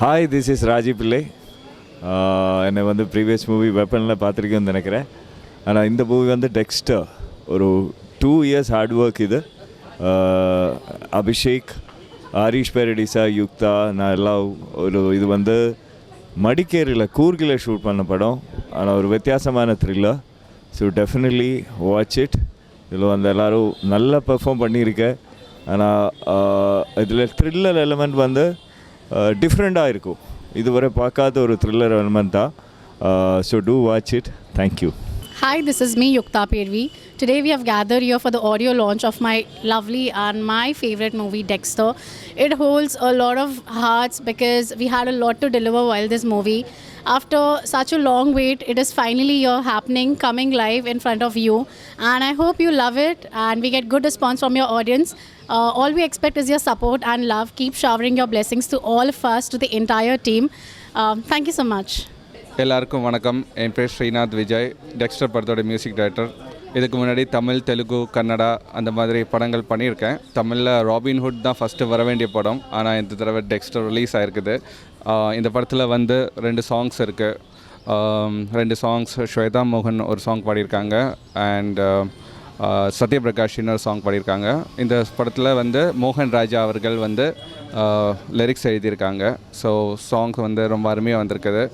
Hi, this is Raji பிள்ளை. என்னை வந்து ப்ரீவியஸ் மூவி வெப்பனில் பார்த்துருக்கேன்னு நினைக்கிறேன். ஆனால் இந்த மூவி வந்து டெக்ஸ்டர் ஒரு 2 years ஹார்ட் ஒர்க். இது அபிஷேக், ஹரிஷ் பெரடிசா, யுக்தா, நான் எல்லாம் இது வந்து மடிக்கேரியில் கூர்கில் ஷூட் பண்ண படம். ஆனால் ஒரு வித்தியாசமான thriller. So definitely watch it. இதில் வந்து எல்லோரும் நல்லா பெர்ஃபார்ம் பண்ணியிருக்கேன். ஆனால் இதில் த்ரில்லர் எலிமெண்ட் வந்து டிஃப்ரெண்ட்டாக இருக்கும். இதுவரை பார்க்காத ஒரு த்ரில்லர் எலிமெண்ட் தான். So do watch it. Thank you. Hi, this is me, Yukta Pervi. Today we have gathered here for the audio launch of my lovely and my favorite movie, Dexter. It holds a lot of hearts because we had a lot to deliver while this movie. After such a long wait, it is finally here happening, coming live in front of you. And I hope you love it and we get good response from your audience. All we expect is your support and love. Keep showering your blessings to all of us, to the entire team. Thank you so much. எல்லாருக்கும் வணக்கம். என் பேர் Srinath Vijay, Dexter படத்தோட music director. இதுக்கு முன்னாடி தமிழ், தெலுங்கு, கன்னடா அந்த மாதிரி படங்கள் பண்ணியிருக்கேன். தமிழில் ராபின்ஹுட் தான் ஃபஸ்ட்டு வர வேண்டிய படம். ஆனால் இந்த தடவை டெக்ஸ்டர் ரிலீஸ் ஆகிருக்குது. இந்த படத்தில் வந்து 2 சாங்ஸ் இருக்குது. 2 சாங்ஸ் ஸ்வேதா மோகன் ஒரு சாங் பாடியிருக்காங்க அண்ட் சத்யபிரகாஷ் இன்னொரு சாங் பாடியிருக்காங்க. இந்த படத்தில் வந்து மோகன் ராஜா அவர்கள் வந்து லிரிக்ஸ் எழுதியிருக்காங்க. ஸோ சாங்ஸ் வந்து ரொம்ப அருமையாக வந்திருக்குது.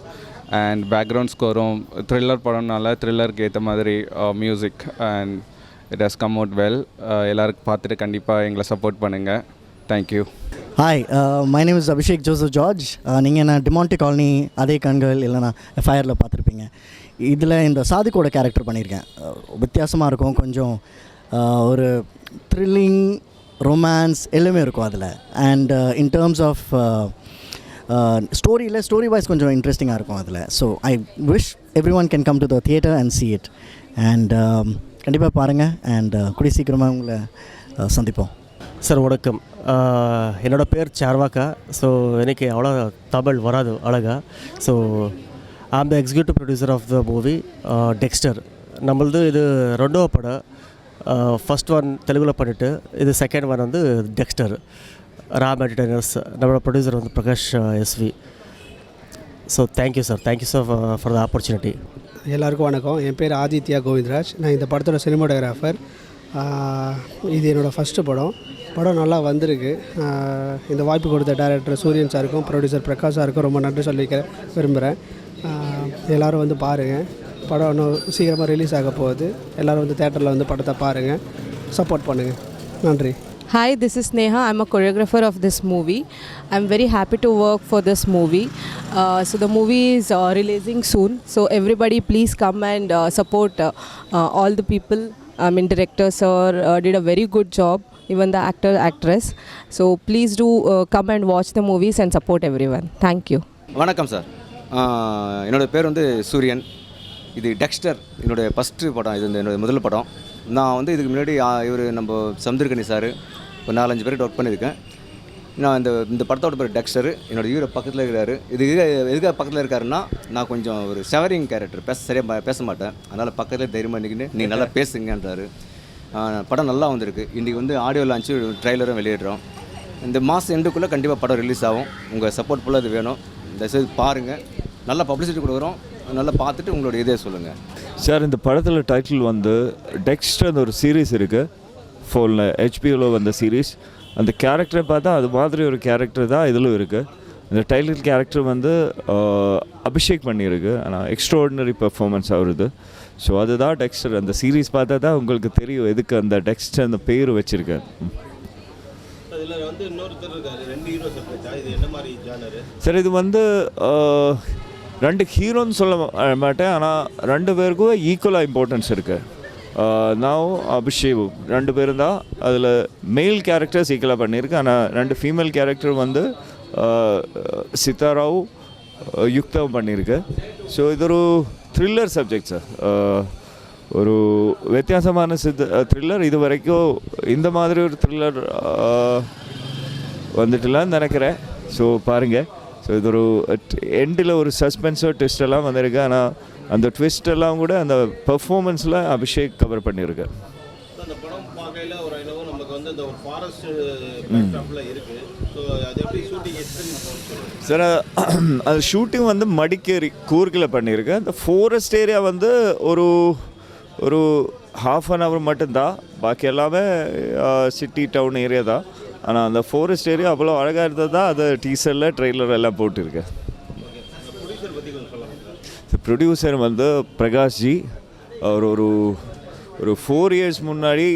அண்ட் பேக்ரவுண்ட் ஸ்கோரும் த்ரில்லர் படம்னால த்ரில்லருக்கு ஏற்ற மாதிரி music and it has come out well. எல்லாருக்கும் பார்த்துட்டு கண்டிப்பாக எங்களை சப்போர்ட் பண்ணுங்கள். Thank you. Hi, my name is Abhishek Joseph George. நீங்கள் என்ன டிமாண்டி காலனி, அதே கண்கள் இல்லைனா எஃப்ஐஆரில் பார்த்துருப்பீங்க. இதில் இந்த சாதிக்கோட கேரக்டர் பண்ணியிருக்கேன். வித்தியாசமாக இருக்கும். கொஞ்சம் ஒரு த்ரில்லிங், ரொமான்ஸ் எல்லாமே இருக்கும் அதில். And in terms of story wise கொஞ்சம் இன்ட்ரெஸ்டிங்காக இருக்கும் அதில். So I wish everyone can come to the theatre and see it. And கண்டிப்பாக பாருங்கள். அண்ட் கூடிய சீக்கிரமாக உங்களை சந்திப்போம். சார் வணக்கம். என்னோடய பேர் சார்வாக்கா. ஸோ எனக்கு அவ்வளோ தமிழ் வராது அழகா. So I am the executive producer of the movie Dexter. நம்மளது இது 2வது படம். ஃபஸ்ட் ஒன் தெலுங்கில் பண்ணிவிட்டு இது செகண்ட் ஒன் வந்து டெக்ஸ்டர். ராம் என்டர்டைனர்ஸ், நம்மளோட ப்ரொடியூசர் வந்து Prakash SV. So thank you sir, thank you sir for the opportunity. எல்லாருக்கும் வணக்கம். என் பேர் ஆதித்யா கோவிந்தராஜ். நான் இந்த படத்தோட சினிமாட்டோகிராஃபர். இது என்னோடய ஃபஸ்ட்டு படம் நல்லா வந்திருக்கு. இந்த வாய்ப்பு கொடுத்த டைரக்டர் சூரியன் சாருக்கும் ப்ரொடியூசர் பிரகாஷ் சாருக்கும் ரொம்ப நன்றி சொல்லிக்க விரும்புகிறேன். எல்லோரும் வந்து பாருங்கள். படம் இன்னும் சீக்கிரமாக ரிலீஸ் ஆக போகுது. எல்லோரும் வந்து தேட்டரில் வந்து படத்தை பாருங்கள், சப்போர்ட் பண்ணுங்கள். நன்றி. Hi, this is Neha. I'm a choreographer of this movie. I'm very happy to work for this movie. So the movie is releasing soon. So everybody please come and support all the people. Director sir did a very good job. Even the actor, actress. So please do come and watch the movies and support everyone. Thank you. வணக்கம் sir. என்னோடய பேர் வந்து சூரியன். இது Dexter என்னோடய first படம். இது என்னோடய முதல் படம். நான் வந்து இதுக்கு முன்னாடி இவர் நம்ம சமுத்திரகனி சார் ஒரு 4-5 பேர்கிட்ட ஒர்க் பண்ணியிருக்கேன். நான் இந்த படத்தோட பேர் டெக்ஸ்டர். என்னோடய ஹீரோ பக்கத்தில் இருக்கிறாரு. எதுக்காக பக்கத்தில் இருக்காருன்னா, நான் கொஞ்சம் ஒரு ஷவரிங் கேரக்டர், சரியாக பேச மாட்டேன். அதனால் பக்கத்தில் தைரியமாக நிற்கின்னு நீங்கள் நல்லா பேசுங்கன்றாரு. படம் நல்லா வந்திருக்கு. இன்றைக்கி வந்து ஆடியோ லான்ச்சு, ட்ரைலரும் வெளியிடுறோம். இந்த மாதம் எண்டுக்குள்ளே கண்டிப்பாக படம் ரிலீஸ் ஆகும். உங்கள் சப்போர்ட் ஃபுல்லாக இது வேணும். தயவுசெய்து பாருங்கள். நல்லா பப்ளிசிட்டி கொடுக்குறோம். நல்லா பார்த்துட்டு உங்களோட இதே சொல்லுங்கள் சார். இந்த படத்தில் டைட்டில் வந்து டெக்ஸ்டர் ஒரு சீரீஸ் இருக்குது. ஃபோனில் ஹெச்பிஓவில் வந்த சீரீஸ். அந்த கேரக்டரை பார்த்தா அது மாதிரி ஒரு கேரக்டர் தான் இதிலும் இருக்குது. இந்த டைட்டில் கேரக்டர் வந்து அபிஷேக் பண்ணியிருக்கு. ஆனால் எக்ஸ்ட்ராடினரி பெர்ஃபார்மன்ஸ் ஆகுது. ஸோ அதுதான் டெக்ஸ்டர். அந்த சீரீஸ் பார்த்தா தான் உங்களுக்கு தெரியும் எதுக்கு அந்த டெக்ஸ்டர் அந்த பேர் வச்சுருக்கேன். சார் இது வந்து 2 ஹீரோன்னு சொல்ல மாட்டேன். ஆனால் 2 பேருக்கும் ஈக்குவலாக இம்பார்ட்டன்ஸ் இருக்குது. நான் அபிஷேக் 2 பேரும் தான் அதில் மேல் கேரக்டர்ஸ் ஈக்குவலாக பண்ணியிருக்கு. ஆனால் 2 ஃபீமேல் கேரக்டர் வந்து சித்தாராவ், யுக்தாவும் பண்ணியிருக்கு. ஸோ இது ஒரு த்ரில்லர் சப்ஜெக்ட் சார். ஒரு வித்தியாசமான த்ரில்லர். இது வரைக்கும் இந்த மாதிரி ஒரு த்ரில்லர் வந்துட்டுலான்னு நினைக்கிறேன். ஸோ பாருங்கள். ஸோ இது ஒரு எண்டில் ஒரு சஸ்பென்ஸோ ட்விஸ்ட் எல்லாம் வந்திருக்கு. ஆனால் அந்த ட்விஸ்ட் எல்லாம் கூட அந்த பெர்ஃபார்மன்ஸில் அபிஷேக் கவர் பண்ணியிருக்கார். அந்த படம் பார்க்கையில் ஒரு நமக்கு வந்து இந்த ஒரு ஃபாரஸ்ட் பேக்ராப்ல இருக்குது. சார் அது ஷூட்டிங் வந்து மடிக்கேரி கூர்கில் பண்ணியிருக்கேன். அந்த ஃபாரஸ்ட் ஏரியா வந்து ஒரு ½ அன் ஹவர் மட்டும்தான், பாக்கி எல்லாமே சிட்டி டவுன் ஏரியா தான். ஆனால் அந்த ஃபாரஸ்ட் ஏரியா அவ்வளோ அழகாக இருந்தது தான் அது டீசரில் ட்ரெய்லர் எல்லாம் போட்டிருக்கேன். ப்ரொடியூசர் வந்து பிரகாஷ்ஜி. அவர் ஒரு 4 இயர்ஸ் முன்னாடி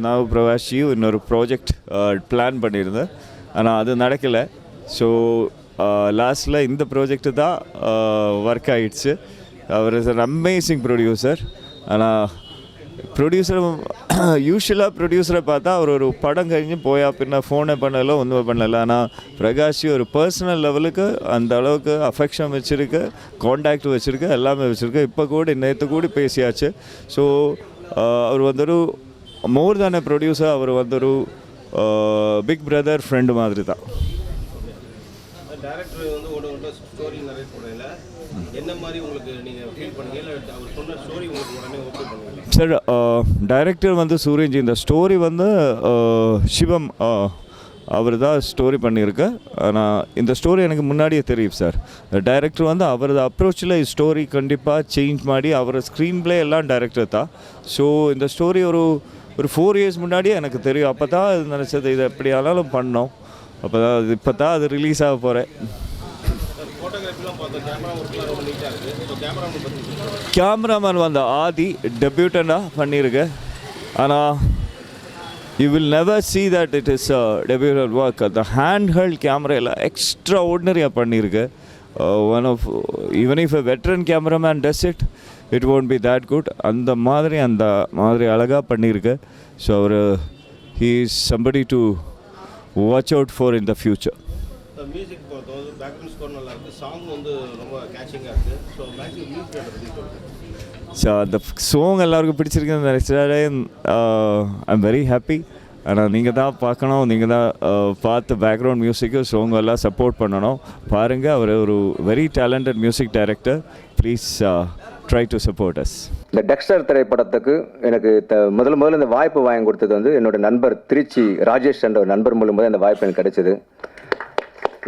நான் பிரகாஷ்ஜி இன்னொரு ப்ராஜெக்ட் பிளான் பண்ணியிருந்தேன், ஆனால் அது நடக்கலை. ஸோ லாஸ்ட்டில் இந்த ப்ராஜெக்டு தான் ஒர்க் ஆகிடுச்சு. அவர் இஸ் அன் அமேசிங் ப்ரொடியூசர். ஆனால் ப்ரொடியூசர் யூஸ்வலாக ப்ரொடியூசரை பார்த்தா அவர் ஒரு படம் கழிஞ்சு போயா பின்ன ஃபோனை பண்ணலை ஒன்றுமே பண்ணலை. ஆனால் பிரகாஷ் ஒரு பர்சனல் லெவலுக்கு அந்த அளவுக்கு அஃபெக்ஷன் வச்சுருக்கு, காண்டாக்ட் வச்சுருக்கு, எல்லாமே வச்சுருக்கு. இப்போ கூட நேற்று கூட பேசியாச்சு. ஸோ அவர் வந்து ஒரு மோர் தேன் எ ப்ரொடியூசர், அவர் வந்து ஒரு பிக் பிரதர் ஃப்ரெண்டு மாதிரி தான். சார் டைரக்டர் வந்து சூரியன்ஜி. இந்த ஸ்டோரி வந்து சிவம் அவர் தான் ஸ்டோரி பண்ணியிருக்கேன். ஆனால் இந்த ஸ்டோரி எனக்கு முன்னாடியே தெரியும் சார். டைரக்டர் வந்து அவரது அப்ரோச்சில் ஸ்டோரி கண்டிப்பாக சேஞ்ச் ಮಾಡಿ அவர ஸ்க்ரீன் ப்ளே எல்லாம் டைரக்டர் தான். ஸோ இந்த ஸ்டோரி ஒரு 4 இயர்ஸ் முன்னாடியே எனக்கு தெரியும். அப்போ தான் அது நினச்சது இதை எப்படி ஆனாலும் பண்ணோம். அப்போ தான் அது இப்போ தான் அது ரிலீஸ் ஆக போகிறேன். கேமராமேன் வந்து ஆதி டெபியூட்டண்டாக பண்ணியிருக்கேன். ஆனால் you will never see that it is a debutant work. அந்த ஹேண்ட்ஹெல்ட் கேமராவில் எக்ஸ்ட்ரா ஆர்டினரியாக பண்ணியிருக்கேன். One of even if a veteran cameraman does it won't be that good. அந்த மாதிரி அழகாக பண்ணியிருக்கேன். ஸோ அவர் he is somebody to watch out for in the future. Music பொறுத்தவரை பேக்ரவுண்ட் ஸ்கோர் நல்லா இருக்குது, சாங் வந்து ரொம்ப கேட்சிங்காக இருக்குது. ஸோ மேக்ஸிமம் மியூசிக் பற்றி சொல்லுங்கள். ஸோ அந்த சாங் எல்லாருக்கும் பிடிச்சிருக்குன்னு நினச்சாலே ஐம் வெரி ஹாப்பி. ஆனால் நீங்கள் தான் பார்க்கணும், நீங்கள் தான் பார்த்து பேக்ரவுண்ட் மியூசிக்கு சாங் எல்லாம் சப்போர்ட் பண்ணணும். பாருங்கள், அவர் ஒரு very talented music director. Please try to support us. இந்த டெக்ஸ்டர் திரைப்படத்துக்கு எனக்கு முதல்ல இந்த வாய்ப்பு வாங்கி கொடுத்தது வந்து என்னோடய நண்பர் திருச்சி ராஜேஷ் என்ற ஒரு நண்பர் மூலமாக இந்த வாய்ப்பு எனக்கு கிடைச்சிது.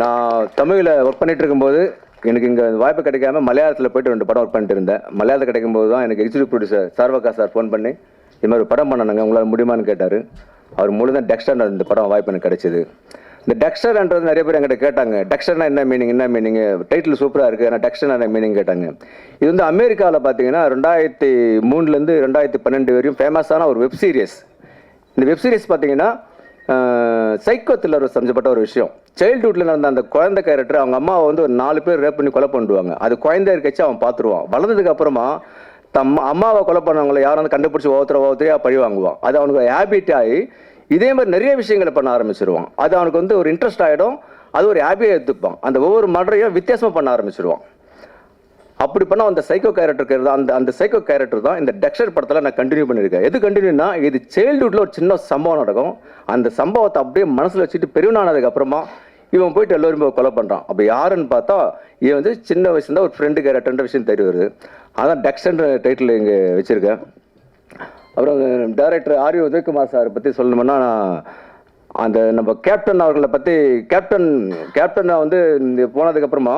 நான் தமிழில் ஒர்க் பண்ணிகிட்டு இருக்கும்போது எனக்கு இங்கே வாய்ப்பு கிடைக்காம மலையாளத்தில் போய்ட்டு 2 படம் ஒர்க் பண்ணிட்டு இருந்தேன். மலையாளத்தில் கிடைக்கும்போது தான் எனக்கு எக்ஸிக்யூட்டிவ் ப்ரொடியூசர் சார்வகா சார் ஃபோன் பண்ணி இது மாதிரி ஒரு படம் பண்ணணுங்க, உங்களால் முடியுமான்னு கேட்டார். அவர் மூலம் தான் டெக்ஸ்டர் இந்த படம் வாய்ப்பு எனக்கு கிடைச்சிது. இந்த டெக்ஸ்டர்ன்றது நிறைய பேர் என்கிட்ட கேட்டாங்க, டெக்ஸ்டர்னா என்ன மீனிங், டைட்டில் சூப்பராக இருக்குது, ஆனால் டெக்ஸ்டர்னா என்ன மீனிங் கேட்டாங்க. இது வந்து அமெரிக்காவில் பார்த்தீங்கன்னா 2003 2012 வரையும் ஃபேமஸான ஒரு வெப் சீரிஸ். இந்த வெப் சீரிஸ் பார்த்தீங்கன்னா சைக்கோ த்ரில்லர் சம்மந்தப்பட்ட ஒரு விஷயம். சைல்டுஹுட்டில் நடந்த அந்த குழந்தை கேரக்டர் அவங்க அம்மாவை வந்து ஒரு 4 பேர் ரேப் பண்ணி கொலை பண்ணிடுவாங்க. அது குழந்தை இருக்கச்சு அவன் பார்த்துருவான். வளர்ந்ததுக்கு அப்புறமா அம்மாவை கொலை பண்ணவங்களை யாரும் வந்து கண்டுபிடிச்சி ஒவ்வொருத்தரையாக பழி வாங்குவான். அது அவனுக்கு ஹேபிட் ஆகி இதே மாதிரி நிறைய விஷயங்களை பண்ண ஆரம்பிச்சிருவான். அது அவனுக்கு வந்து ஒரு இன்ட்ரெஸ்ட் ஆகிடும். அது ஒரு ஹேபியாக எடுத்துப்பான். அந்த ஒவ்வொரு மர்டரையும் வித்தியாசமாக பண்ண ஆரம்பிச்சிருவான். அப்படி பண்ண அந்த சைக்கோ கேரக்டருக்கு அந்த சைக்கோ கேரக்டர் தான் இந்த டெக்ஸ்டர் படத்தில் நான் கண்டினியூ பண்ணியிருக்கேன். எது கண்டினியூனா, இது சைல்டுஹுட்டில் ஒரு சின்ன சம்பவம் நடக்கும். அந்த சம்பவத்தை அப்படியே மனசில் வச்சுட்டு பெரியவனானதுக்கு அப்புறமா இவன் போயிட்டு எல்லோரும் போய் கொலை பண்ணுறான். அப்போ யாருன்னு பார்த்தா இவன் வந்து சின்ன வயசுல ஒரு ஃப்ரெண்டு கேரக்டர்ன்ற விஷயம் தெரிய வருது. அதான் டெக்ஸ்டர் டைட்டில் இங்கே வச்சுருக்கேன். அப்புறம் டைரக்டர் ஆர்வி உதயகுமார் சார் பற்றி சொல்லணும்னா, அந்த நம்ம கேப்டன் அவர்களை பற்றி கேப்டனை வந்து போனதுக்கப்புறமா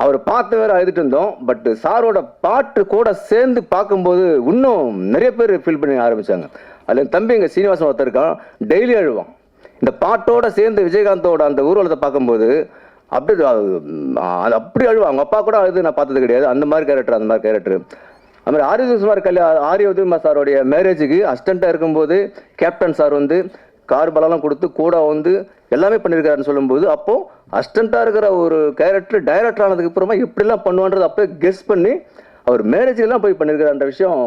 அவர் பார்த்து வேறு அழுதுட்டு இருந்தோம். பட் சாரோட பாட்டு கூட சேர்ந்து பார்க்கும்போது இன்னும் நிறைய பேர் ஃபீல் பண்ணி ஆரம்பித்தாங்க. அதில் தம்பி எங்கள் சீனிவாசன் ஒருத்தர் இருக்கான், டெய்லி அழுவான். இந்த பாட்டோடு சேர்ந்து விஜயகாந்தோட அந்த ஊர்வலத்தை பார்க்கும்போது அப்படி அழுவான். அவங்க அப்பா கூட அழுது நான் பார்த்தது கிடையாது. அந்த மாதிரி கேரக்டர். அது மாதிரி ஆரிய உதயகுமார் சாரோடைய மேரேஜுக்கு அசிஸ்டண்ட்டாக இருக்கும்போது கேப்டன் சார் வந்து கார் பலம் கொடுத்து கூட வந்து எல்லாமே பண்ணியிருக்காருன்னு சொல்லும்போது, அப்போது அசிஸ்டண்ட்டாக இருக்கிற ஒரு கேரக்டர் டைரக்டர் ஆனதுக்கு அப்புறமா எப்படிலாம் பண்ணுவான்றது அப்போ கெஸ் பண்ணி அவர் மேரேஜுக்கெல்லாம் போய் பண்ணியிருக்காருன்ற விஷயம்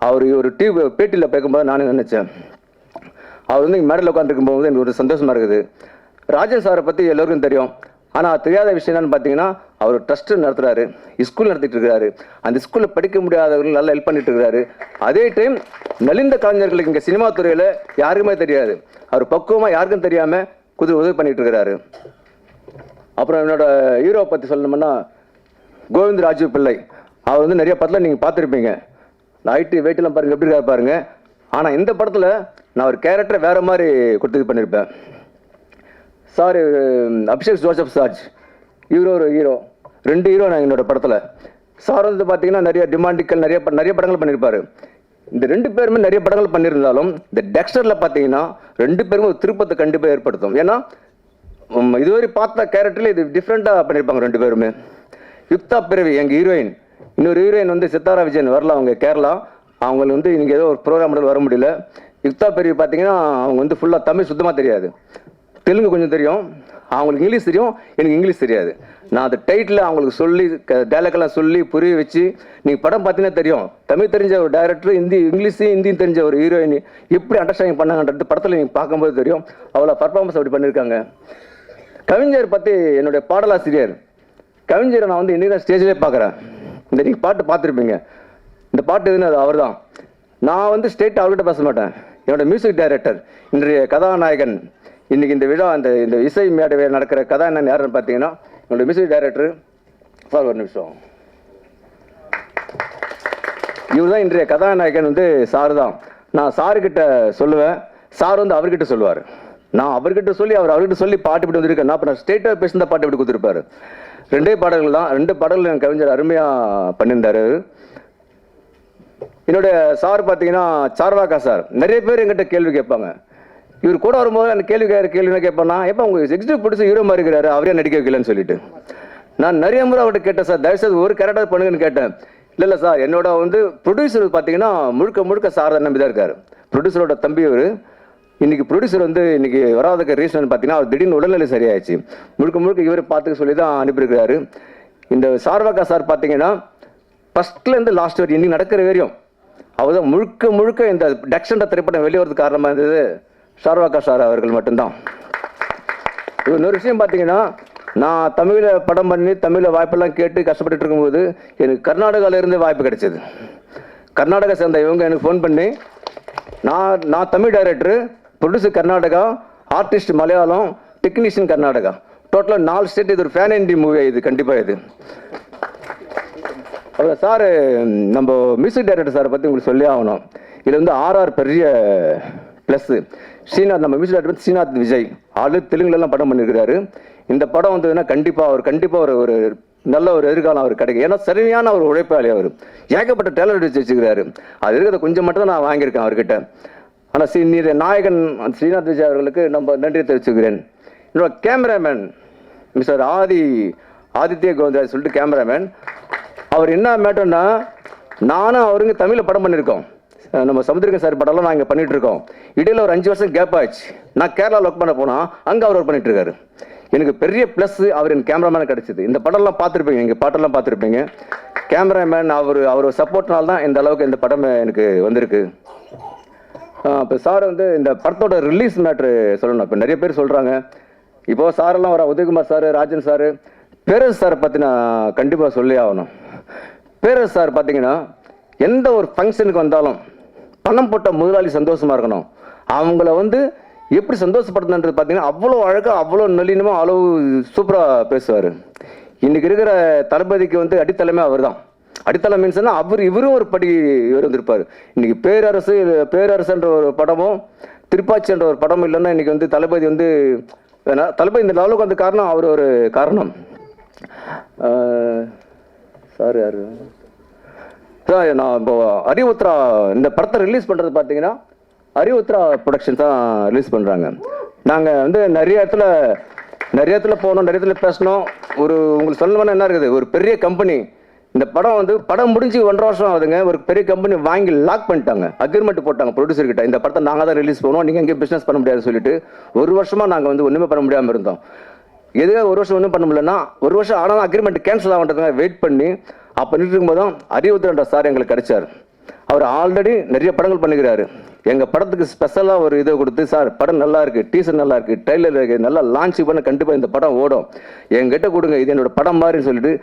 அவர் ஒரு பேட்டியில் பேக்கும்போது நானே நினச்சேன். அவர் வந்து மேடையில் உட்காந்துருக்கும் போது எனக்கு ஒரு சந்தோஷமாக இருக்குது. ராஜன் சாரை பற்றி எல்லோருக்கும் தெரியும். ஆனால் தெரியாத விஷயம் என்னன்னு பார்த்தீங்கன்னா, அவர் ட்ரஸ்ட்டு நடத்துகிறாரு, ஸ்கூல் நடத்திட்டு இருக்கிறாரு. அந்த ஸ்கூலில் படிக்க முடியாதவர்கள் நல்லா ஹெல்ப் பண்ணிட்டு இருக்கிறாரு. அதே டைம் நலிந்த கலைஞர்களுக்கு இங்கே சினிமா துறையில் யாருக்குமே தெரியாது, அவர் பக்குவமாக யாருக்கும் தெரியாமல் உதவி பண்ணிட்டு இருக்கிறாரு. அப்புறம் என்னோட ஹீரோவை பற்றி சொல்லணும்னா கோவிந்த் ராஜீவ் பிள்ளை. அவர் வந்து நிறைய படத்தில் நீங்கள் பார்த்துருப்பீங்க. நான் ஹைட்டு வெயிட்டெல்லாம் பாருங்கள் எப்படி இருக்காரு பாருங்க. ஆனால் இந்த படத்தில் நான் ஒரு கேரக்டரை வேறு மாதிரி கொடுத்து பண்ணியிருப்பேன். சார் அபிஷேக் ஜோசப் சார்ஜ் இவர் ஒரு ஹீரோ, 2 ஹீரோ நான் என்னோட படத்தில். சார் வந்து பார்த்தீங்கன்னா நிறைய டிமாண்டிக்கல் நிறைய படங்கள் பண்ணியிருப்பார். இந்த 2 பேருமே நிறைய படங்கள் பண்ணியிருந்தாலும் இந்த டெக்ஸ்டரில் பார்த்தீங்கன்னா 2 பேருமே ஒரு திருப்பத்தை கண்டிப்பாக ஏற்படுத்தும். ஏன்னா இதுவரை பார்த்த கேரக்டரில் இது டிஃப்ரெண்ட்டாக பண்ணியிருப்பாங்க 2 பேருமே. யுக்தா பிறவி எங்கள் ஹீரோயின், இன்னொரு ஹீரோயின் வந்து சித்தாரா விஜயன் வரல, அவங்க கேரளா. அவங்களுக்கு வந்து இன்றைக்கி ஏதோ ஒரு ப்ரோக்ராம் வர முடியல. யுக்தா பிறவி பார்த்தீங்கன்னா அவங்க வந்து ஃபுல்லாக தமிழ் சுத்தமாக தெரியாது, தெலுங்கு கொஞ்சம் தெரியும், அவங்களுக்கு இங்கிலீஷ் தெரியும், எனக்கு இங்கிலீஷ் தெரியாது. நான் அந்த டைட்டில் அவங்களுக்கு சொல்லி டைலாக்லாம் சொல்லி புரிய வச்சு, நீங்கள் படம் பார்த்தீங்கன்னா தெரியும், தமிழ் தெரிஞ்ச ஒரு டைரக்டர் இங்கிலீஷும் தெரிஞ்ச ஒரு ஹீரோயின் எப்படி அண்டர்ஸ்டாண்டிங் பண்ணாங்கன்றது படத்தில் நீங்கள் பார்க்கும்போது தெரியும். அவ்வளோ பர்ஃபார்மன்ஸ் அப்படி பண்ணியிருக்காங்க. கவிஞர் பற்றி என்னுடைய பாடலாசிரியர் கவிஞரை நான் வந்து இன்றைக்கி ஸ்டேஜ்லேயே பார்க்குறேன். இந்த நீங்கள் பாட்டு பார்த்துருப்பீங்க, இந்த பாட்டு எதுன்னு அது அவர் தான். நான் வந்து ஸ்டேட் அவர்கிட்ட பேச மாட்டேன். என்னோடய மியூசிக் டைரக்டர், இன்றைய கதாநாயகன், இன்றைக்கி இந்த விழா இந்த இசை மேடை நடக்கிற கதாநாயகன் யாருன்னு பார்த்தீங்கன்னா என்னோடய மியூசிக் டைரக்டர் சார். ஒரு நிமிஷம், இவர் தான் இன்றைய கதாநாயகன் வந்து சார் தான். நான் சாருக்கிட்ட சொல்லுவேன், சார் வந்து அவர்கிட்ட சொல்லுவார். நான் அவர்கிட்ட சொல்லி அவர்கிட்ட சொல்லி பாட்டு இப்படி வந்திருக்கேன். நான் இப்போ நான் ஸ்டேட்டாக பேசின பாட்டு இப்படி கொடுத்துருப்பாரு. 2 பாடல்கள் தான், 2 பாடல்கள் என் கவிஞர் அருமையாக பண்ணியிருந்தார். என்னுடைய சார் பார்த்தீங்கன்னா சார்வாக்கா சார். நிறைய பேர் எங்கிட்ட கேள்வி கேட்பாங்க. இவர் கூட வரும்போது அந்த கேள்வி கேட்பேன்னா, எப்போ உங்கள் எக்ஸிக்யூட்டிவ் ப்ரொடியூசர் ஹீரோ மாதிரி இருக்கிறாரு, அவரே நடிக்க வைக்கலன்னு சொல்லிட்டு நான் நிறைய முறை அவர்கிட்ட கேட்டேன். சார் தயவுசெய்து ஒரு கேரக்டர் பண்ணுங்கன்னு கேட்டேன். இல்லை சார், என்னோட வந்து ப்ரொடியூசர் பார்த்தீங்கன்னா முழுக்க சார் தான் நம்பி தான் இருக்கார். ப்ரொடியூசரோட தம்பி அவர். இன்றைக்கி ப்ரொடியூசர் வந்து இன்றைக்கி வராதுக்கு ரீசன் பார்த்தீங்கன்னா அவர் திடீர்னு உடல்நிலை சரியாயிடுச்சு. முழுக்க இவர் பார்த்துக்க சொல்லி தான் அனுப்பியிருக்கிறாரு. இந்த சார்வாக்கா சார் பார்த்தீங்கன்னா ஃபஸ்ட்லேருந்து லாஸ்ட் வரைக்கும் இன்றைக்கி நடக்கிற வரையும் அவர் தான் முழுக்க இந்த டக்ஷன்ற திரைப்படம் வெளியே வரதுக்கு காரணமாக இருந்தது சார்வாக்கா சார் அவர்கள் மட்டும்தான். இன்னொரு விஷயம் பார்த்தீங்கன்னா, நான் தமிழில் படம் பண்ணி தமிழில் வாய்ப்பெல்லாம் கேட்டு கஷ்டப்பட்டு இருக்கும்போது எனக்கு கர்நாடகாவிலேருந்து வாய்ப்பு கிடைச்சிது. கர்நாடகா சேர்ந்த இவங்க எனக்கு ஃபோன் பண்ணி, நான் Tamil director, producer Karnataka, artist Malayalam, technician Karnataka, டோட்டலாக 4 ஸ்டேட். இது ஒரு ஃபேன் இண்டி மூவி, இது கண்டிப்பாக இது. அவ்வளோ சார், நம்ம மியூசிக் டைரக்டர் சாரை பற்றி உங்களுக்கு சொல்லி ஆகணும். இதில் வந்து ஆர்ஆர் பெரிய ப்ளஸ்ஸு. ஸ்ரீநாத், நம்ம music director Srinath Vijay already தெலுங்குலலாம் படம் பண்ணியிருக்கிறாரு. இந்த படம் வந்ததுன்னா கண்டிப்பாக ஒரு நல்ல ஒரு எதிர்காலம் அவர் கிடைக்கும். ஏன்னா சரியான ஒரு உழைப்பாளி அவர். ஏகப்பட்ட டேலண்ட் வச்சுருக்கிறாரு. அது இருக்கிறத கொஞ்சம் மட்டும் தான் நான் வாங்கியிருக்கேன் அவர்கிட்ட. ஆனால் நாயகன் ஸ்ரீநாத் விஜய் அவர்களுக்கு நம்ம நன்றி தெரிவிச்சுக்கிறேன். என்னோட கேமராமேன் மிஸ்டர் ஆதித்ய கோவிந்தராஜ் சொல்லிட்டு கேமராமேன். அவர் என்ன மேட்டர்னா, நானும் அவருங்க தமிழில் படம் பண்ணியிருக்கோம். நம்ம சமுத்திரகன் சார் படம்லாம் நாங்கள் பண்ணிகிட்ருக்கோம். இடையில் ஒரு 5 வருஷம் கேப் ஆயிடுச்சு. நான் கேரளாவில் ஒர்க் பண்ண போனால் அங்கே அவர் ஒர்க் பண்ணிகிட்ருக்காரு. எனக்கு பெரிய ப்ளஸ் அவர் எனக்கு கேமராமேன் கிடச்சிது. இந்த படம்லாம் பார்த்துருப்பீங்க, எங்கள் பாட்டெல்லாம் பார்த்துருப்பீங்க. கேமராமேன் அவர் சப்போர்ட்னால தான் இந்த அளவுக்கு இந்த படம் எனக்கு வந்திருக்கு. இப்போ சார் வந்து இந்த படத்தோட ரிலீஸ் மேட்ரு சொல்லணும். இப்போ நிறைய பேர் சொல்கிறாங்க. இப்போது சாரெல்லாம் வர உதயகுமார் சார், ராஜன் சார், பேரரசு சாரை பற்றி நான் கண்டிப்பாக சொல்லி ஆகணும். பேரரசு சார் பார்த்தீங்கன்னா எந்த ஒரு ஃபங்க்ஷனுக்கு வந்தாலும் பணம் போட்ட முதலாளி சந்தோஷமாக இருக்கணும். அவங்கள வந்து எப்படி சந்தோஷப்படுத்துன்றது பார்த்தீங்கன்னா அவ்வளோ அழகாக, அவ்வளோ நளினமாக, அவ்வளோ சூப்பராக பேசுவார். இன்றைக்கி இருக்கிற தளபதிக்கு வந்து அடித்தளமே அவர் தான். அடித்தளம் மீன்ஸ்னா இவரும் ஒரு படி இவர் வந்திருப்பார். இன்றைக்கி பேரரசுன்ற ஒரு படமும் திருப்பாச்சின்ற ஒரு படமும் இல்லைன்னா இன்றைக்கி வந்து தளபதி வந்து தளபதி இந்த லெவலுக்கு வந்து காரணம் அவர் ஒரு காரணம். சார் யார் சார், நான் இப்போ அறிவுத்ரா இந்த படத்தை ரிலீஸ் பண்ணுறது பார்த்தீங்கன்னா அறிவுத்ரா ப்ரொடக்ஷன் தான் ரிலீஸ் பண்ணுறாங்க. நாங்கள் வந்து நிறைய இடத்துல போனோம், நிறைய இடத்துல பேசணும். உங்களுக்கு சொல்லணும்னா என்ன இருக்குது, ஒரு பெரிய கம்பெனி இந்த படம் வந்து படம் முடிஞ்சு 1.5 வருஷம் ஆகுதுங்க. ஒரு பெரிய கம்பெனி வாங்கி லாக் பண்ணிட்டாங்க, அக்ரிமெண்ட் போட்டாங்க ப்ரொடியூசர்கிட்ட. இந்த படத்தை நாங்கள் தான் ரிலீஸ் பண்ணுவோம், நீங்கள் எங்கேயும் பிஸ்னஸ் பண்ண முடியாதுன்னு சொல்லிட்டு 1 வருஷமாக நாங்கள் வந்து ஒன்றுமே பண்ண முடியாமல் இருந்தோம். எதுக்காக 1 வருஷம் ஒன்றும் பண்ண முடியலன்னா, 1 வருஷம் ஆனால் அக்ரிமெண்ட் கேன்சல் ஆகின்றதுக்காக வெயிட் பண்ணி அப்போ நின்று இருக்கும்போது தான் அறிவுத்திரன்ற சார் எங்களுக்கு கிடைச்சார். அவர் ஆல்ரெடி நிறைய படங்கள் பண்ணிக்கிறாரு. எங்கள் படத்துக்கு ஸ்பெஷலாக ஒரு இதை கொடுத்து, சார் படம் நல்லா இருக்குது, டீசர் நல்லா இருக்குது, ட்ரெய்லர் இருக்குது, நல்லா லான்ச் பண்ண கண்டிப்பாக இந்த படம் ஓடும், எங்கிட்ட கொடுங்க, இது என்னோட படம் மாதிரின்னு சொல்லிட்டு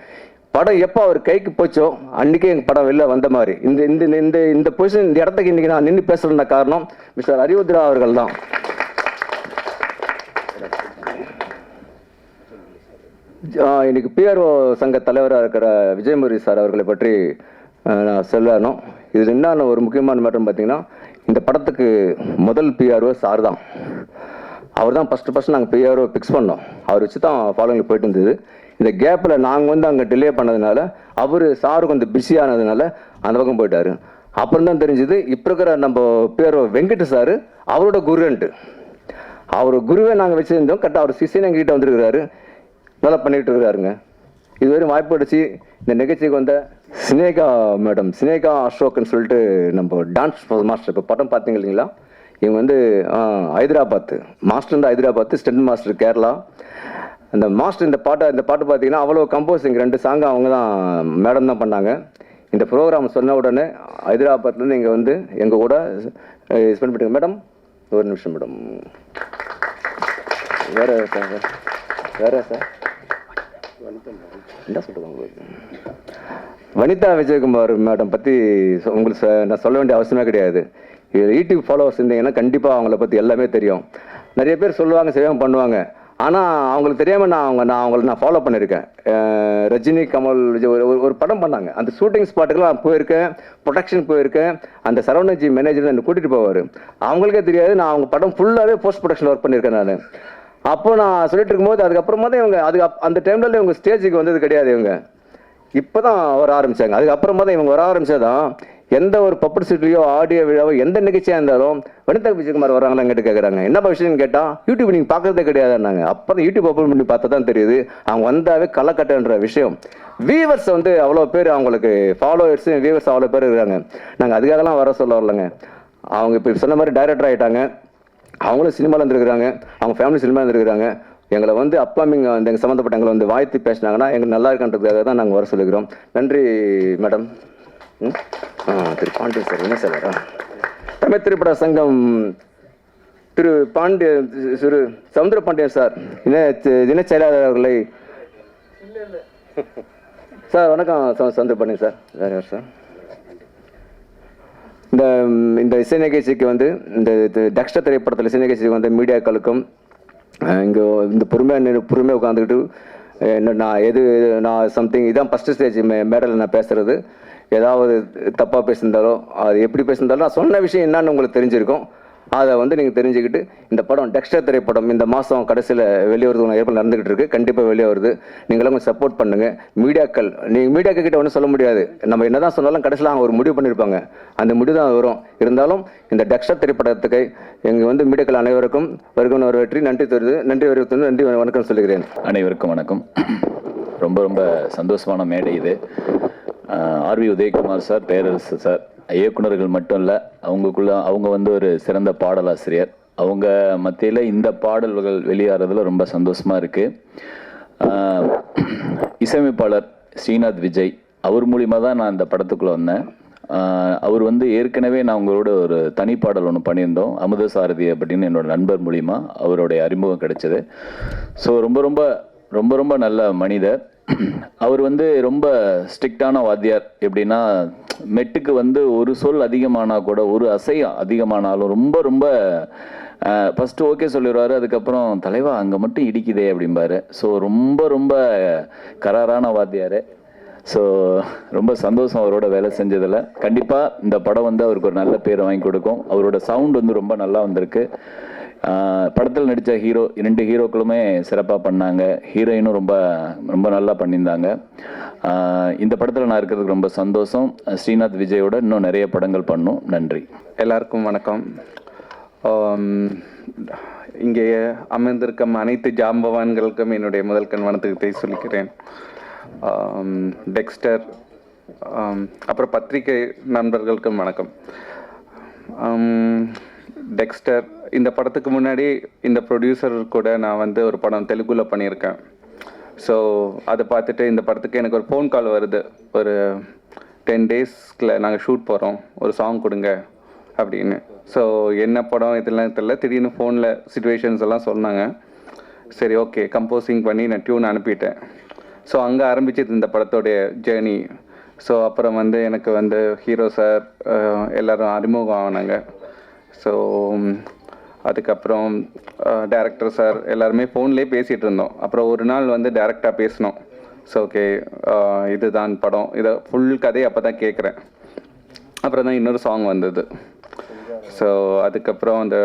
படம் எப்போ அவர் கைக்கு போச்சோ அன்றைக்கே எங்கள் படம் வெளில வந்த மாதிரி. இந்த இந்த இந்த இந்த பொசிஷன், இந்த இடத்துக்கு இன்றைக்கி நான் நின்று பேசுகிறேன்னா காரணம் மிஸ்டர் அறிவுத்ரா அவர்கள் தான். இன்னைக்கு பிஆர்ஓ சங்க தலைவராக இருக்கிற விஜயமுருகி சார் அவர்களை பற்றி நான் சொல்லணும். இது என்னென்ன ஒரு முக்கியமான மேட்டர்னு பார்த்தீங்கன்னா, இந்த படத்துக்கு முதல் பிஆர்ஓ சார் தான். அவர் தான் ஃபஸ்ட்டு நாங்கள் பிஆர்ஓ ஃபிக்ஸ் பண்ணோம். அவர் வச்சு தான் ஃபாலோவிங் போயிட்டு இருந்தது. இந்த கேப்பில் நாங்கள் வந்து அங்கே டிலே பண்ணதுனால அவர் சாரு கொஞ்சம் பிஸியானதுனால அந்த பக்கம் போயிட்டார். அப்புறம் தான் தெரிஞ்சுது இப்போ இருக்கிற நம்ம பிஆர்ஓ வெங்கட் சார் அவரோட குருன்ட்டு. அவர் குருவை நாங்கள் வச்சுருந்தோம். கரெக்டாக அவர் சிசின்னு எங்ககிட்ட வந்துருக்கிறாரு, நல்லா பண்ணிகிட்டு இருக்கிறாருங்க. இதுவரையும் வாய்ப்பு அடிச்சு இந்த நிகழ்ச்சிக்கு வந்த சினேகா மேடம், சினேகா அசோக்னு சொல்லிட்டு நம்ம டான்ஸ் மாஸ்டர், இப்போ படம் பார்த்தீங்க இல்லைங்களா, இவங்க வந்து ஹைதராபாத் மாஸ்டர் வந்து ஹைதராபாத், ஸ்டெண்ட் மாஸ்டர் கேரளா. அந்த மாஸ்டர் இந்த பாட்டு பார்த்தீங்கன்னா அவ்வளோ கம்போசிங் 2 சாங்கு அவங்க தான் மேடம் தான் பண்ணாங்க. இந்த ப்ரோக்ராம் சொன்ன உடனே ஹைதராபாத்லேருந்து இங்கே வந்து எங்கள் கூட ஸ்பெண்ட் பண்ணிட்டு மேடம், ஒரு நிமிஷம் மேடம், வேற சார் என்ன சொல்கிறேன் உங்களுக்கு, வனிதா விஜயகுமார் மேடம் பற்றி உங்களுக்கு நான் சொல்ல வேண்டிய அவசியமே கிடையாது. யூடியூப் ஃபாலோவர்ஸ் இருந்தீங்கன்னா கண்டிப்பாக அவங்கள பற்றி எல்லாமே தெரியும். நிறைய பேர் சொல்லுவாங்க, செய்வாங்க, பண்ணுவாங்க. ஆனால் அவங்களுக்கு தெரியாமல் நான் ஃபாலோ பண்ணியிருக்கேன். ரஜினி, கமல், விஜய் ஒரு படம் பண்ணாங்க. அந்த ஷூட்டிங் ஸ்பாட்டுக்கெல்லாம் நான் போயிருக்கேன், ப்ரொடக்ஷன் போயிருக்கேன். அந்த சரவணஜி மேனேஜர் என்னை கூட்டிகிட்டு போவார். அவங்களுக்கே தெரியாது நான் அவங்க படம் ஃபுல்லாகவே போஸ்ட் ப்ரொடக்ஷன் ஒர்க் பண்ணியிருக்கேன் நான். அப்போ நான் சொல்லிட்டு இருக்கும்போது அதுக்கப்புறமா தான் இவங்க அந்த டைம்ல இவங்க ஸ்டேஜுக்கு வந்தது கிடையாது. இவங்க இப்போ தான் வர ஆரம்பித்தாங்க. அதுக்கப்புறமா தான் இவங்க வர ஆரம்பித்ததான் எந்த ஒரு பப்ளிசிட்டியோ ஆடியோ விழாவோ எந்த நிகழ்ச்சியாக இருந்தாலும் வனிதா விஜயகுமார் வராங்களான்னு கேட்குறாங்க. என்னப்பா விஷயம்னு கேட்டால் யூடியூப் நீங்கள் பார்க்குறதே கிடையாதுன்னாங்க. அப்போ தான் யூடியூப் ஓப்பன் பண்ணி பார்த்தா தான் தெரியுது அவங்க வந்தாவே கள்ளக்கட்டுன்ற விஷயம். வியூவர்ஸ் வந்து அவ்வளோ பேர், அவங்களுக்கு ஃபாலோவர்ஸ் வியூவர்ஸ் அவ்வளோ பேர் இருக்காங்க. நாங்கள் அதுக்காகலாம் வர சொல்ல வரலங்க. அவங்க இப்போ சொன்ன மாதிரி டைரக்டர் ஆகிட்டாங்க. அவங்களும் சினிமாவில் இருந்துருக்குறாங்க, அவங்க ஃபேமிலி சினிமாவில் இருந்துருக்குறாங்க. எங்களை வந்து அப்கமிங் அந்த எங்கள் சம்மந்தப்பட்ட எங்களை வந்து வாழ்த்து பேசினாங்கன்னா எங்களுக்கு நல்லா இருக்குன்றதுக்காக தான் நாங்கள் வர சொல்லிக்கிறோம். நன்றி மேடம். திரு பாண்டியன் சார், என்ன சார் தமிழ் திரைப்பட சங்கம் திரு சவுந்தர பாண்டியன் சார், இணை செயலாளர் அவர்களை சார் வணக்கம். சவுந்தர பாண்டியன் சார், வேறு யார் சார்? இந்த இசை நிகழ்ச்சிக்கு வந்து இந்த டெக்ஸ்டர் திரைப்படத்தில் இசை நிகழ்ச்சிக்கு வந்து மீடியாக்களுக்கும் இங்கே இந்த பொறுமையாக உட்காந்துக்கிட்டு நான் சம்திங் இதான் ஃபஸ்ட்டு ஸ்டேஜ் மேடலில் நான் பேசுகிறது. ஏதாவது தப்பாக பேசியிருந்தாலோ அது எப்படி பேசியிருந்தாலும் நான் சொன்ன விஷயம் என்னன்னு உங்களுக்கு தெரிஞ்சிருக்கும். அதை வந்து நீங்கள் தெரிஞ்சுக்கிட்டு இந்த படம் டெக்ஸ்டர் திரைப்படம் இந்த மாதம் கடைசியில் வெளியேறது ஏற்பாடு நடந்துக்கிட்டு இருக்குது. கண்டிப்பாக வெளியே வருது. நீங்களும் கொஞ்சம் சப்போர்ட் பண்ணுங்கள். நீங்கள் மீடியாக்கள் கிட்ட ஒன்றும் சொல்ல முடியாது. நம்ம என்ன தான் சொன்னாலும் கடைசியில் அவங்க ஒரு முடிவு பண்ணியிருப்பாங்க. அந்த முடிவு தான் வரும். இருந்தாலும் இந்த டெக்ஸ்டர் திரைப்படத்துக்கு எங்கள் வந்து மீடியாக்கள் அனைவருக்கும் வருகிற ஒரு வெற்றி நன்றி தருது. நன்றி வணக்கம் சொல்லுகிறேன். அனைவருக்கும் வணக்கம். ரொம்ப ரொம்ப சந்தோஷமான மேடை இது. ஆர்வி உதயகுமார் சார், பேரரசு சார் இயக்குனர்கள் மட்டும் இல்லை, அவங்க வந்து ஒரு சிறந்த பாடலாசிரியர். அவங்க மத்தியில் இந்த பாடல்கள் வெளியாகிறதுல ரொம்ப சந்தோஷமாக இருக்குது. இசையமைப்பாளர் ஸ்ரீநாத் விஜய், அவர் மூலிமா தான் நான் இந்த படத்துக்குள்ளே வந்தேன். அவர் வந்து ஏற்கனவே நான் உங்களோட ஒரு தனிப்பாடல் ஒன்று பண்ணியிருந்தோம், அமுதசாரதி அப்படின்னு என்னோடய நண்பர் மூலிமா அவருடைய அறிமுகம் கிடைச்சது. ஸோ ரொம்ப ரொம்ப ரொம்ப ரொம்ப நல்ல மனிதர். அவர் வந்து ரொம்ப ஸ்ட்ரிக்டான வாத்தியார். எப்படின்னா மெட்டுக்கு வந்து ஒரு சொல் அதிகமானால் கூட, ஒரு அசை அதிகமானாலும் ரொம்ப ரொம்ப ஃபஸ்ட்டு ஓகே சொல்லிடுவார். அதுக்கப்புறம் தலைவா அங்கே மட்டும் இடிக்குதே அப்படிம்பாரு. ஸோ ரொம்ப ரொம்ப கராரான வாத்தியார். ஸோ ரொம்ப சந்தோஷம் அவரோட வேலை செஞ்சதில். கண்டிப்பாக இந்த படம் வந்து அவருக்கு ஒரு நல்ல பேரை வாங்கி கொடுக்கும். அவரோட சவுண்ட் வந்து ரொம்ப நல்லா வந்திருக்கு. படத்தில் நடித்த 2 ஹீரோக்களுமே சிறப்பாக பண்ணாங்க. ஹீரோயினும் ரொம்ப ரொம்ப நல்லா பண்ணியிருந்தாங்க. இந்த படத்தில் நான் இருக்கிறதுக்கு ரொம்ப சந்தோஷம். ஸ்ரீநாத் விஜயோட இன்னும் நிறைய படங்கள் பண்ணும். நன்றி. எல்லாருக்கும் வணக்கம். இங்கே அமர்ந்திருக்கும் அனைத்து ஜாம்பவான்களுக்கும் என்னுடைய முதல் கண் வணக்கத்தை சொல்லிக்கிறேன். டெக்ஸ்டர் அப்புறம் பத்திரிகை நண்பர்களுக்கும் வணக்கம். டெக்ஸ்டர் இந்த படத்துக்கு முன்னாடி இந்த ப்ரொடியூசர் கூட நான் வந்து ஒரு படம் தெலுங்குல பண்ணியிருக்கேன். ஸோ அதை பார்த்துட்டு இந்த படத்துக்கு எனக்கு ஒரு ஃபோன் கால் வருது. ஒரு 10 டேஸ்க்குள்ள நாங்கள் ஷூட் போகிறோம், ஒரு சாங் கொடுங்க அப்படின்னு. ஸோ என்ன படம் இதெல்லாம் தெரியல, திடீர்னு ஃபோனில் சிச்சுவேஷன்ஸ் எல்லாம் சொன்னாங்க. சரி ஓகே, கம்போசிங் பண்ணி நான் டியூன் அனுப்பிட்டேன். ஸோ அங்கே ஆரம்பிச்சது இந்த படத்தோடைய ஜேர்னி. ஸோ அப்புறம் வந்து எனக்கு வந்து ஹீரோ சார் எல்லோரும் அறிமுகம் ஆனாங்க. ஸோ அதுக்கப்புறம் டேரக்டர் சார் எல்லாருமே ஃபோன்லேயே பேசிகிட்டு இருந்தோம். அப்புறம் ஒரு நாள் வந்து டேரெக்டாக பேசினோம். ஸோ ஓகே இதுதான் படம், இதை ஃபுல் கதையை அப்போ தான் கேட்குறேன். அப்புறம் தான் இன்னொரு சாங் வந்தது. ஸோ அதுக்கப்புறம் அந்த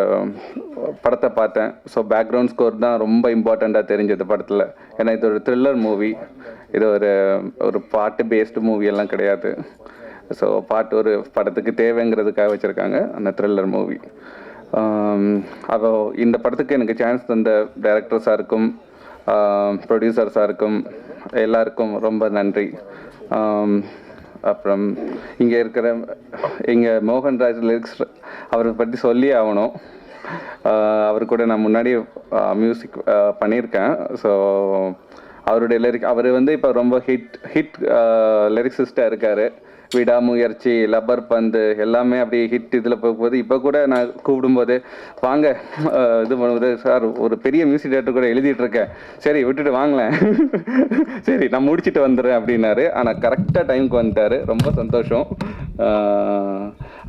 படத்தை பார்த்தேன். ஸோ பேக்ரவுண்ட் ஸ்கோர் தான் ரொம்ப இம்பார்ட்டண்ட்டாக தெரிஞ்சது படத்தில். ஏன்னா இது ஒரு த்ரில்லர் மூவி, இது ஒரு பாட்டு பேஸ்டு மூவி எல்லாம் கிடையாது. ஸோ பாட்டு ஒரு படத்துக்கு தேவைங்கிறதுக்காக வச்சுருக்காங்க அந்த த்ரில்லர் மூவி. அப்போ இந்த படத்துக்கு எனக்கு சான்ஸ் தந்த டைரக்டர் சாருக்கும் ப்ரொடியூசர் சாருக்கும் எல்லாருக்கும் ரொம்ப நன்றி. அப்புறம் இங்கே இருக்கிற மோகன்ராஜ் லிரிக்ஸ் அவரை பற்றி சொல்லி ஆகணும். அவர் கூட நான் முன்னாடி மியூசிக் பண்ணியிருக்கேன். ஸோ அவருடைய லிரிக் அவர் இப்போ ரொம்ப ஹிட் லிரிக்ஸிஸ்டாக இருக்கார். விடாமுயற்சி, லப்பர் பந்து எல்லாமே அப்படி ஹிட் இதில் போகும்போது இப்போ கூட நான் கூப்பிடும்போது வாங்க இது பண்ணும்போது, சார் ஒரு பெரிய மியூசிக் டேரக்டர் கூட எழுதிட்டு இருக்கேன், சரி விட்டுட்டு வாங்களேன், சரி நான் முடிச்சுட்டு வந்துடுறேன் அப்படின்னாரு. ஆனால் கரெக்டாக டைமுக்கு வந்துட்டார், ரொம்ப சந்தோஷம்.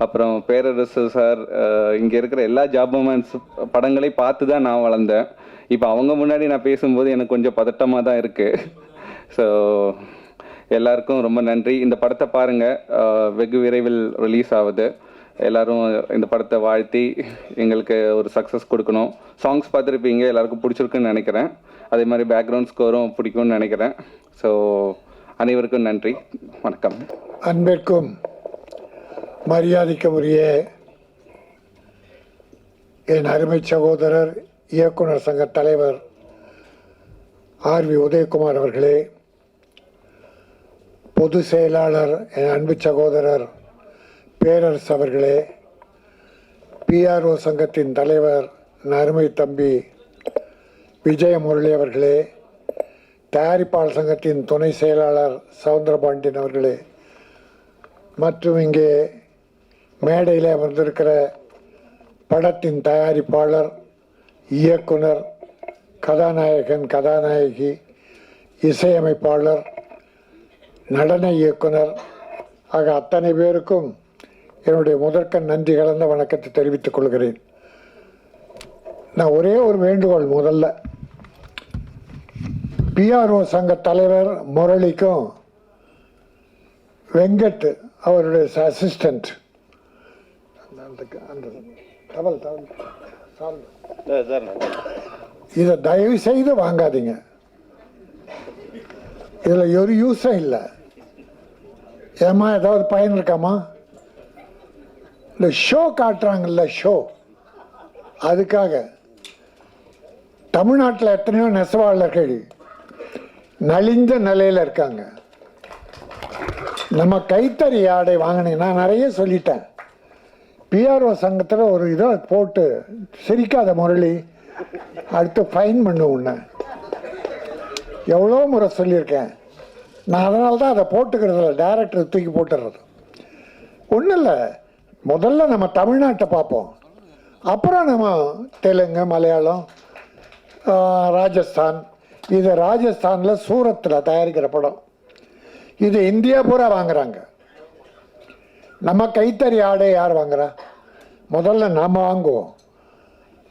அப்புறம் பேரரசு சார், இங்கே இருக்கிற எல்லா ஜாபமேன்ஸ் படங்களையும் பார்த்து தான் நான் வளர்ந்தேன். இப்போ அவங்க முன்னாடி நான் பேசும்போது எனக்கு கொஞ்சம் பதட்டமாக தான் இருக்குது. ஸோ எல்லாருக்கும் ரொம்ப நன்றி. இந்த படத்தை பாருங்கள், வெகு விரைவில் ரிலீஸ் ஆகுது. எல்லோரும் இந்த படத்தை வாழ்த்தி எங்களுக்கு ஒரு சக்ஸஸ் கொடுக்கணும். சாங்ஸ் பார்த்துருப்பீங்க, எல்லாருக்கும் பிடிச்சிருக்குன்னு நினைக்கிறேன். அதே மாதிரி பேக்ரவுண்ட் ஸ்கோரும் பிடிக்கும்னு நினைக்கிறேன். ஸோ அனைவருக்கும் நன்றி, வணக்கம். அன்பிற்கும் மரியாதைக்கும் உரிய என் அருமை சகோதரர் இயக்குனர் சங்க தலைவர் ஆர்வி உதயகுமார் அவர்களே, பொதுச் செயலாளர் என் அன்பு சகோதரர் பேரரசு அவர்களே, பிஆர்ஓ சங்கத்தின் தலைவர் என் அருமை தம்பி விஜயமுரளி அவர்களே, தயாரிப்பாளர் சங்கத்தின் துணை செயலாளர் சவுந்தரபாண்டியன் அவர்களே, மற்றும் இங்கே மேடையில் அமர்ந்திருக்கிற படத்தின் தயாரிப்பாளர், இயக்குனர், கதாநாயகன், கதாநாயகி, இசையமைப்பாளர், நடன இயக்குனர் ஆக அத்தனை பேருக்கும் என்னுடைய முதற்கண் நன்றி கலந்த வணக்கத்தை தெரிவித்துக் கொள்கிறேன். நான் ஒரே ஒரு வேண்டுகோள், முதல்ல பிஆர்ஓ சங்க தலைவர் முரளிக்கும் வெங்கட் அவருடைய அசிஸ்டண்ட் இதை தயவு செய்து வாங்காதீங்க. இதில் ஒரு யூஸும் இல்லை. ஏமா ஏதாவது பயன் இருக்காமா? இந்த ஷோ காட்டுறாங்கல்ல, ஷோ, அதுக்காக தமிழ்நாட்டில் எத்தனையோ நெசவாளர்கள் நலிந்த நிலையில் இருக்காங்க. நம்ம கைத்தறி ஆடை வாங்கினீங்கன்னா, நிறைய சொல்லிட்டேன், பிஆர்ஓ சங்கத்தில் ஒரு இதை போட்டு சிரிக்காத முரளி, அடுத்து ஃபைன் பண்ணு உன்னை, எவ்வளோ முறை சொல்லியிருக்கேன் நான். அதனால தான் அதை போட்டுக்கிறதில்ல, டைரக்டர் தூக்கி போட்டுடுறது. ஒன்றும் இல்லை, முதல்ல நம்ம தமிழ்நாட்டை பார்ப்போம், அப்புறம் நம்ம தெலுங்கு, மலையாளம், ராஜஸ்தான். இது ராஜஸ்தானில் சூரத்தில் தயாரிக்கிற படம். இது இந்தியா பூரா வாங்குறாங்க. நம்ம கைத்தறி ஆடை யார் வாங்குறா? முதல்ல நாம் வாங்குவோம்.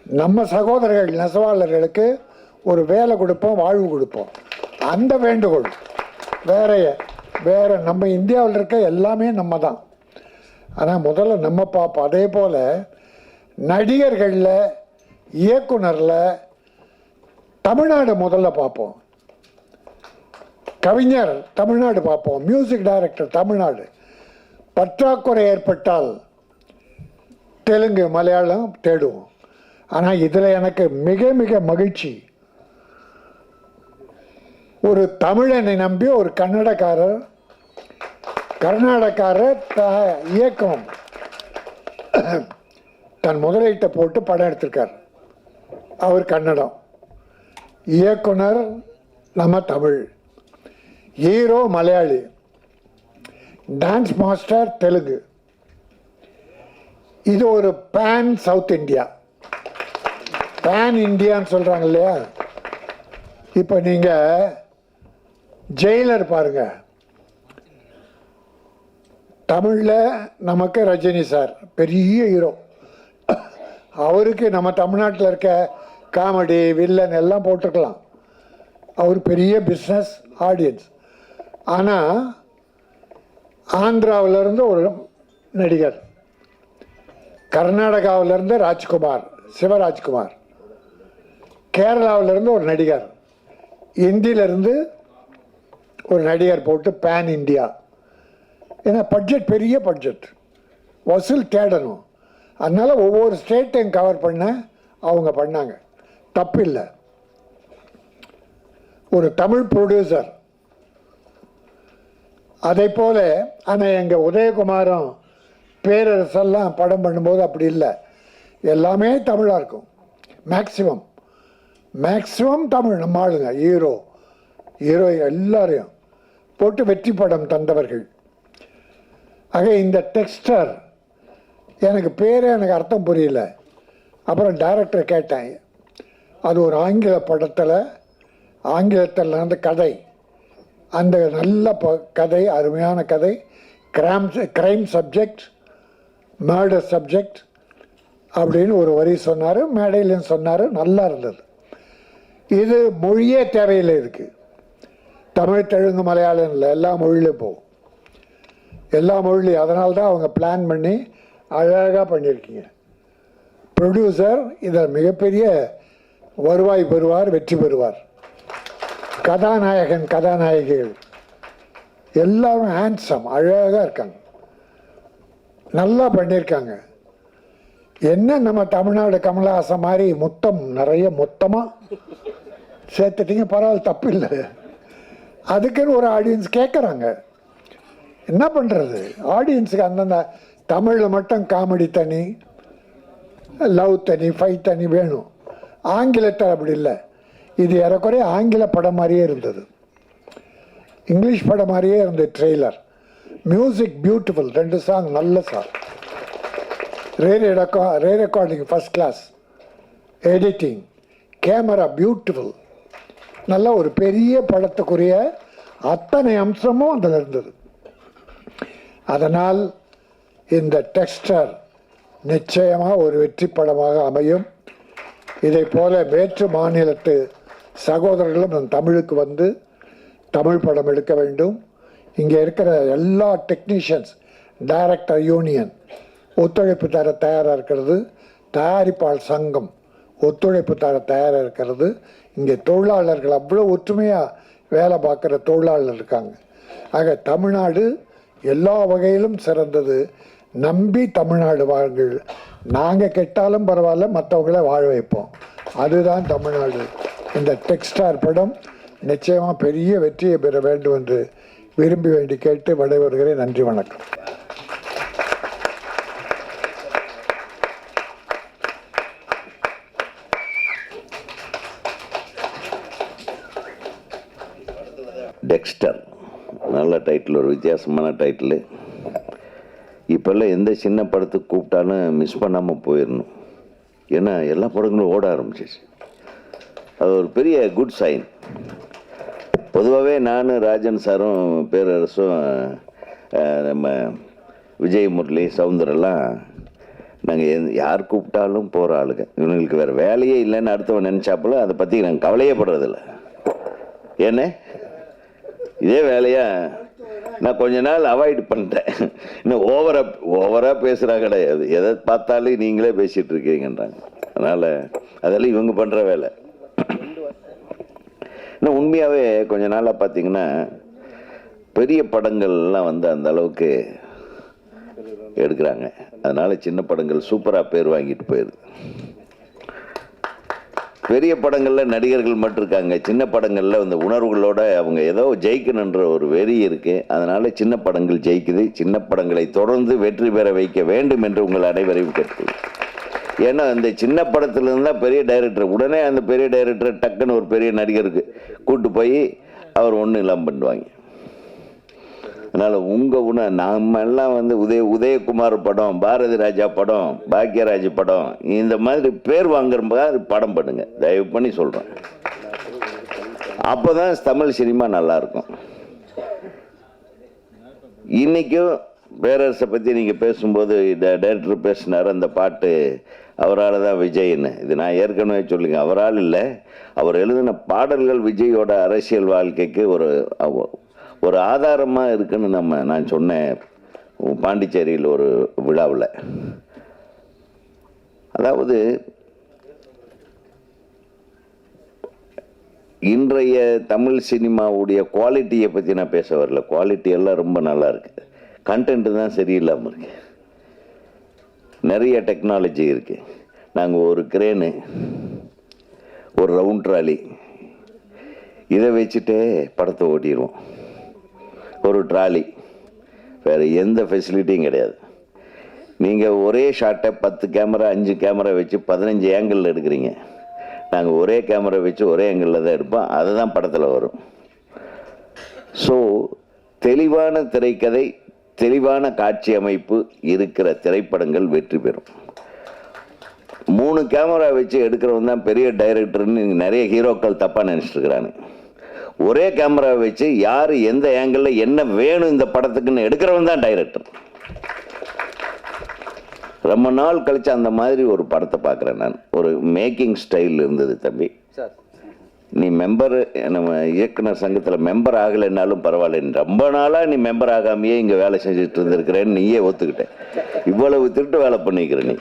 நம்ம சகோதரர்கள் நெசவாளர்களுக்கு ஒரு வேலை கொடுப்போம், வாழ்வு கொடுப்போம். அந்த வேண்டுகோள். வேற நம்ம இந்தியாவில் இருக்க எல்லாமே நம்ம தான். ஆனால் முதல்ல நம்ம பார்ப்போம். அதே போல் நடிகர்களில், இயக்குனரில் தமிழ்நாடு முதல்ல பார்ப்போம். கவிஞர் தமிழ்நாடு பார்ப்போம். Music director Tamil Nadu. பற்றாக்குறை ஏற்பட்டால் தெலுங்கு, மலையாளம் தேடுவோம். ஆனால் இதில் எனக்கு மிக மிக மகிழ்ச்சி, ஒரு தமிழனை நம்பி ஒரு கர்நாடகாரர் இயக்கம் தன் முதலீட்டை போட்டு படம் எடுத்திருக்கார். அவர் கன்னடம், இயக்குனர் நம்ம Tamil, hero Malayali, dance master Telugu. இது ஒரு பேன் சவுத் இந்தியா, பேன் இந்தியான்னு சொல்கிறாங்க இல்லையா? இப்போ நீங்கள் ஜெயிலர் பாருங்க, தமிழில் நமக்கு ரஜினி சார் பெரிய ஹீரோ. அவருக்கு நம்ம தமிழ்நாட்டில் இருக்க காமெடி, வில்லன் எல்லாம் போட்டிருக்கலாம். அவர் பெரிய பிஸ்னஸ் ஆடியன்ஸ். ஆனால் ஆந்திராவிலேருந்து ஒரு நடிகர் கர்நாடகாவிலேருந்து ராஜ்குமார், சிவராஜ்குமார். கேரளாவிலேருந்து ஒரு நடிகர், இந்தியிலேருந்து ஒரு நடிகர் போட்டு பேன் இந்தியா. ஏன்னா பட்ஜெட் பெரிய பட்ஜெட், வசூல் தேடணும். அதனால் ஒவ்வொரு ஸ்டேட்டையும் கவர் பண்ண அவங்க பண்ணாங்க, தப்பில்லை. ஒரு தமிழ் ப்ரொடியூசர் அதை போல. ஆனால் எங்கள் உதயகுமாரும் பேரரசெல்லாம் படம் பண்ணும்போது அப்படி இல்லை, எல்லாமே தமிழாக இருக்கும். மேக்ஸிமம் தமிழ். நம்ம ஆளுங்க ஹீரோ எல்லாரையும் போட்டு வெற்றி படம் தந்தவர்கள். ஆக இந்த டெக்ஸ்டர் எனக்கு பேரே எனக்கு அர்த்தம் புரியல. அப்புறம் டைரக்டரை கேட்டேன். அது ஒரு ஆங்கில படத்தில், ஆங்கிலத்தில் நடந்த கதை. அந்த நல்ல கதை, அருமையான கதை. கிரைம் சப்ஜெக்ட், மர்டர் சப்ஜெக்ட் அப்படின்னு ஒரு வரி சொன்னார், மேடையிலையும் சொன்னார். நல்லா இருந்தது. இது மொழியே தேவையில்லை இதுக்கு. தமிழ், தெலுங்கு, மலையாளம் இல்லை, எல்லா மொழியிலும் போகும், எல்லா மொழிலையும். அதனால தான் அவங்க பிளான் பண்ணி அழகாக பண்ணியிருக்கீங்க. ப்ரொடியூசர் இதில் மிகப்பெரிய வருவாய் பெறுவார், வெற்றி பெறுவார். கதாநாயகன், கதாநாயகிகள் எல்லாரும் ஹேண்ட்ஸம், அழகாக இருக்காங்க, நல்லா பண்ணியிருக்காங்க. என்ன நம்ம தமிழ்நாடு கமலஹாசன் மாதிரி மொத்தம் நிறைய மொத்தமாக சேர்த்துட்டீங்க, பரவாயில்ல, தப்பு இல்லை. அதுக்குன்னு ஒரு ஆடியன்ஸ் கேட்குறாங்க. என்ன பண்ணுறது, ஆடியன்ஸுக்கு அந்தந்த தமிழில் மட்டும் காமெடி தனி, லவ் தனி, ஃபைட் தனி வேணும். ஆங்கிலத்தில் அப்படி இல்லை. இது ஏறக்குறைய ஆங்கில படம் மாதிரியே இருந்தது, இங்கிலீஷ் படம் மாதிரியே இருந்தது ட்ரெய்லர். மியூசிக் பியூட்டிஃபுல், 2 சாங் நல்ல song. Rerecording first class, editing, camera beautiful. நல்ல ஒரு பெரிய படத்துக்குரிய அத்தனை அம்சமும் அதில் இருந்தது. அதனால் இந்த டெக்ஸ்டர் நிச்சயமாக ஒரு வெற்றி படமாக அமையும். இதை போல வேற்று மாநிலத்து சகோதரர்களும் நம் தமிழுக்கு வந்து தமிழ் படம் எடுக்க வேண்டும். இங்கே இருக்கிற எல்லா டெக்னீஷியன்ஸ், டைரக்டர் யூனியன் ஒத்துழைப்பு தர தயாராக இருக்கிறது. தயாரிப்பாளர் சங்கம் ஒத்துழைப்பு தர தயாராக இருக்கிறது. இங்கே தொழிலாளர்கள் அவ்வளோ ஒற்றுமையாக வேலை பார்க்குற தொழிலாளர் இருக்காங்க. ஆக தமிழ்நாடு எல்லா வகையிலும் சிறந்தது. நம்பி தமிழ்நாடு வாழுங்கள். நாங்கள் கெட்டாலும் பரவாயில்ல, மற்றவங்கள வாழ வைப்போம். அதுதான் தமிழ்நாடு. இந்த டெக்ஸ்டார் படம் நிச்சயமாக பெரிய வெற்றியை பெற வேண்டும் என்று விரும்பி வேண்டி கேட்டு விடைபெறுகிறேன். நன்றி, வணக்கம். டெக்ஸ்டர் நல்ல டைட்டில், ஒரு வித்தியாசமான டைட்டில். இப்போல்லாம் எந்த சின்ன படத்துக்கு கூப்பிட்டாலும் மிஸ் பண்ணாமல் போயிடணும். ஏன்னா எல்லா படங்களும் ஓட ஆரம்பிச்சிச்சு. அது ஒரு பெரிய குட் சைன். பொதுவாகவே நானும் ராஜன் சாரும் பேரரசும் நம்ம விஜய் முரளி சவுந்தரெல்லாம் நாங்கள் யார் கூப்பிட்டாலும் போகிற ஆளுங்க. இவங்களுக்கு வேறு வேலையே இல்லைன்னு அடுத்தவன் நினச்சாப்புல அதை பற்றி நாங்கள் கவலையே படுறதில்ல. ஏன்னே இதே வேலையாக நான் கொஞ்ச நாள் அவாய்ட் பண்ணிட்டேன். இன்னும் ஓவராக பேசுகிறா கிடையாது, எதை பார்த்தாலும் நீங்களே பேசிகிட்டு இருக்கீங்கன்றாங்க. அதனால் அதெல்லாம் இவங்க பண்ணுற வேலை. இன்னும் உண்மையாகவே கொஞ்ச நாளாக பார்த்தீங்கன்னா பெரிய படங்கள்லாம் வந்து அந்த அளவுக்கு எடுக்கிறாங்க. அதனால் சின்ன படங்கள் சூப்பராக பேர் வாங்கிட்டு போயிடுது. பெரிய படங்களில் நடிகர்கள் மட்டும் இருக்காங்க, சின்ன படங்களில் இந்த உணர்வுகளோட அவங்க ஏதோ ஜெயிக்கணுன்ற ஒரு வெறி இருக்குது. அதனால் சின்ன படங்கள் ஜெயிக்குது. சின்ன படங்களை தொடர்ந்து வெற்றி பெற வைக்க வேண்டும் என்று உங்கள் அனைவரையும் கேட்குது. ஏன்னா அந்த சின்ன படத்துலேருந்து தான் பெரிய டைரக்டர், உடனே அந்த பெரிய டைரக்டர் டக்குன்னு ஒரு பெரிய நடிகருக்கு கூப்பிட்டு போய் அவர் ஒன்றும் இல்லாமல் பண்ணுவாங்க. அதனால் உங்கள் நம்ம எல்லாம் வந்து உதயகுமார் படம், பாரதி ராஜா படம், பாக்யராஜ் படம், இந்த மாதிரி பேர் வாங்குற மாதிரி படம் பண்ணுங்க, தயவு பண்ணி சொல்கிறேன். அப்போ தான் தமிழ் சினிமா நல்லாயிருக்கும். இன்றைக்கும் பேரரசை பற்றி நீங்கள் பேசும்போது டைரக்டர் பேசினார், அந்த பாட்டு அவரால் தான் விஜய்ன்னு. இது நான் ஏற்கனவே சொல்லுங்க, அவரால் இல்லை, அவர் எழுதின பாடல்கள் விஜயோட அரசியல் வாழ்க்கைக்கு ஒரு ஆதாரமாக இருக்குன்னு நான் சொன்னேன் பாண்டிச்சேரியில் ஒரு விழாவில். அதாவது இன்றைய தமிழ் சினிமாவுடைய குவாலிட்டியை பற்றி நான் பேச வரல. குவாலிட்டி எல்லாம் ரொம்ப நல்லா இருக்குது, கண்டென்ட்டு தான் சரியில்லாமல் இருக்கு. நிறைய டெக்னாலஜி இருக்குது. நாங்கள் ஒரு கிரேனு, ஒரு ரவுண்ட் ட்ராலி, இதை வச்சுட்டே படத்தை ஓட்டிடுவோம். ஒரு ட்ராலி, வேறு எந்த ஃபெசிலிட்டியும் கிடையாது. நீங்கள் ஒரே ஷாட்டை 10 கேமரா 5 கேமரா வச்சு 15 ஏங்கிளில் எடுக்கிறீங்க. நாங்கள் ஒரே கேமரா வச்சு ஒரே ஏங்கிளில் தான் எடுப்போம். அதுதான் படத்தில் வரும். ஸோ தெளிவான திரைக்கதை, தெளிவான காட்சி அமைப்பு இருக்கிற திரைப்படங்கள் வெற்றி பெறும். 3 கேமரா வச்சு எடுக்கிறவன் தான் பெரிய டைரக்டர்னு நிறைய ஹீரோக்கள் தப்பாக நினச்சிட்டு இருக்கிறாங்க. ஒரே கேமரா வச்சு யார் எந்த ஏங்கிளில் என்ன வேணும் இந்த படத்துக்குன்னு எடுக்கிறவன் தான் டைரக்டர். ரொம்ப நாள் கழிச்சு அந்த மாதிரி ஒரு படத்தை பார்க்குறேன் நான். ஒரு மேக்கிங் ஸ்டைல் இருந்தது. தம்பி, நீ மெம்பர், நம்ம இயக்குனர் சங்கத்தில் மெம்பர் ஆகலைன்னாலும் பரவாயில்ல, ரொம்ப நாளாக நீ மெம்பர் ஆகாமையே இங்கே வேலை செஞ்சுட்டு இருந்திருக்கிறேன்னு நீயே ஒத்துக்கிட்டேன். இவ்வளவு திருட்டு வேலை பண்ணிக்கிற நீ.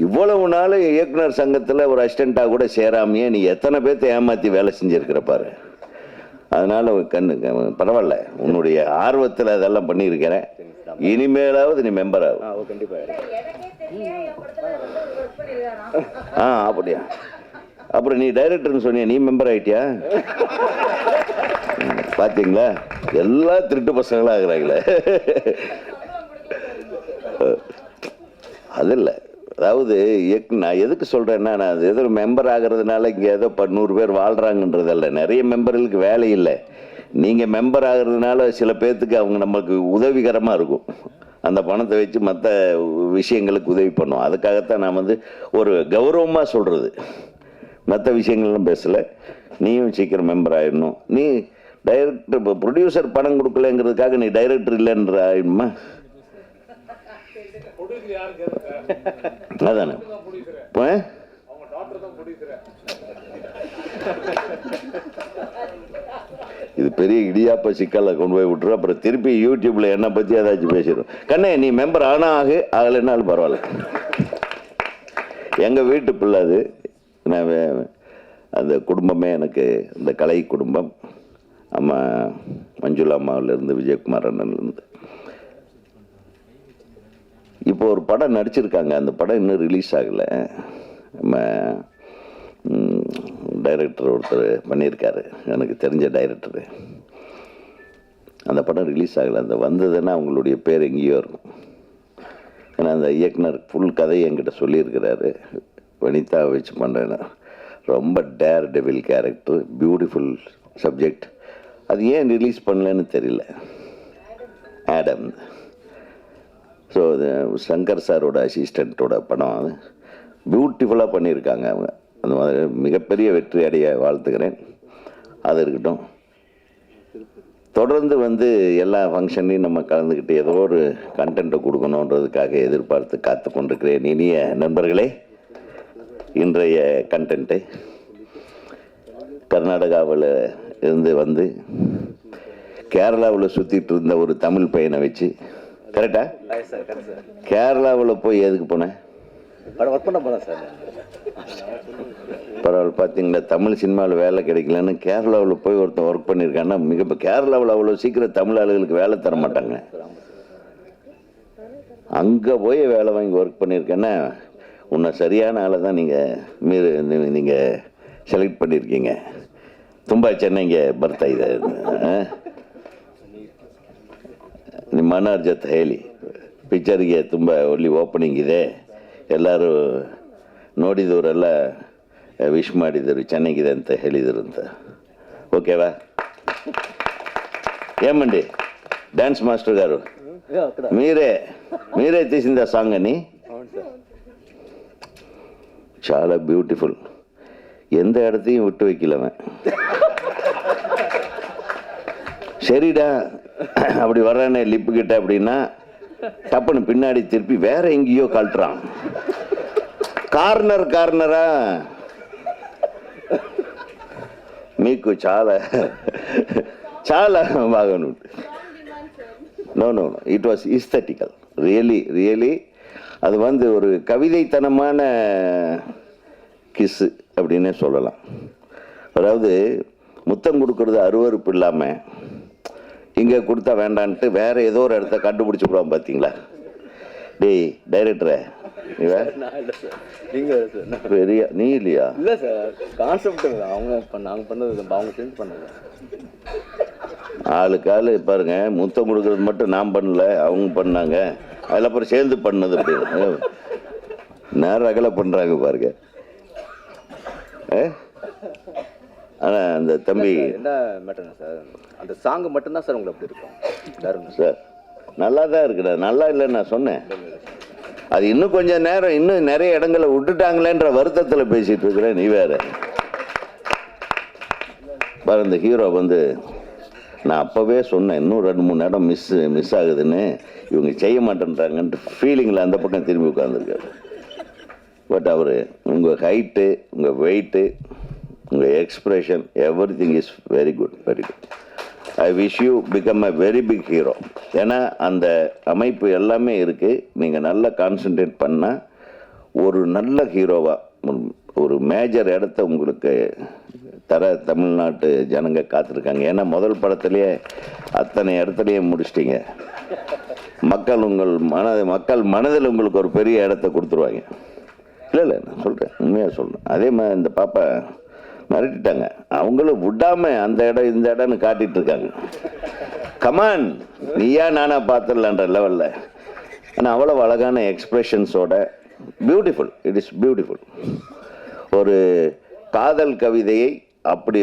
இவ்வளவு நாள் இயக்குனர் சங்கத்தில் ஒரு அசிஸ்டண்ட்டாக கூட சேராமையே நீ எத்தனை பேர்த்த ஏமாற்றி வேலை செஞ்சுருக்கிற பாரு. அதனால் பரவாயில்ல, உன்னுடைய ஆர்வத்தில் அதெல்லாம் பண்ணியிருக்கிறேன். இனிமேலாவது நீ மெம்பர் ஆகும். அப்படியா? அப்புறம் நீ டைரக்டர்னு சொன்னியா, நீ மெம்பர் ஆகிட்டியா? பார்த்தீங்களா, எல்லா திருட்டு பசங்களாக ஆகிறாங்களே. அது இல்லை, அதாவது நான் எதுக்கு சொல்கிறேன்னா, நான் அது ஏதோ மெம்பர் ஆகிறதுனால இங்கே ஏதோ 100 பேர் வாழ்கிறாங்கன்றதில்ல. நிறைய மெம்பர்களுக்கு வேலை இல்லை. நீங்கள் மெம்பர் ஆகிறதுனால சில பேர்த்துக்கு அவங்க நமக்கு உதவிகரமாக இருக்கும். அந்த பணத்தை வச்சு மற்ற விஷயங்களுக்கு உதவி பண்ணுவோம். அதுக்காகத்தான் நான் ஒரு கௌரவமாக சொல்கிறது. மற்ற விஷயங்கள்லாம் பேசலை. நீயும் சீக்கிரம் மெம்பர் ஆகிடணும். நீ டைரக்டர், இப்போ ப்ரொடியூசர் பணம் கொடுக்கலங்கிறதுக்காக நீ டைரக்டர் இல்லைன்ற ஆயிடுமா? அதானே இது பெரிய இடியாப்ப சிக்கலை கொண்டு போய் விட்டுரும். அப்புறம் திருப்பி யூடியூப்ல என்ன பற்றி ஏதாச்சும் பேசிடும். கண்ணே, நீ மெம்பர் ஆனா ஆகலைன்னாலும் பரவாயில்ல. எங்கள் வீட்டு பிள்ளை அது. நான் அந்த குடும்பமே எனக்கு, இந்த கலை குடும்பம், அம்மா மஞ்சுளா அம்மாவிலேருந்து விஜயகுமார் அண்ணன்லேருந்து இப்போ ஒரு படம் நடிச்சிருக்காங்க. அந்த படம் இன்னும் ரிலீஸ் ஆகலை. நம்ம டைரக்டர் ஒருத்தர் பண்ணியிருக்காரு, எனக்கு தெரிஞ்ச டைரக்டரு. அந்த படம் ரிலீஸ் ஆகலை. அந்த வந்ததுன்னா அவங்களுடைய பேர் எங்கேயோ இருக்கும். ஏன்னா அந்த இயக்குனர் ஃபுல் கதையை என்கிட்ட சொல்லியிருக்கிறாரு. வனிதா வச்சு பண்ணுறேன்னா ரொம்ப daredevil character, beautiful subject. அது ஏன் ரிலீஸ் பண்ணலன்னு தெரியல. ஆடம், ஸோ சங்கர் சாரோட அசிஸ்டண்ட்டோட படம். அது பியூட்டிஃபுல்லாக பண்ணியிருக்காங்க அவங்க. அந்த மாதிரி மிகப்பெரிய வெற்றி அடைய வாழ்த்துக்கிறேன். அது இருக்கட்டும். தொடர்ந்து எல்லா ஃபங்க்ஷன்லையும் நம்ம கலந்துக்கிட்டு ஏதோ ஒரு கண்டென்ட்டை கொடுக்கணுன்றதுக்காக எதிர்பார்த்து காத்து கொண்டிருக்கிறேன். இனிய நண்பர்களே, இன்றைய கண்டென்ட்டு கர்நாடகாவில் இருந்து கேரளாவில் சுற்றிட்டு இருந்த ஒரு தமிழ் பையனை வச்சு, கரெக்டா? கேரளாவில் போய் எதுக்கு போனேன்? ஒர்க் பண்ண போனேன் சார். பரவாயில்ல, பார்த்தீங்களா, தமிழ் சினிமாவில் வேலை கிடைக்கலன்னு கேரளாவில் போய் ஒருத்தன் ஒர்க் பண்ணியிருக்காங்கன்னா, இப்போ கேரளாவில் அவ்வளோ சீக்கிரம் தமிழ் ஆளுகளுக்கு வேலை தர மாட்டாங்க. அங்கே போய் வேலை வாங்கி ஒர்க் பண்ணியிருக்கேன்னா உன்னை சரியான ஆளை தான் நீங்கள் செலக்ட் பண்ணியிருக்கீங்க. ತುಂಬ ಚೆನ್ನಾಗಿ ಬರ್ತಾ ಇದೆ. ನಿಮ್ಮ ಮನೋರ್ ಜೊತೆ ಹೇಳಿ, ಪಿಕ್ಚರ್ಗೆ ತುಂಬ ಒಳ್ಳೆ ಓಪನಿಂಗ್ ಇದೆ, ಎಲ್ಲರೂ ನೋಡಿದವರೆಲ್ಲ ವಿಶ್ ಮಾಡಿದರು, ಚೆನ್ನಾಗಿದೆ ಅಂತ ಹೇಳಿದರು ಅಂತ. ఓకేవా? ఏమండి డ్యాన్స్ మాస్టర్ గారు, మీరే తీసింది ఆ సాంగ్ అని? చాలా బ్యూటిఫుల్. எந்த இடத்தையும் விட்டு வைக்கலவன். சரிடா அப்படி வர்றானே லிப்பு கிட்ட அப்படின்னா டப்புன்னு பின்னாடி திருப்பி வேற எங்கேயோ கழட்டுறான். కార్నరా మీకు చాలా బాగా ఉంటుంది. నో ఇట్ వాస్ ఈస్థెటికల్, రియలీ அது வந்து ஒரு கவிதைத்தனமான கிஸ்ஸு அப்படின்னே சொல்லலாம். அதாவது முத்தம் கொடுக்கறது அருவருப்பு இல்லாமல் இங்கே கொடுத்தா வேண்டான்ட்டு வேறு ஏதோ ஒரு இடத்த கண்டுபிடிச்சி விடுவோம். பார்த்தீங்களா? டேய் டைரக்டரை பெரிய நீ இல்லையா? இல்லை சார், கான்செப்ட் அவங்க பண்ணது அவங்க செஞ்சு பண்ணது. ஆளுக்கு ஆள் பாருங்க, முத்தம் கொடுக்கறது மட்டும் நான் பண்ணல, அவங்க பண்ணாங்க, அதில் அப்புறம் சேர்ந்து பண்ணது அப்படின்னு நேரம் அகல பண்ணுறாங்க பாருங்க. ஆனால் அந்த தம்பி என்ன மேட்டர்னா சார், அந்த சாங் மட்டும்தான் சார் உங்களுக்கு அப்படி இருக்கும் சார். நல்லா தான் இருக்குடா, நல்லா இல்லைன்னு நான் சொன்னேன். அது இன்னும் கொஞ்சம் நேரம் இன்னும் நிறைய இடங்களை விட்டுட்டாங்களேன்ற வருத்தத்தில் பேசிகிட்டு இருக்கிறேன். நீ வேறு பாரு, இந்த ஹீரோ வந்து நான் அப்போவே சொன்னேன், இன்னும் 2-3 இடம் மிஸ் ஆகுதுன்னு, இவங்க செய்ய மாட்டேன்றாங்கன்ட்டு ஃபீலிங்கில் அந்த பக்கம் திரும்பி உட்காந்துருக்காரு. பட் அவர் உங்கள் ஹைட்டு, உங்கள் வெயிட்டு, உங்கள் expression, everything is very good, very good. I wish you become a very big hero. ஏன்னா அந்த அமைப்பு எல்லாமே இருக்குது. நீங்கள் நல்லா கான்சன்ட்ரேட் பண்ணால் ஒரு நல்ல ஹீரோவாக ஒரு மேஜர் இடத்த உங்களுக்கு தர தமிழ்நாட்டு ஜனங்க காத்திருக்காங்க. ஏன்னா முதல் படத்துலேயே அத்தனை இடத்துலையே முடிச்சிட்டிங்க. மக்கள் மனதில் உங்களுக்கு ஒரு பெரிய இடத்த கொடுத்துருவாங்க. இல்லை நான் சொல்கிறேன், உண்மையாக சொல்கிறேன். அதே மாதிரி இந்த பாப்பா மிரட்டிட்டாங்க, அவங்களும் விடாமல் அந்த இடம் இந்த இடம்னு காட்டிகிட்டு இருக்காங்க. கமான் நீயா நானா பார்த்துடலான்ற லெவலில். ஆனால் அவ்வளோ அழகான எக்ஸ்ப்ரெஷன்ஸோட பியூட்டிஃபுல், இட் இஸ் பியூட்டிஃபுல். ஒரு காதல் கவிதையை அப்படி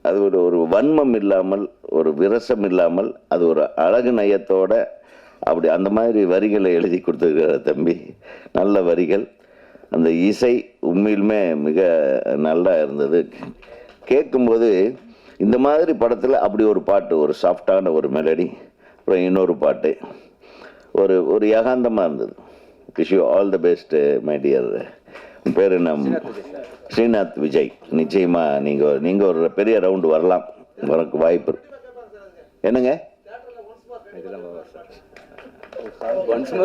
அது ஒரு வன்மம் இல்லாமல், ஒரு விரசம் இல்லாமல், அது ஒரு அழகு நயத்தோட அப்படி அந்த மாதிரி வரிகளை எழுதி கொடுத்துருக்கிற தம்பி. நல்ல வரிகள். அந்த இசை உண்மையிலுமே மிக நல்லா இருந்தது. கேட்கும்போது இந்த மாதிரி படத்தில் அப்படி ஒரு பாட்டு, ஒரு சாஃப்டான ஒரு மெலடி, அப்புறம் இன்னொரு பாட்டு ஒரு யகாந்தமாக இருந்தது. Wish you all the best my dear. பேர் என்ன? ஸ்ரீநாத் விஜய். நிச்சயமாக நீங்கள் ஒரு பெரிய ரவுண்டு வரலாம், வரக்கு வாய்ப்பு. என்னங்க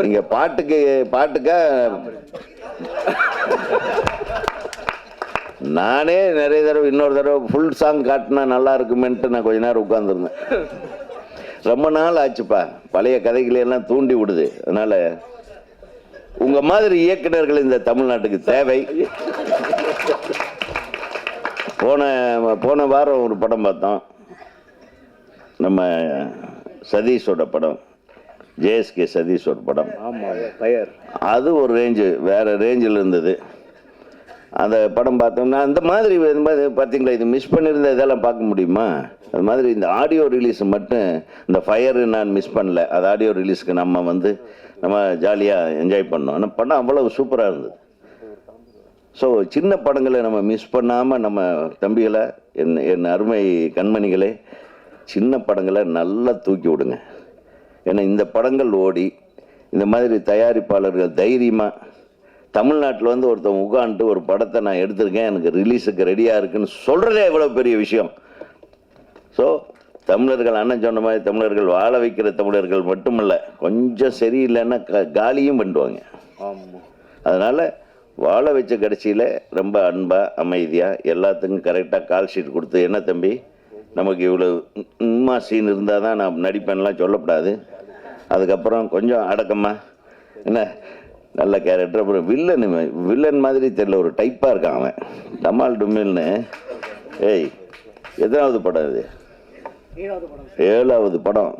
நீங்கள் பாட்டுக்கா நானே நிறைய தடவை இன்னொரு தடவை ஃபுல் சாங் காட்டினா நல்லா இருக்குமேன்ட்டு நான் கொஞ்ச நேரம் உட்காந்துருந்தேன். ரொம்ப நாள் ஆச்சுப்பா, பழைய கதைகளெல்லாம் தூண்டி விடுது. அதனால் உங்கள் மாதிரி இயக்குநர்கள் இந்த தமிழ்நாட்டுக்கு தேவை. போன வாரம் ஒரு படம் பார்த்தோம், நம்ம சதீஷோட படம், ஜேஎஸ்கே சதீஷோட படம். அது ஒரு ரேஞ்சு, வேறு ரேஞ்சில் இருந்தது. அந்த படம் பார்த்தோம்னா அந்த மாதிரி பார்த்தீங்களா, இது மிஸ் பண்ணியிருந்த இதெல்லாம் பார்க்க முடியுமா? அது மாதிரி இந்த ஆடியோ ரிலீஸ் மட்டும், இந்த ஃபயரு நான் மிஸ் பண்ணல. அது ஆடியோ ரிலீஸ்க்கு நம்ம ஜாலியாக என்ஜாய் பண்ணோம். ஆனால் படம் அவ்வளவு சூப்பராக இருந்தது. ஸோ சின்ன படங்களை நம்ம மிஸ் பண்ணாமல், நம்ம தம்பிகளை, என் அருமை கண்மணிகளே, சின்ன படங்களை நல்லா தூக்கி விடுங்க. ஏன்னா இந்த படங்கள் ஓடி இந்த மாதிரி தயாரிப்பாளர்கள் தைரியமாக தமிழ்நாட்டில் வந்து ஒருத்தன் உட்காந்துட்டு ஒரு படத்தை நான் எடுத்திருக்கேன், எனக்கு ரிலீஸுக்கு ரெடியாக இருக்குன்னு சொல்கிறதே எவ்வளோ பெரிய விஷயம். ஸோ தமிழர்கள், அண்ணன் சொன்ன மாதிரி, தமிழர்கள் வாழ வைக்கிற தமிழர்கள் மட்டுமல்ல, கொஞ்சம் சரியில்லைன்னா காலியும் பண்ணுவாங்க. அதனால் வாழ வச்ச கடைசியில் ரொம்ப அன்பாக, அமைதியாக, எல்லாத்துக்கும் கரெக்டாக கால் ஷீட் கொடுத்து, என்ன தம்பி நமக்கு இவ்வளோ உண்மா சீன் இருந்தால் தான் நான் நடிப்பேன்லாம் சொல்லக்கூடாது. அதுக்கப்புறம் கொஞ்சம் அடக்கமாக, என்ன நல்ல கேரக்டர். அப்புறம் வில்லன் மாதிரி தெரியல, ஒரு டைப்பாக இருக்கான் அவன், டமால் டுமில்னு. ஏய் எத்தனாவது படம் இது? 7வது படம்.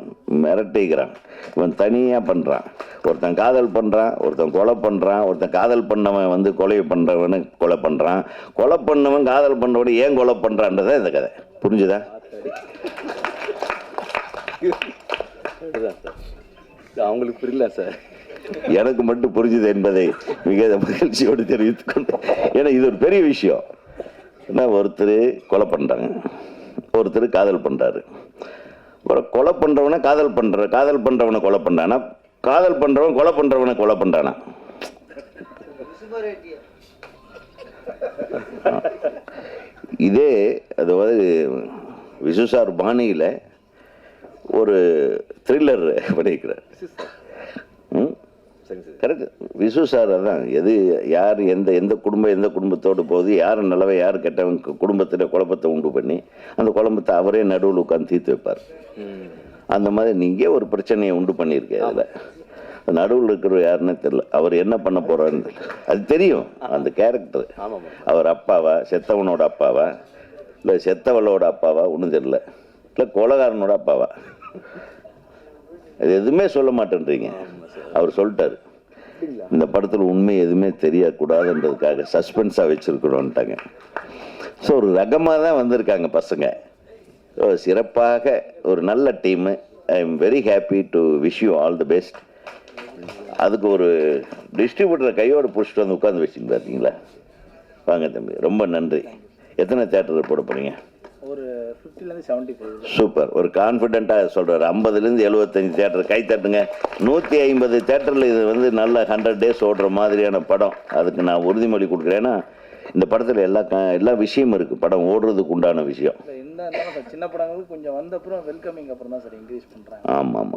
மிரட்டிக்கிறான் இவன், தனியாக பண்ணுறான். ஒருத்தன் காதல் பண்ணுறான், ஒருத்தன் கொலை பண்ணுறான், ஒருத்தன் காதல் பண்ணவன் வந்து கொலை பண்ணுறவனு கொலை பண்ணுறான், கொலை பண்ணவன் காதல் பண்ணுறவனு ஏன் கொலை பண்ணுறான்றதான் இந்த கதை. புரிஞ்சுதா? அவங்களுக்கு புரியல சார், எனக்கு மட்டும் புரிஞ்சுது என்பதை மிக மகிழ்ச்சியோடு தெரிவித்துக்கொண்டு. ஏன்னா இது ஒரு பெரிய விஷயம். ஏன்னா ஒருத்தர் கொலை பண்ணுறாங்க, ஒருத்தர் காதல் பண்ணுறாரு. அப்புறம் கொலை பண்ணுறவனை காதல் பண்ணுறவனை கொலை பண்ணுறானா, காதல் பண்ணுறவன் கொலை பண்ணுறவனை கொலை பண்ணுறானா? இதே அதாவது விசுசார் பாணியில் ஒரு த்ரில்லர் பண்ணியிருக்கிறார். கரெக்ட். விசு சார் அதான் எது யார் எந்த குடும்பத்தோடு போகுது, யார் நல்லவன் யார் கெட்டவன் குடும்பத்தில் குழப்பத்தை உண்டு பண்ணி அந்த குழப்பத்தை அவரே நடுவில் உட்காந்து தீர்த்து வைப்பார். அந்த மாதிரி நீங்கள் ஒரு பிரச்சனையை உண்டு பண்ணியிருக்கேன். அதில் நடுவில் இருக்கிற யாருன்னே தெரியல, அவர் என்ன பண்ண போகிறான்னு அது தெரியும். அந்த கேரக்டர் அவர் அப்பாவா, செத்தவனோட அப்பாவா, இல்லை செத்தவளோட அப்பாவா ஒன்றும் தெரியல, இல்லை கொலகாரனோட அப்பாவா, அது எதுவுமே சொல்ல மாட்டேன்றீங்க. அவர் சொல்லிட்டார் இந்த படத்தில் உண்மை எதுவுமே தெரியக்கூடாதுன்றதுக்காக சஸ்பென்ஸாக வச்சுருக்கணும்ட்டாங்க. ஸோ ஒரு ரகமாக தான் வந்திருக்காங்க பசங்க. ஸோ சிறப்பாக ஒரு நல்ல team. I am very happy to wish you all the best. அதுக்கு ஒரு டிஸ்ட்ரிபியூட்டரை கையோடு பிடிச்சிட்டு வந்து உட்காந்து வச்சுங்க பார்த்தீங்களா. வாங்க தம்பி, ரொம்ப நன்றி. எத்தனை தேட்டரில் போட போகிறீங்க? ஒரு 50லேருந்து 75. சூப்பர். ஒரு கான்ஃபிடென்ட்டாக சொல்கிறார். 50லேருந்து 75 தேட்டர் கை தட்டுங்க. 150 தேட்டரில் இது வந்து நல்ல 100 டேஸ் ஓடுற மாதிரியான படம். அதுக்கு நான் உறுதிமொழி கொடுக்குறேன்னா இந்த படத்தில் எல்லா விஷயமும் இருக்குது. படம் ஓடுறதுக்கு உண்டான விஷயம். சின்ன படங்களுக்கு கொஞ்சம் வந்த அப்புறம் வெல்கமிங் அப்புறம் தான் சார் இன்க்ரீஸ் பண்ணுறாங்க. ஆமாம்,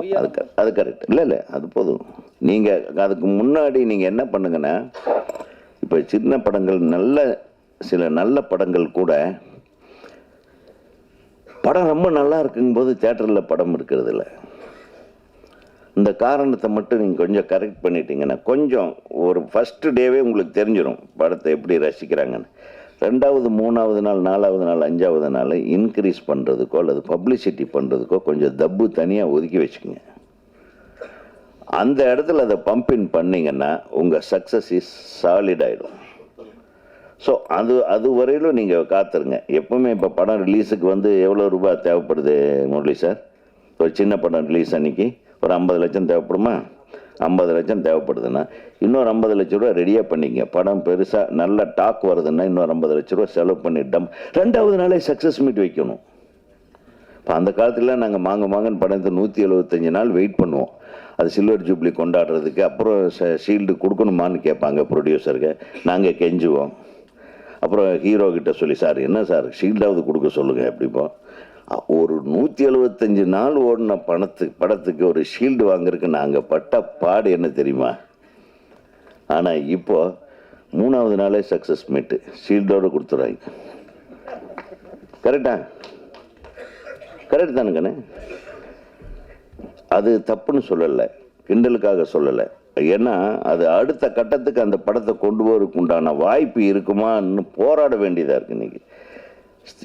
அது கரெக்ட். இல்லை அது போதும். நீங்கள் அதுக்கு முன்னாடி நீங்கள் என்ன பண்ணுங்கன்னா, இப்போ சின்ன படங்கள் சில நல்ல படங்கள் கூட படம் ரொம்ப நல்லா இருக்குங்கும்போது தேட்டரில் படம் இருக்கிறது இல்லை. இந்த காரணத்தை மட்டும் நீங்கள் கொஞ்சம் கரெக்ட் பண்ணிட்டீங்கன்னா கொஞ்சம் ஒரு ஃபஸ்ட்டு டேவே உங்களுக்கு தெரிஞ்சிடும் படத்தை எப்படி ரசிக்கிறாங்கன்னு. 2வது 3வது நாள் 4வது நாள் 5வது நாள் இன்க்ரீஸ் பண்ணுறதுக்கோ அல்லது பப்ளிசிட்டி பண்ணுறதுக்கோ கொஞ்சம் தப்பு தனியாக ஒதுக்கி வச்சுக்கோங்க. அந்த இடத்துல அதை பம்பின் பண்ணிங்கன்னா உங்கள் சக்ஸஸ் இஸ் சாலிட் ஆகிடும். ஸோ அது வரையிலும் நீங்கள் காத்துருங்க. எப்போவுமே இப்போ படம் ரிலீஸுக்கு வந்து எவ்வளோ ரூபாய் தேவைப்படுது முரளி சார்? ஒரு சின்ன படம் ரிலீஸ் அன்றைக்கி ஒரு 50 லட்சம் தேவைப்படுமா? 50 லட்சம் தேவைப்படுதுன்னா இன்னொரு 50 லட்ச ரூபா ரெடியாக பண்ணிங்க. படம் பெருசாக நல்ல டாக் வருதுன்னா இன்னொரு 50 லட்ச ரூபா செலவு பண்ணிட்டோம். 2வது நாளே சக்ஸஸ் மீட் வைக்கணும். இப்போ அந்த காலத்தில் நாங்கள் மாங்கன்னு படத்தை 175 நாள் வெயிட் பண்ணுவோம். அது சில்வர் ஜூப்ளி கொண்டாடுறதுக்கு. அப்புறம் ஷீல்டு கொடுக்கணுமான்னு கேட்பாங்க ப்ரொடியூசருக்கு. நாங்கள் கெஞ்சுவோம். அப்புறம் ஹீரோ கிட்ட சொல்லி, சார் என்ன சார் ஷீல்டாவது கொடுக்க சொல்லுங்கள் அப்படிப்போம். ஒரு 175 நாள் ஓடின படத்துக்கு ஒரு ஷீல்டு வாங்குறதுக்கு நாங்கள் பட்ட பாடு என்ன தெரியுமா? ஆனால் இப்போது 3வது நாளே சக்ஸஸ் மீட்டு ஷீல்டோடு கொடுத்துருவாங்க. கரெக்ட் தானுங்கண்ணே? அது தப்புன்னு சொல்லலை, கிண்டலுக்காக சொல்லலை. ஏன்னா அது அடுத்த கட்டத்துக்கு அந்த படத்தை கொண்டு போகிறதுக்கு உண்டான வாய்ப்பு இருக்குமான்னு போராட வேண்டியதாக இருக்குது. இன்றைக்கி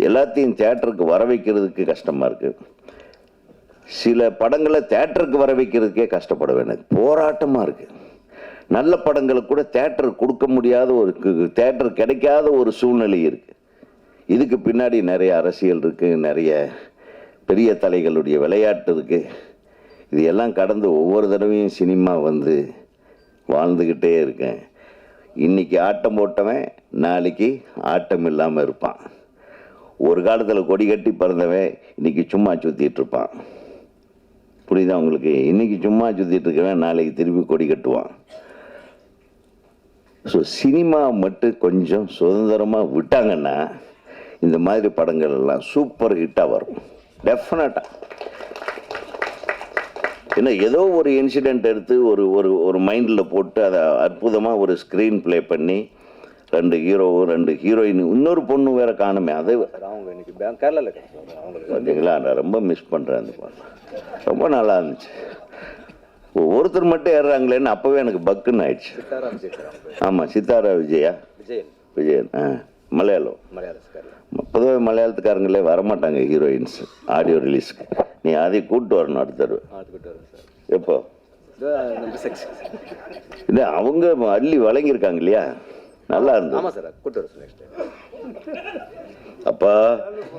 எல்லாத்தையும் தேட்டருக்கு வர வைக்கிறதுக்கு கஷ்டமாக இருக்குது. சில படங்களை தேட்டருக்கு வர வைக்கிறதுக்கே கஷ்டப்பட வேண்டியது, போராட்டமாக இருக்குது. நல்ல படங்களுக்கு கூட தேட்டர் கொடுக்க முடியாத தேட்டர் கிடைக்காத ஒரு சூழ்நிலை இருக்குது. இதுக்கு பின்னாடி நிறைய அரசியல் இருக்குது, நிறைய பெரிய தலைகளுடைய விளையாட்டு இருக்குது. இது எல்லாம் கடந்து ஒவ்வொரு தடவையும் சினிமா வந்து வாழ்ந்துக்கிட்டே இருக்கேன். இன்றைக்கி ஆட்டம் போட்டவன் நாளைக்கு ஆட்டம் இல்லாமல் இருப்பான். ஒரு காலத்தில் கொடி கட்டி பிறந்தவன் இன்றைக்கி சும்மா சுற்றிட்டு இருப்பான். புரியுதா உங்களுக்கு? இன்றைக்கி சும்மா சுற்றிட்டு இருக்கவன் நாளைக்கு திருப்பி கொடி கட்டுவான். ஸோ சினிமா மட்டும் கொஞ்சம் சுதந்திரமாக விட்டாங்கன்னா இந்த மாதிரி படங்கள் எல்லாம் சூப்பர் ஹிட்டாக வரும் டெஃபினட்டாக. ஏன்னா ஏதோ ஒரு இன்சிடெண்ட் எடுத்து ஒரு மைண்டில் போட்டு அதை அற்புதமாக ஒரு ஸ்க்ரீன் ப்ளே பண்ணி 2 ஹீரோவும் 2 ஹீரோயின் இன்னொரு பொண்ணு வேறு காணுமே. அதை அவங்க இன்னைக்கு கேரளாவில் பார்த்தீங்களா? நான் ரொம்ப மிஸ் பண்ணுறேன். அந்த பாட்டு ரொம்ப நல்லா இருந்துச்சு. ஒருத்தர் மட்டும் ஏறுறாங்களேன்னு அப்போவே எனக்கு பக்குன்னு ஆயிடுச்சு. ஆமாம், சித்தாரா விஜயன் மலையாளம். பொதுவாக மலையாளத்துக்காரங்களே வரமாட்டாங்க ஹீரோயின்ஸ் ஆடியோ ரிலீஸ்க்கு. நீ அதை கூப்பிட்டு வரணும் அடுத்த தடவை. எப்போ இல்லை அவங்க அள்ளி வழங்கியிருக்காங்க இல்லையா? நல்லா இருந்தது. அப்பா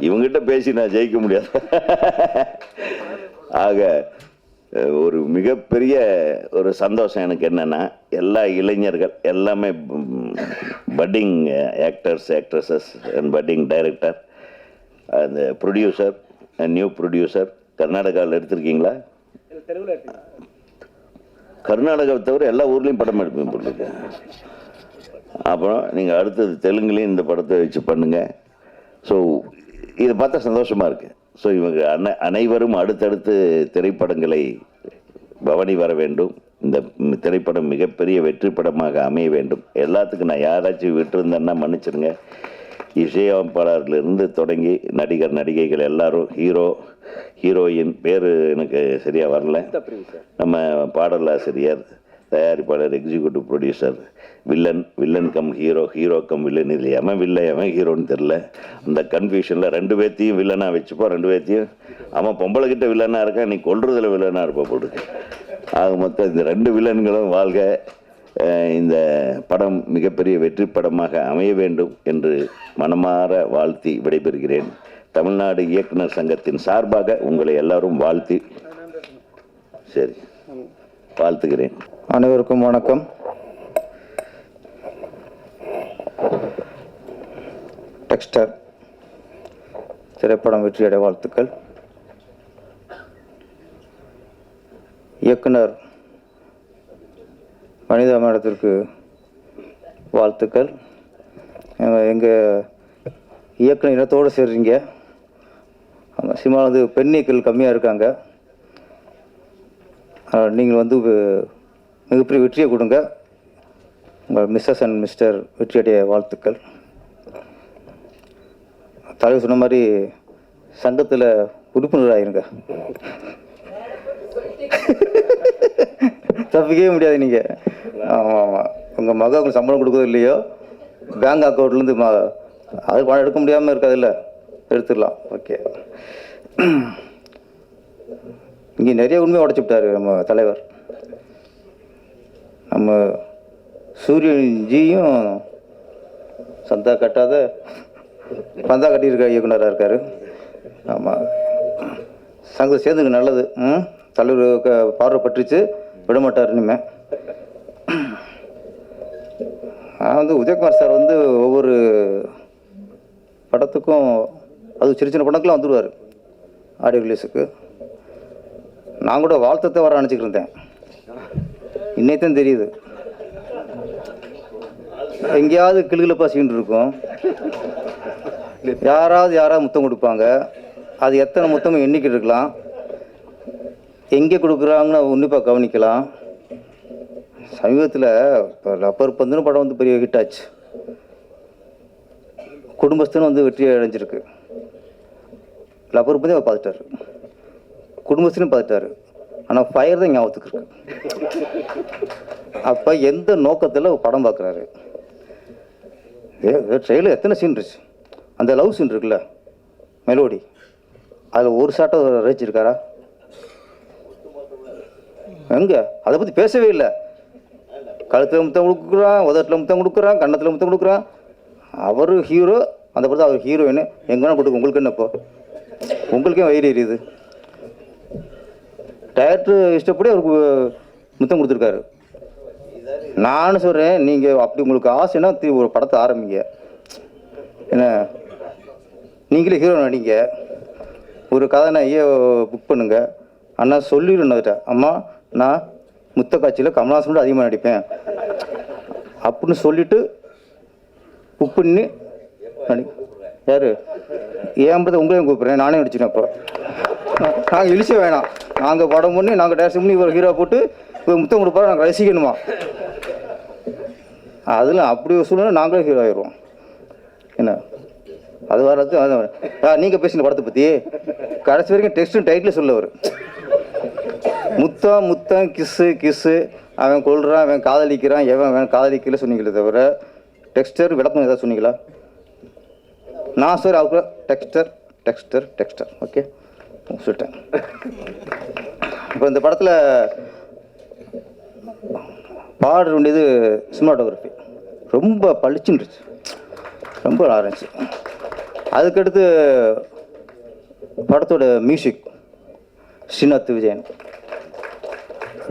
இவங்ககிட்ட பேசி நான் ஜெயிக்க முடியாது. ஆக ஒரு மிகப்பெரிய ஒரு சந்தோஷம் எனக்கு என்னென்னா, எல்லா இளைஞர்கள் எல்லாமே budding actresses and budding director, அந்த ப்ரொடியூசர், நியூ ப்ரொடியூசர். கர்நாடகாவில் எடுத்திருக்கீங்களா? கர்நாடகாவை தவிர எல்லா ஊர்லேயும் படம் எடுப்பேன் போட்டுருக்கு. அப்புறம் நீங்கள் அடுத்தது தெலுங்குலேயும் இந்த படத்தை வச்சு பண்ணுங்கள். ஸோ இதை பார்த்தா சந்தோஷமாக இருக்குது. ஸோ இவங்க அனைவரும் அடுத்தடுத்து திரைப்படங்களை பவனி வர வேண்டும். இந்த திரைப்படம் மிகப்பெரிய வெற்றி படமாக அமைய வேண்டும். எல்லாத்துக்கும் நான் யாராச்சும் விட்டுருந்தேன்னா மன்னிச்சிருங்க. இசையமைப்பாளர்லேருந்து தொடங்கி நடிகர் நடிகைகள் எல்லாரும், ஹீரோயின் பேர் எனக்கு சரியாக வரல, நம்ம பாடலாசிரியர், தயாரிப்பாளர், executive producer, villain come hero cum villain, இல்லை அவன் எவன் ஹீரோன்னு தெரில. அந்த கன்ஃபியூஷனில் 2 பேர்த்தையும் வில்லனாக வச்சுப்போம். 2 பேர்த்தையும் அவன் பொம்பளைக்கிட்ட வில்லனாக இருக்கான், நீ கொல்றதில் வில்லனாக இருப்ப போட்டுக்கு. ஆக மொத்தம் இந்த 2 வில்லன்களும் வாழ்க. இந்த படம் மிகப்பெரிய வெற்றி படமாக அமைய வேண்டும் என்று மனமாற வாழ்த்தி விடைபெறுகிறேன். தமிழ்நாடு இயக்குனர் சங்கத்தின் சார்பாக உங்களை எல்லாரும் வாழ்த்துகிறேன். அனைவருக்கும் வணக்கம். டெக்ஸ்டர் திரைப்படம் வெற்றியடைய வாழ்த்துக்கள். இயக்குனர் மனிதா மேடத்திற்கு வாழ்த்துக்கள். எங்கள் இயக்குனர் இனத்தோடு சேர்றீங்க. சினிமாவில் வந்து பெண்ணியக்கள் கம்மியாக இருக்காங்க. நீங்கள் வந்து மிகப்பெரிய வெற்றியை கொடுங்க. உங்கள் மிஸ்ஸஸ் அண்ட் மிஸ்டர் வெற்றியடைய வாழ்த்துக்கள். தலைவர் சொன்ன மாதிரி சங்கத்தில் உறுப்பினராகிருங்க. தப்பிக்கவே முடியாது நீங்கள். ஆமாம், உங்கள் மகளுக்கு சம்பளம் கொடுக்குறது இல்லையோ, பேங்க் அக்கௌண்ட்லேருந்து அது பணம் எடுக்க முடியாமல் இருக்காதுல்ல, எடுத்துடலாம். ஓகே. இங்கே நிறைய உண்மையை உடச்சி விட்டார் நம்ம தலைவர். நம்ம சூரியன்ஜியும் சந்தா கட்டாத பந்தா கட்டியிருக்க இயக்குனராக இருக்கார். ஆமாம், சங்கத்தில் சேர்ந்துக்கு நல்லது. தலைவர் பார்வை பற்றிச்சு விடமாட்டார் இனிமே. வந்து உதயகுமார் சார் வந்து ஒவ்வொரு படத்துக்கும், அது சின்ன சின்ன படத்துக்குலாம் வந்துடுவார் ஆடியோ ரிலீஸுக்கு. நான் கூட வாழ்த்தத்தை வர நினச்சிக்கிட்டு இருந்தேன். இன்னைத்தான் தெரியுது. எங்கேயாவது கிளுகிழப்பா சீன் இருக்கும், யாராவது முத்தம் கொடுப்பாங்க. அது எத்தனை முத்தமும் எண்ணிக்கிட்டு இருக்கலாம், எங்கே கொடுக்குறாங்கன்னு உன்னிப்பாக கவனிக்கலாம். சமீபத்தில் இப்போ ரப்பர் பந்துன்னு படம் வந்து பெரிய ஹிட் ஆச்சு. குடும்பஸ்தனும் வந்து வெற்றி அடைஞ்சிருக்கு. ரப்பர் பந்தே அவர் பார்த்துட்டாரு, குடும்பஸ்தனும் பார்த்துட்டாரு. ஆனால் ஃபயர் தான் ஞாபகத்துக்கு இருக்கு. அப்போ எந்த நோக்கத்தில் படம் பார்க்குறாரு? ட்ரெயிலில் எத்தனை சீன் இருந்துச்சு. அந்த லவ் சீன் இருக்குல்ல, மெலோடி, அதில் ஒரு ஷாட்டை ரசிச்சிருக்காரா? எங்க அதை பற்றி பேசவே இல்லை. கழுத்தில் முத்தம் கொடுக்குறான், உதட்டில் முத்தம் கொடுக்குறான், கன்னத்தில் முத்தம் கொடுக்குறான். அவர் ஹீரோ, அந்த படத்தை அவர் ஹீரோயின். எங்கன்னா கொடுக்கும், உங்களுக்கு என்னப்போ? உங்களுக்கே வயிறு எரியுது. டேரக்டர் இஷ்டப்படி அவருக்கு முத்தம் கொடுத்துருக்காரு. நானும் சொல்கிறேன், நீங்கள் அப்படி உங்களுக்கு ஆசைன்னா ஒரு படத்தை ஆரம்பிங்க. என்ன, நீங்களே ஹீரோ நடிங்க. ஒரு கதாநாயகியை புக் பண்ணுங்க. அண்ணா சொல்லிடணும், அம்மா நான் முத்த காட்சியில் கமல்ஹாசனோட அதிகமாக நடிப்பேன் அப்படின்னு சொல்லிவிட்டு புக் பண்ணி யார் ஏன் பற்றி உங்களையும் கூப்பிட்றேன், நானே நடிச்சிட்டேன். அப்போ நாங்கள் இழிச்ச வேணாம், நாங்கள் படம் பண்ணி நாங்கள் டேரக்ஷன் பண்ணி ஒரு ஹீரோ போட்டு முத்தம் கொடுப்பாரு, நாங்கள் ரசிக்கணுமா? அதில் அப்படி ஒரு சூழ்நிலை நாங்களே ஹீரோ ஆயிடுவோம். என்ன அது வர்றது? நீங்கள் பேசின படத்தை பற்றி கடைசி வரைக்கும் டெக்ஸ்ட்டும் டைட்டில் சொல்லவர். முத்தம் கிஸ்ஸு, அவன் கொள்றான், அவன் காதலிக்கிறான், அவன் காதலிக்கல சொன்னீங்களே தவிர டெக்ஸ்டர் விளக்கம் ஏதாவது சொன்னீங்களா? நான் சார் அவருக்கு டெக்ஸ்டர் ஓகே சொல்லிட்டேன். இப்போ இந்த படத்தில் பாட வேண்டியது சினிமாட்டோகிராஃபி ரொம்ப பளிச்சுருச்சு, ரொம்ப நல்லா இருந்துச்சு. அதுக்கடுத்து படத்தோட மியூசிக் ஸ்ரீநாத் விஜயன்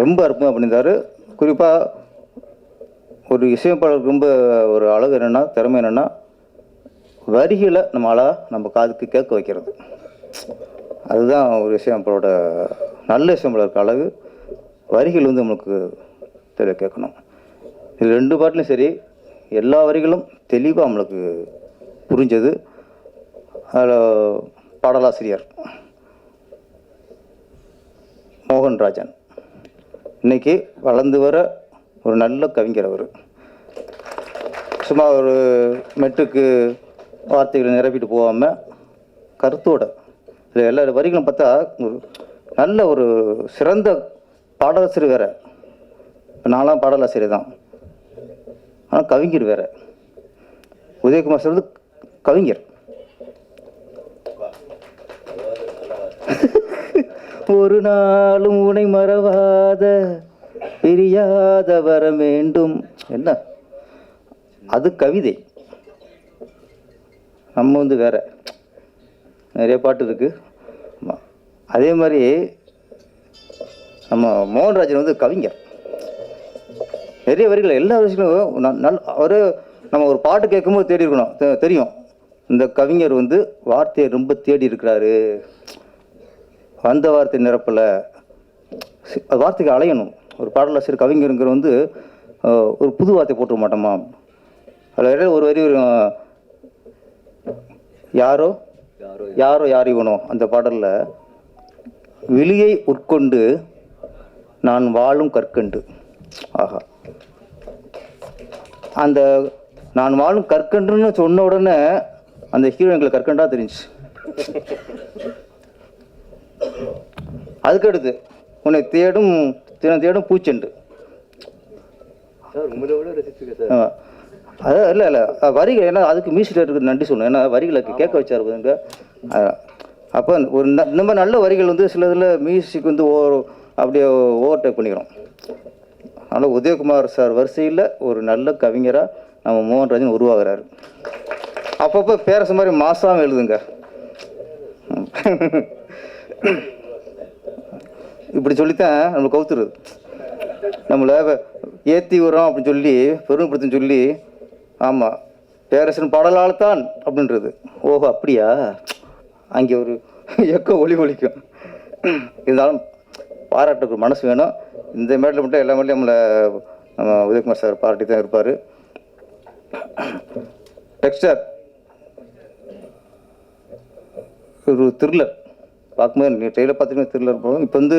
ரொம்ப அற்புதமாக பண்ணியிருந்தார். குறிப்பாக ஒரு இசையமைப்பாளருக்கு ரொம்ப ஒரு அழகு என்னென்னா, திறமை என்னென்னா, வரிகளை நம்ம காதுக்கு கேட்க வைக்கிறது. அதுதான் ஒரு இசையமைப்பாளோட, நல்ல இசையமைப்பாளருக்கு அழகு. வரிகள் வந்து நம்மளுக்கு தெளிவாக கேட்கணும். இது 2 பாட்டிலும் சரி, எல்லா வரிகளும் தெளிவாக நம்மளுக்கு புரிஞ்சது. அதில் பாடலாசிரியர் மோகன்ராஜன் இன்றைக்கி வளர்ந்து வர ஒரு நல்ல கவிஞர் அவர். சும்மா ஒரு மெட்டுக்கு வார்த்தைகளை நிரப்பிட்டு போகாமல் கருத்தோட இதில் எல்லா வரிகளும் பார்த்தா ஒரு நல்ல ஒரு சிறந்த பாடலாசிரியர் வேறு. நான்லாம் பாடலாசிரியர் தான், ஆனால் கவிஞர் வேறு. உதயகுமார் சார் வந்து கவிஞர். ஒரு நாளும் உனை மறவாத பிரியாத வர வேண்டும், என்ன அது கவிதை. நம்ம வந்து வேற நிறைய பாட்டு இருக்குது. அதே மாதிரி நம்ம மோகன்ராஜன் வந்து கவிஞர். நிறைய வரிகள் எல்லா விஷயங்களும் அவரு நம்ம ஒரு பாட்டு கேட்கும்போது தேடி இருக்கணும், தெரியும் இந்த கவிஞர் வந்து வார்த்தையை ரொம்ப தேடி இருக்கிறாரு. அந்த வார்த்தை நிரப்பலை, வார்த்தைக்கு அலையணும். ஒரு பாடலாசிரியர் கவிஞருங்கிற வந்து ஒரு புது வார்த்தை போட்டுக்க மாட்டோமா. அதில் ஒரு வரி யாரோ யாரோ யாரிவனும் அந்த பாடலில் விழியை உட்கொண்டு நான் வாழும் கற்கண்டு. ஆஹா, அந்த நான் வாழும் கற்கண்டுன்னு சொன்ன உடனே அந்த ஹீரோ எங்களுக்கு கற்கண்டா தெரிஞ்சு. அதுக்கடுத்து உன்னை தேடும் தேடும் பூச்செண்டு. அதான் இல்லை இல்லை வரிகள், ஏன்னா அதுக்கு மியூசிக் டைரக்டருக்கு நன்றி சொல்லணும். ஏன்னா வரிகளை கேட்க வச்சார். அப்போ ஒரு இந்த மாதிரி நல்ல வரிகள் வந்து சில இதில் மியூசிக் வந்து அப்படியே ஓவர்டேக் பண்ணிக்கிறோம். அதனால் உதயகுமார் சார் வரிசையில் ஒரு நல்ல கவிஞராக நம்ம மோகன்ராஜன் உருவாகிறாரு. அப்பப்போ பேரச மாதிரி மாசாமல் எழுதுங்க. இப்படி சொல்லித்தான் நம்மளை கவுத்துருது. நம்மளை ஏற்றி வரோம் அப்படின்னு சொல்லி பெருமைப்படுத்துன்னு சொல்லி, ஆமாம் பேரரசன் பாடலால் தான் அப்படின்றது. ஓஹோ அப்படியா, அங்கே ஒரு எக்கோ ஒளிக்கும். இருந்தாலும் பாராட்டுக்கு மனசு வேணும். இந்த மேட்டில் மட்டும் எல்லா மேட்லையும் நம்ம உதயகுமார் சார் பாராட்டி தான் இருப்பார். டெக்ஸ்டர் ஒரு த்ரில்லர் பார்க்கும்போது, நீங்கள் ட்ரெயிலர் பார்த்துட்டு த்ரில்லர் போகும். இப்போ வந்து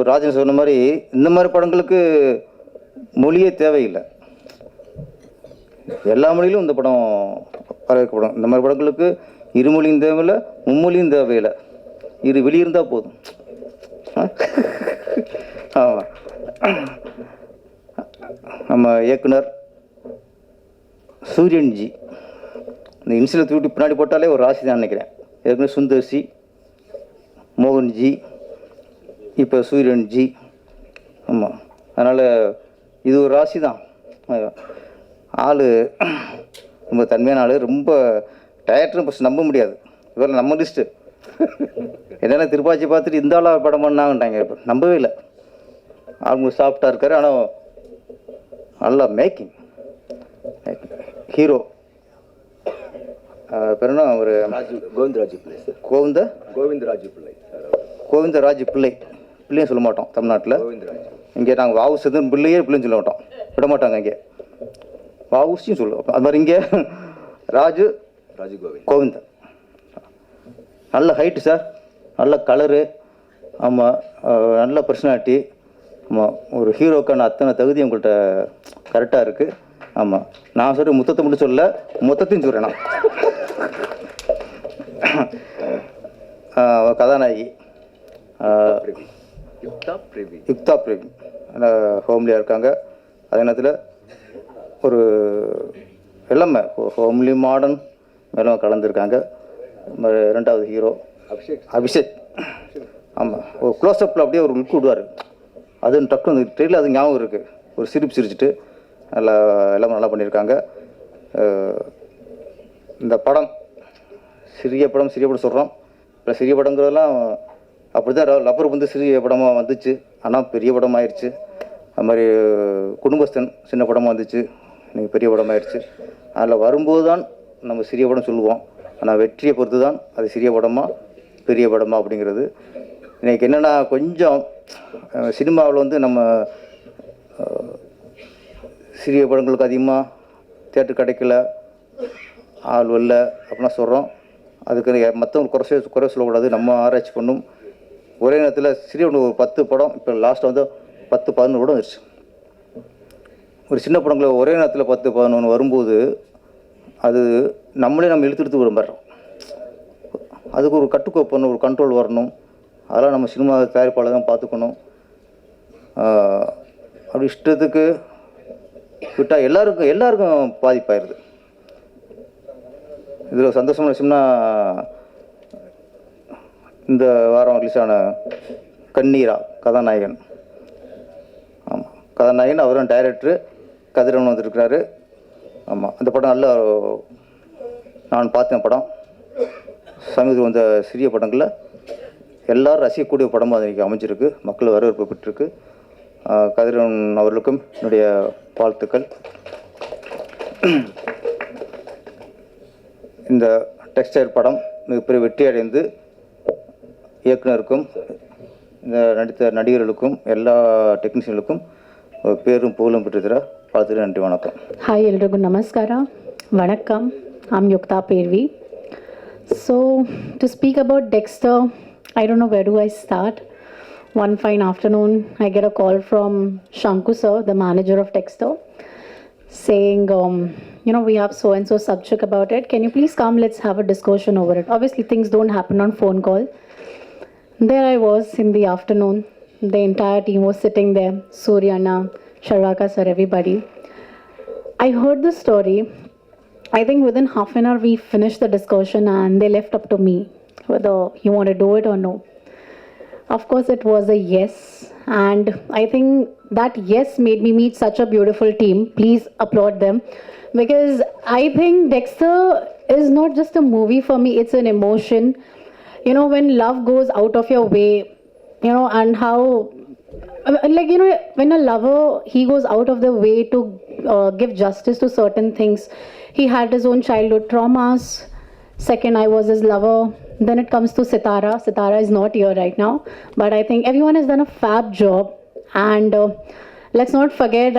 ராஜன் சொன்ன மாதிரி இந்த மாதிரி படங்களுக்கு மொழியே தேவையில்லை, எல்லா மொழியிலும் இந்த படம் வரவேற்கப்படும். இந்த மாதிரி படங்களுக்கு இருமொழியும் தேவையில்லை, மும்மொழியும் தேவையில்லை, இரு வெளியிருந்தால் போதும். ஆமாம், நம்ம இயக்குனர் சூரியன்ஜி இந்த இன்சில் தூட்டி பின்னாடி போட்டாலே ஒரு ராசி தான் நினைக்கிறேன். ஏற்கனவே சுந்தர்சி, மோகன்ஜி, இப்போ சூரியன்ஜி. ஆமாம், அதனால் இது ஒரு ராசி தான். ஆள் ரொம்ப தன்மையான ஆள், ரொம்ப டயர்ட்டும் ஃபஸ்ட் நம்ப முடியாது. இவரெல்லாம் நம்ம லிஸ்ட்டு என்னென்ன திருப்பாச்சி பார்த்துட்டு இந்த ஆளாக படம் பண்ணாங்கட்டாங்க. இப்போ நம்பவே இல்லை. அவங்க சாஃப்டாக இருக்கார், ஆனால் நல்லா மேக்கிங். ஹீரோ பேருனா ஒரு கோவிந்தராஜு பிள்ளை. கோவிந்தராஜு பிள்ளை. பிள்ளையும் சொல்ல மாட்டோம் தமிழ்நாட்டில். இங்கே நாங்கள் வாவு செந்தன் பிள்ளையே பிள்ளைன்னு சொல்ல மாட்டோம், விட மாட்டாங்க. இங்கே வாவுசியும் சொல்லுவோம். அது மாதிரி இங்கே ராஜு கோவிந்தன். நல்ல ஹைட்டு சார், நல்ல கலரு. ஆமாம், நல்ல பர்சனாலிட்டி. ஆமாம், ஒரு ஹீரோக்கான அத்தனை தகுதி உங்கள்கிட்ட கரெக்டாக இருக்குது. ஆமாம், நான் சொல்கிற முத்தத்தை மட்டும் சொல்ல, மொத்தத்தையும் சொல்கிறேன் நான். கதாநாயகி யுக்தா பிரேமி ஹோம்லியாக இருக்காங்க. அதே நேரத்தில் ஒரு எல்லாமே ஹோம்லி மாடர்ன் எல்லாம் கலந்துருக்காங்க. ரெண்டாவது ஹீரோ அபிஷேக். ஆமாம், ஒரு க்ளோஸ்அப்பில் அப்படியே ஒரு லுக் விடுவார். அது டக்குன்னு ட்ரெயிலில் அது ஞாபகம் இருக்குது. ஒரு சிரிப்பு சிரிச்சுட்டு எல்லாமே நல்லா பண்ணியிருக்காங்க. இந்த படம் சிறிய படம் சொல்கிறோம். இப்போ சிறிய படங்கிறதெல்லாம் அப்படி தான் லப்பர் வந்து சிறிய படமாக வந்துச்சு, ஆனால் பெரிய படம் ஆயிடுச்சு. அது மாதிரி குடும்பஸ்தன் சின்ன படமாக வந்துச்சு, இன்றைக்கி பெரிய படம் ஆயிடுச்சு. அதில் வரும்போது தான் நம்ம சிறிய படம் சொல்லுவோம், ஆனால் வெற்றியை பொறுத்து தான் அது சிறிய படமா பெரிய படமா அப்படிங்கிறது. இன்றைக்கி என்னென்னா கொஞ்சம் சினிமாவில் வந்து நம்ம சிறிய படங்களுக்கு அதிகமாக தேட்டர் கிடைக்கல, ஆள் வரல அப்படின்னா சொல்கிறோம். அதுக்கு மற்றவங்க குறை சொல்லக்கூடாது, நம்ம ஆராய்ச்சி பண்ணும். ஒரே நேரத்தில் சிறிய ஒரு 10 படம், இப்போ லாஸ்ட்டாக வந்து 10-11 படம் வந்துருச்சு. ஒரு சின்ன படங்களை ஒரே நேரத்தில் 10-11 வரும்போது அது நம்மளே நம்ம இழுத்து விரும்புகிறோம். அதுக்கு ஒரு கட்டுக்கோப்பணும், ஒரு கண்ட்ரோல் வரணும். அதெல்லாம் நம்ம சினிமா தயாரிப்பாளர் தான் பார்த்துக்கணும். அப்படி இஷ்டத்துக்கு விட்டால் எல்லாருக்கும் பாதிப்பாயிருது. இதில் சந்தோஷமான விஷயம்னா இந்த வாரம் ரிலீஸ் ஆன கண்ணீரா கதாநாயகன். ஆமாம், கதாநாயகன் அவரும் டைரக்டரு கதிரவன் வந்துருக்கிறாரு. ஆமாம், அந்த படம் நல்ல நான் பார்த்தேன் படம். சமீபத்தில் வந்த சிறிய படங்களில் எல்லோரும் ரசிக்கக்கூடிய படமாக அது இன்றைக்கி அமைஞ்சிருக்கு, மக்கள் வரவேற்பு பெற்றிருக்கு. கதிரவன் அவர்களுக்கும் என்னுடைய வாழ்த்துக்கள். இந்த டெக்ஸ்டைல் படம் மிகப்பெரிய வெற்றி அடைந்து இயக்குனருக்கும் இந்த நடித்த நடிகர்களுக்கும் எல்லா டெக்னீஷியனுக்கும் பேரும் புகழும் பெற்றுத்தர வாழ்த்துக்கள். நன்றி, வணக்கம். ஹாய் எல்லರಿಗೂ ನಮಸ್ಕಾರ, வணக்கம். I'm Yukta Pervi. So to speak about Dexter, I don't know where do I start. One fine afternoon, I get a call from Shanku sir, the manager of Dexter, saying, we have so-and-so subject about it. Can you please come? Let's have a discussion over it. Obviously, things don't happen on phone call. There I was in the afternoon. The entire team was sitting there. Suryana, Sharvaka sir, everybody. I heard the story. I think within half an hour, we finished the discussion and they left up to me whether you want to do it or no. Of course, it was a yes. And I think that yes made me meet such a beautiful team. Please applaud them. Because I think Dexter is not just a movie for me, it's an emotion. When love goes out of your way, and how, when a lover, he goes out of the way to give justice to certain things. He had his own childhood traumas. Second, I was his lover. Then it comes to Sitara. Sitara is not here right now. But I think everyone has done a fab job. And let's not forget,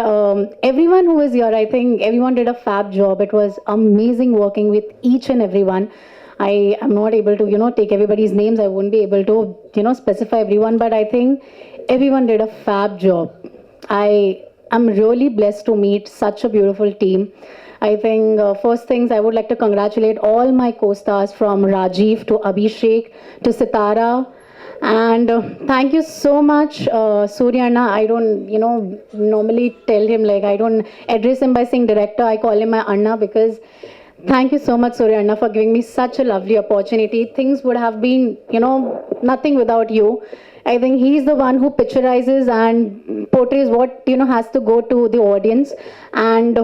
everyone who is here, I think everyone did a fab job. It was amazing working with each and everyone. I am not able to, take everybody's names. I won't be able to, specify everyone. But I think everyone did a fab job. I am really blessed to meet such a beautiful team. I think first things I would like to congratulate all my co-stars from Rajiv to Abhishek to Sitara. And thank you so much, Suryana. I don't, normally tell him, I don't address him by saying director. I call him my Anna because thank you so much, Suryana, for giving me such a lovely opportunity. Things would have been, nothing without you. I think he's the one who picturizes and portrays what, has to go to the audience. And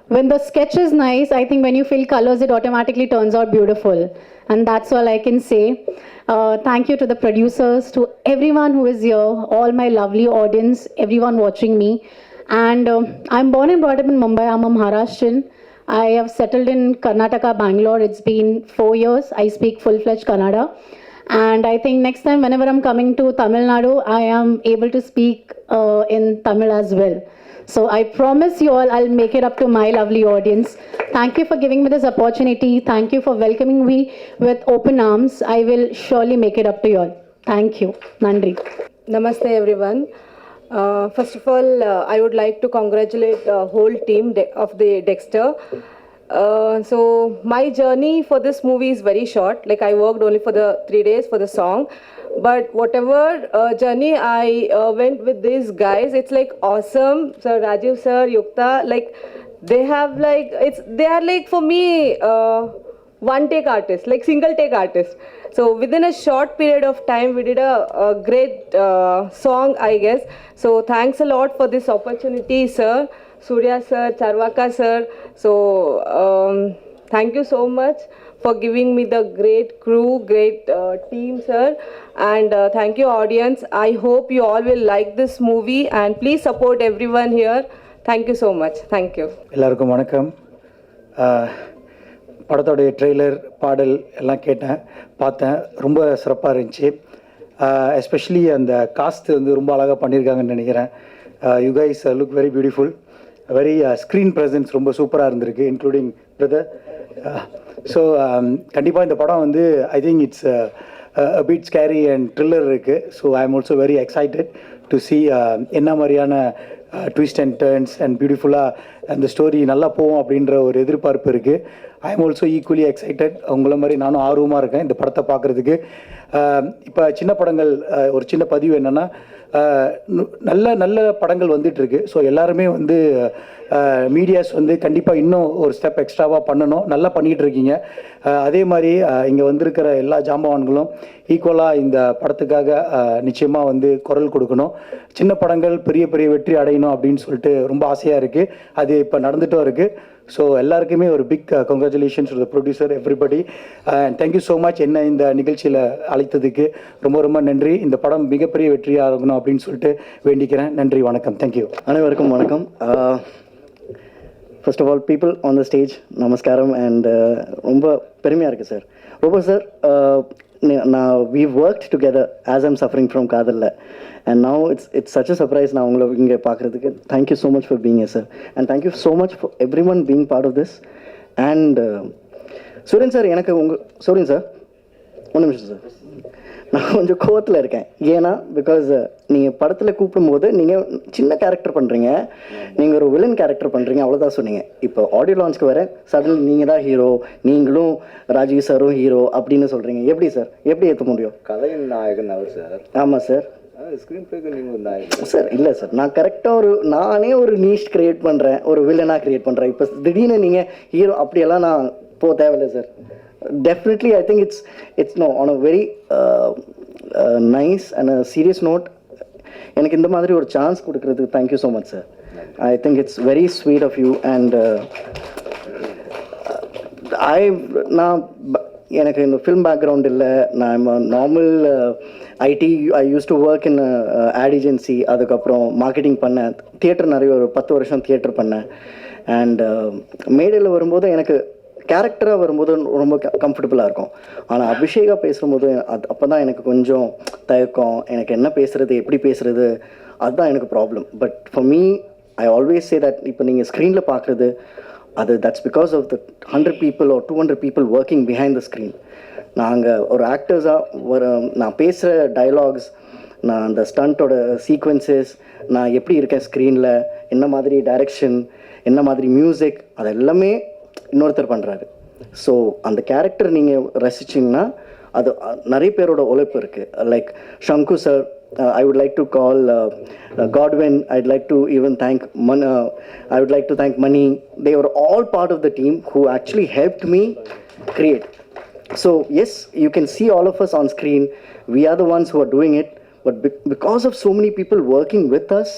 when the sketch is nice, I think when you fill colors, it automatically turns out beautiful. And that's all I can say. Thank you to the producers, to everyone who is here, all my lovely audience, everyone watching me. And I'm born and brought up in Mumbai. I'm a Maharashtrian. I have settled in Karnataka, Bangalore. It's been 4 years. I speak full-fledged Kannada. And I think next time, whenever I'm coming to Tamil Nadu, I am able to speak in Tamil as well. So I promise you all, I'll make it up to my lovely audience. Thank you for giving me this opportunity. Thank you for welcoming me with open arms. I will surely make it up to you all. Thank you. Nandri. Namaste everyone. First of all, I would like to congratulate the whole team of the Dexter. So my journey for this movie is very short. I worked only for the 3 days for the song. But whatever journey I went with these guys, it's awesome. Sir Rajiv sir, Yukta, they have they are for me one take artist, single take artist. So within a short period of time, we did a great song, I guess. So thanks a lot for this opportunity, sir. Surya sir, Charvaka sir. So thank you so much for giving me the great crew, great team, sir. And thank you, audience. I hope you all will like this movie and please support everyone here. Thank you so much. Thank you. எல்லாருக்கும் வணக்கம். படத்தோடைய trailer பாடல் எல்லாம் பார்த்தேன். ரொம்ப சிறப்பாக இருந்துச்சு. Especially அந்த காஸ்ட் ரொம்ப அழகாக பண்ணியிருக்காங்கன்னு நினைக்கிறேன். You guys look very beautiful. Very screen presence ரொம்ப சூப்பராக இருந்திருக்கு, இன்க்ளூடிங் பிரதர். ஸோ கண்டிப்பாக இந்த படம் I think it's bit scary and thriller இருக்குது. So I am also very excited to see என்ன மாதிரியான ட்விஸ்ட் அண்ட் டர்ன்ஸ் அண்ட் பியூட்டிஃபுல்லாக அந்த ஸ்டோரி நல்லா போகும் அப்படின்ற ஒரு எதிர்பார்ப்பு இருக்குது. ஐ எம் ஆல்சோ ஈக்குவலி எக்ஸைட்டட். அவங்கள மாதிரி நானும் ஆர்வமாக இருக்கேன் இந்த படத்தை பார்க்குறதுக்கு. இப்போ சின்ன படங்கள் ஒரு சின்ன பதிவு என்னென்னா, நல்ல நல்ல படங்கள் வந்துட்டுருக்கு. ஸோ எல்லாருமே வந்து மீடியாஸ் வந்து கண்டிப்பாக இன்னும் ஒரு ஸ்டெப் எக்ஸ்ட்ராவாக பண்ணணும். நல்லா பண்ணிகிட்டு இருக்கீங்க. அதே மாதிரி இங்கே வந்திருக்கிற எல்லா ஜாம்பவான்களும் ஈக்குவலாக இந்த படத்துக்காக நிச்சயமாக வந்து குரல் கொடுக்கணும். சின்ன படங்கள் பெரிய பெரிய வெற்றி அடையணும் அப்படின்னு சொல்லிட்டு ரொம்ப ஆசையாக இருக்குது. அது இப்போ நடந்துகிட்டும் இருக்குது. ஸோ எல்லாருக்குமே ஒரு big congratulations to the producer everybody. Thank you so much என்ன இந்த நிகழ்ச்சியில் அழைத்ததுக்கு ரொம்ப ரொம்ப நன்றி. இந்த படம் மிகப்பெரிய வெற்றியாக இருக்கணும் அப்படின்னு சொல்லிட்டு வேண்டிக்கிறேன். நன்றி, வணக்கம். தேங்க்யூ. அனைவருக்கும் வணக்கம். First of all people on the stage நமஸ்காரம். அண்ட் ரொம்ப பெருமையாக இருக்குது சார். ரொம்ப சார், நான் we've worked together as I'm suffering from காதலில். And now it's such a surprise நான் உங்களை இங்கே பார்க்குறதுக்கு. Thank you so much for being here, sir. And thank you so much for everyone being part of this. And சூரியன் sir, எனக்கு சூரியன் sir, ஒரு நிமிஷம் சார், நான் கொஞ்சம் கோவத்தில் இருக்கேன். ஏன்னா பிகாஸ் நீங்கள் படத்தில் கூப்பிடும்போது நீங்கள் சின்ன கேரக்டர் பண்ணுறீங்க, நீங்கள் ஒரு வில்லன் கேரக்டர் பண்ணுறீங்க, அவ்வளோதான் சொன்னீங்க. இப்போ ஆடியோ லான்ச்சுக்கு வர சடன் நீங்கள் தான் ஹீரோ, நீங்களும் ராஜீவ் சாரும் ஹீரோ அப்படின்னு சொல்கிறீங்க. எப்படி சார், எப்படி ஏற்ற முடியும்? கதையின் நாயகன் அவர் சார். ஆமாம் சார். ஸ்க்ரீன் பிளேக்கு நீங்கள் ஒரு நாயகன் சார். இல்லை சார், நான் கரெக்டாக நானே ஒரு நீஷ் க்ரியேட் பண்ணுறேன், ஒரு வில்லனாக க்ரியேட் பண்ணுறேன். இப்போ திடீர்னு நீங்கள் ஹீரோ அப்படியெல்லாம் நான் போக தேவையில்லை sir. Definitely, I think it's no, on a very nice and a serious note. எனக்கு இந்த மாதிரி ஒரு சான்ஸ் கொடுக்கறதுக்கு thank you so much sir. I think it's very sweet of you. And எனக்கு இந்த ஃபில்ம் பேக்ரவுண்ட் இல்லை. நான் normal IT, I used to work in ad agency. அதுக்கப்புறம் மார்க்கெட்டிங் பண்ணேன். தியேட்டர் நிறைய ஒரு 10 வருஷம் தியேட்டர் பண்ணேன். அண்ட் மேடையில் வரும்போது எனக்கு கேரக்டராக வரும்போது ரொம்ப கம்ஃபர்டபுளாக இருக்கும். ஆனால் அபிஷேகா பேசும்போது அப்போ தான் எனக்கு கொஞ்சம் தயக்கம். எனக்கு என்ன பேசுகிறது, எப்படி பேசுகிறது, அதுதான் எனக்கு problem. But for me, I always say that இப்போ நீங்கள் ஸ்க்ரீனில் பார்க்குறது that's because of the 100 people or 200 people working behind the screen. நாங்கள் ஒரு ஆக்டர்ஸாக நான் பேசுகிற டயலாக்ஸ், நான் அந்த ஸ்டண்ட்டோட சீக்வன்சஸ், நான் எப்படி இருக்கேன் ஸ்க்ரீனில், என்ன மாதிரி டைரக்ஷன், என்ன மாதிரி மியூசிக், அது எல்லாமே இன்னொருத்தர் பண்ணுறாரு. ஸோ அந்த கேரக்டர் நீங்கள் ரசிச்சிங்கன்னா அது நிறைய பேரோட உழைப்பு இருக்குது. Like Shanku sir, I would like to call Godwin. I'd like to even thank I would like to thank Mani. They were all part of the team who actually helped me create. So yes, you can see all of us on screen. We are the ones who are doing it. But because of so many people working with us,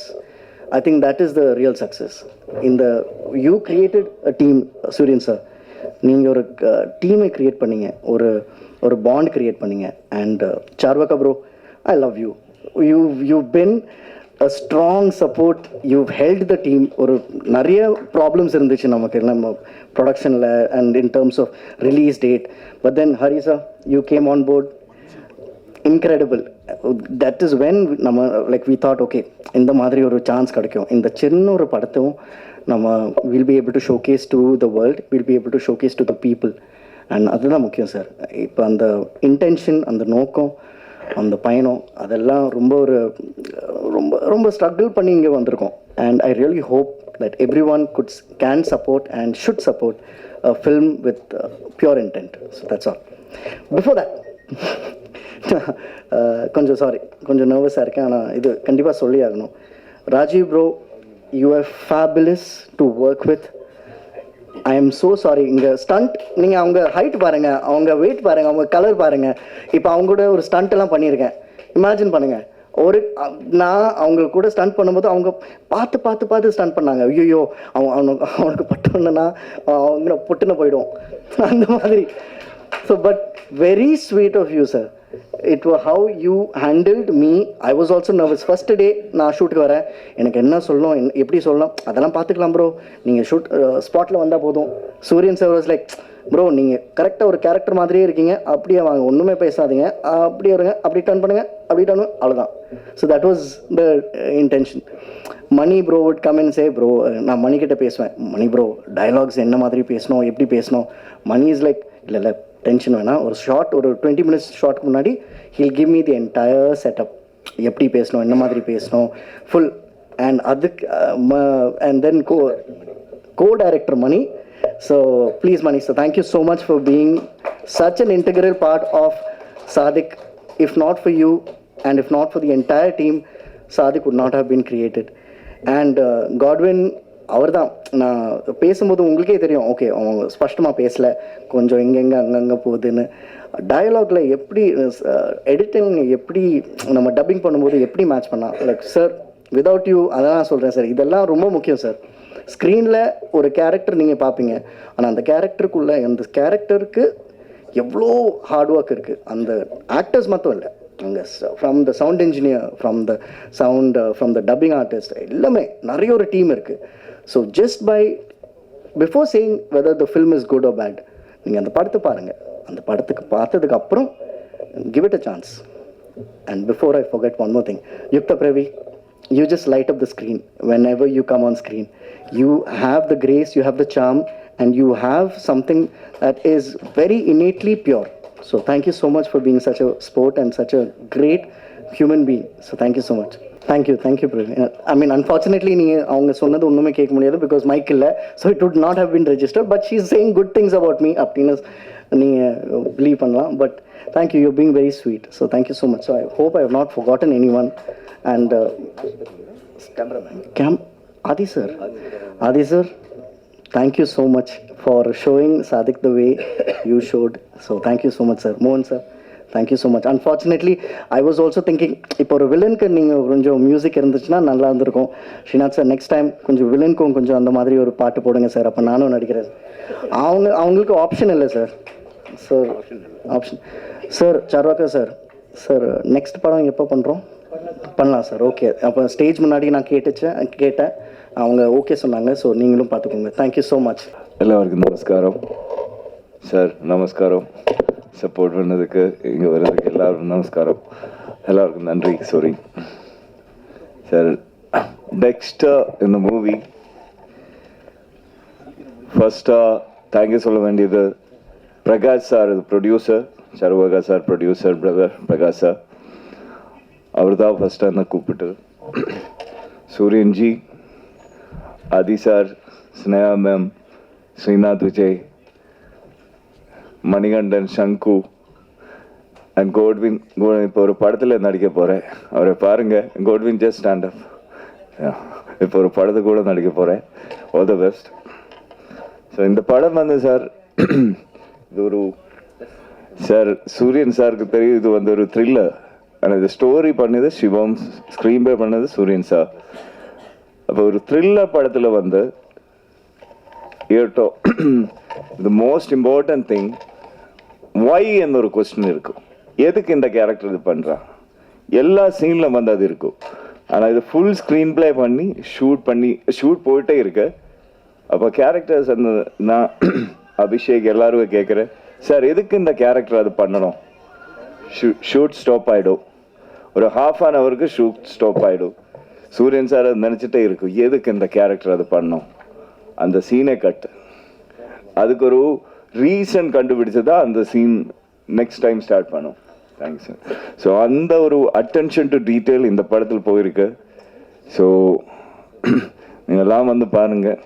I think that is the real success. You created a team, Suryan sir. நீங்கள் ஒரு டீமை create பண்ணீங்க, ஒரு band create பண்ணீங்க. And Sarvaka bro, I love you. You've been a strong support. You've held the team. ஒரு நிறைய problems இருந்துச்சு நமக்கு நம்ம ப்ரொடக்ஷனில் and in terms of release date. But then Hari sir, you came on board. Incredible. That is when நம்ம like we thought, okay இந்த மாதிரி ஒரு சான்ஸ் கிடைக்கும். இந்த சின்ன ஒரு படத்தையும் நம்ம will be able to showcase to the world, will be able to showcase to the people. And அதுதான் முக்கியம் சார். இப்போ அந்த இன்டென்ஷன், அந்த நோக்கம், அந்த பயணம், அதெல்லாம் ரொம்ப ஸ்ட்ரகிள் பண்ணி இங்கே வந்திருக்கோம். And I really hope that every one can support and should support a film with pure intend. So that's all. Before that கொஞ்சம் கொஞ்சம் நர்வஸாக இருக்கேன். ஆனால் இது கண்டிப்பாக சொல்லி ஆகணும். Rajiv bro, you are fabulous to work with. I am so sorry. இங்கே stunt, நீங்கள் அவங்க ஹைட் பாருங்கள், அவங்க வெயிட் பாருங்கள், அவங்க கலர் பாருங்கள். இப்போ அவங்க கூட ஒரு ஸ்டண்ட்டெல்லாம் பண்ணியிருக்கேன். இமேஜின் பண்ணுங்கள், நான் அவங்க கூட ஸ்டண்ட் பண்ணும்போது அவங்க பார்த்து ஸ்டண்ட் பண்ணாங்க. ஐயோ அவனுக்கு பட்டோன்னா அவங்க பொட்டுன்னு போயிடும் அந்த மாதிரி. So but very sweet of you sir. It was how you handled me. I was also nervous. First day நான் ஷூட்டுக்கு வரேன், எனக்கு என்ன சொல்லணும், எப்படி சொல்லணும், அதெல்லாம் பார்த்துக்கலாம் ப்ரோ, நீங்கள் ஷூட் ஸ்பாட்டில் வந்தால் போதும். சூரியன் சார் வாஸ் லைக், ப்ரோ நீங்கள் கரெக்டாக ஒரு கேரக்டர் மாதிரியே இருக்கீங்க, அப்படியே வாங்க, ஒன்றுமே பேசாதீங்க, அப்படியே வருங்க, அப்படி டர்ன் பண்ணுங்கள், அப்படி டர்ன், அவ்வளோதான். So that was the intention. Mani bro would come and say, bro நான் மணிக்கிட்ட பேசுவேன், மணி ப்ரோ டயலாக்ஸ் என்ன மாதிரி பேசணும், எப்படி பேசணும். மணி இஸ் லைக், இல்லை டென்ஷன் வேணாம். ஒரு ஷார்ட் ஒரு 20 minutes ஷார்ட்க்கு முன்னாடி he'll give me the entire setup, எப்படி பேசணும், என்ன மாதிரி பேசணும், ஃபுல். அண்ட் அதுக்கு and then co-director Mani. So please Mani, so thank you so much for being such an integral part of Sadik. If not for you and if not for the entire team, Sadik would not have been created. And Godwin, அவர் தான் நான் பேசும்போது உங்களுக்கே தெரியும், okay அவங்க ஸ்பஷ்டமாக பேசலை, கொஞ்சம் எங்கெங்கே அங்கங்கே போகுதுன்னு. டயலாகில் எப்படி எடிட்டிங், எப்படி நம்ம டப்பிங் பண்ணும்போது எப்படி மேட்ச் பண்ணால், லைக் சார் விதவுட் யூ, அதான் நான் சொல்கிறேன் சார், இதெல்லாம் ரொம்ப முக்கியம் சார். ஸ்க்ரீனில் ஒரு கேரக்டர் நீங்கள் பார்ப்பீங்க, ஆனால் அந்த கேரக்டருக்குள்ளே அந்த கேரக்டருக்கு எவ்வளோ ஹார்ட் ஒர்க் இருக்குது. அந்த ஆக்டர்ஸ் மட்டும் இல்லை, அங்கே from the sound engineer, from the sound, from the dubbing artist, எல்லாமே நிறைய ஒரு டீம் இருக்குது. So just by before saying whether the film is good or bad, நீங்கள் அந்த படத்தை பாருங்கள். அந்த படத்துக்கு பார்த்ததுக்கு அப்புறம் give it a chance. And before I forget one more thing, Yukta Previ, you just light up the screen whenever you come on screen. You have the grace, you have the charm, and you have something that is very innately pure. So thank you so much for being such a sport and such a great human being. So thank you so much. Thank you Previ. I mean, unfortunately நீங்கள் அவங்க சொன்னது ஒன்றுமே கேட்க முடியாது because mic இல்லை, so it would not have been registered, but she's saying good things about me அப்படின்னு நீங்கள் believe பண்ணலாம். But thank you, you're being very sweet. So thank you so much. So I hope I have not forgotten anyone. And cameraman Adi sir, thank you so much for showing Sadik the way you showed. So thank you so much sir. Mohan sir, thank you so much. Unfortunately I was also thinking, இப்போ ஒரு வில்லனுக்கு நீங்கள் கொஞ்சம் music இருந்துச்சுன்னா நல்லா இருந்திருக்கும். Srinath sir, next time கொஞ்சம் வில்லனுக்கும் கொஞ்சம் அந்த மாதிரி ஒரு பாட்டு போடுங்க சார், அப்போ நானும் நடிக்கிறேன். அவங்களுக்கு ஆப்ஷன் இல்லை sir. Sir option sir, Sarvaka sir, sir next படம் எப்போ பண்ணுறோம்? பண்ணலாம் சார். ஓகே, அப்போ ஸ்டேஜ் முன்னாடி நான் கேட்டேன், அவங்க ஓகே சொன்னாங்க. ஸோ நீங்களும் பார்த்துக்கோங்க. Thank you so much. எல்லாருக்கும் நமஸ்காரம் சார். நமஸ்காரம், சப்போர்ட் பண்ணதுக்கு, இங்கே வர்றதுக்கு எல்லாருக்கும் நமஸ்காரம். எல்லாருக்கும் நன்றி. Sorry sir. டெக்ஸ்டர் இந்த மூவி ஃபர்ஸ்ட்டாக தேங்க்யூ சொல்ல வேண்டியது பிரகாஷ் சார், இது producer. Sarvaka sir producer, brother Prakash sir, அவர் தான் ஃபஸ்ட்டாக என்ன கூப்பிட்டு. Suriyanji, Aadhi sir, Sneha ma'am, Srinath Vijay, Manikandan, Sanku and கோட்வின். இப்போ ஒரு படத்தில் நடிக்க போகிறேன், அவரை பாருங்கள். கோட்வின் ஜஸ்ட் ஸ்டாண்ட் அப். இப்போ ஒரு படத்தை கூட நடிக்க போகிறேன். All the best. ஸோ இந்த படம் வந்து சார், இது ஒரு சார் சூரியன் சாருக்கு தெரியும், இது வந்து ஒரு த்ரில்லர். ஆனால் இது ஸ்டோரி பண்ணது சிவம், ஸ்க்ரீன் ப்ளே பண்ணது சூரியன் சார். அப்போ ஒரு த்ரில்லர் படத்தில் வந்து ஏட்டோ the most important thing why என்ற ஒரு கொஸ்டின் இருக்கும். எதுக்கு இந்த கேரக்டர் இது பண்ணுறான்? எல்லா சீனில் வந்து அது இருக்கும். ஆனால் இது ஃபுல் ஸ்க்ரீன் ப்ளே பண்ணி ஷூட் போயிட்டே இருக்கு. அப்போ கேரக்டர்ஸ் அந்த நான் அபிஷேக் எல்லாரும் கேட்குறேன், சார் எதுக்கு இந்த கேரக்டர் அது பண்ணணும்? ஷூட் ஸ்டாப் ஆகிடும், ஒரு ½ ஹவருக்கு ஷூட் ஸ்டாப் ஆகிடும். சூரியன் சார் அது நினச்சிட்டே இருக்கும், எதுக்கு இந்த கேரக்டர் அது பண்ணோம், அந்த சீனை கட்டு. அதுக்கு ஒரு ரீசன் கண்டுபிடிச்சு தான் அந்த சீன் நெக்ஸ்ட் டைம் ஸ்டார்ட் பண்ணோம். Thanks sir. ஸோ அந்த ஒரு அட்டென்ஷன் டு டீட்டெயில் இந்த படத்தில் போயிருக்கு. ஸோ நீங்கள்லாம் வந்து பாருங்கள்.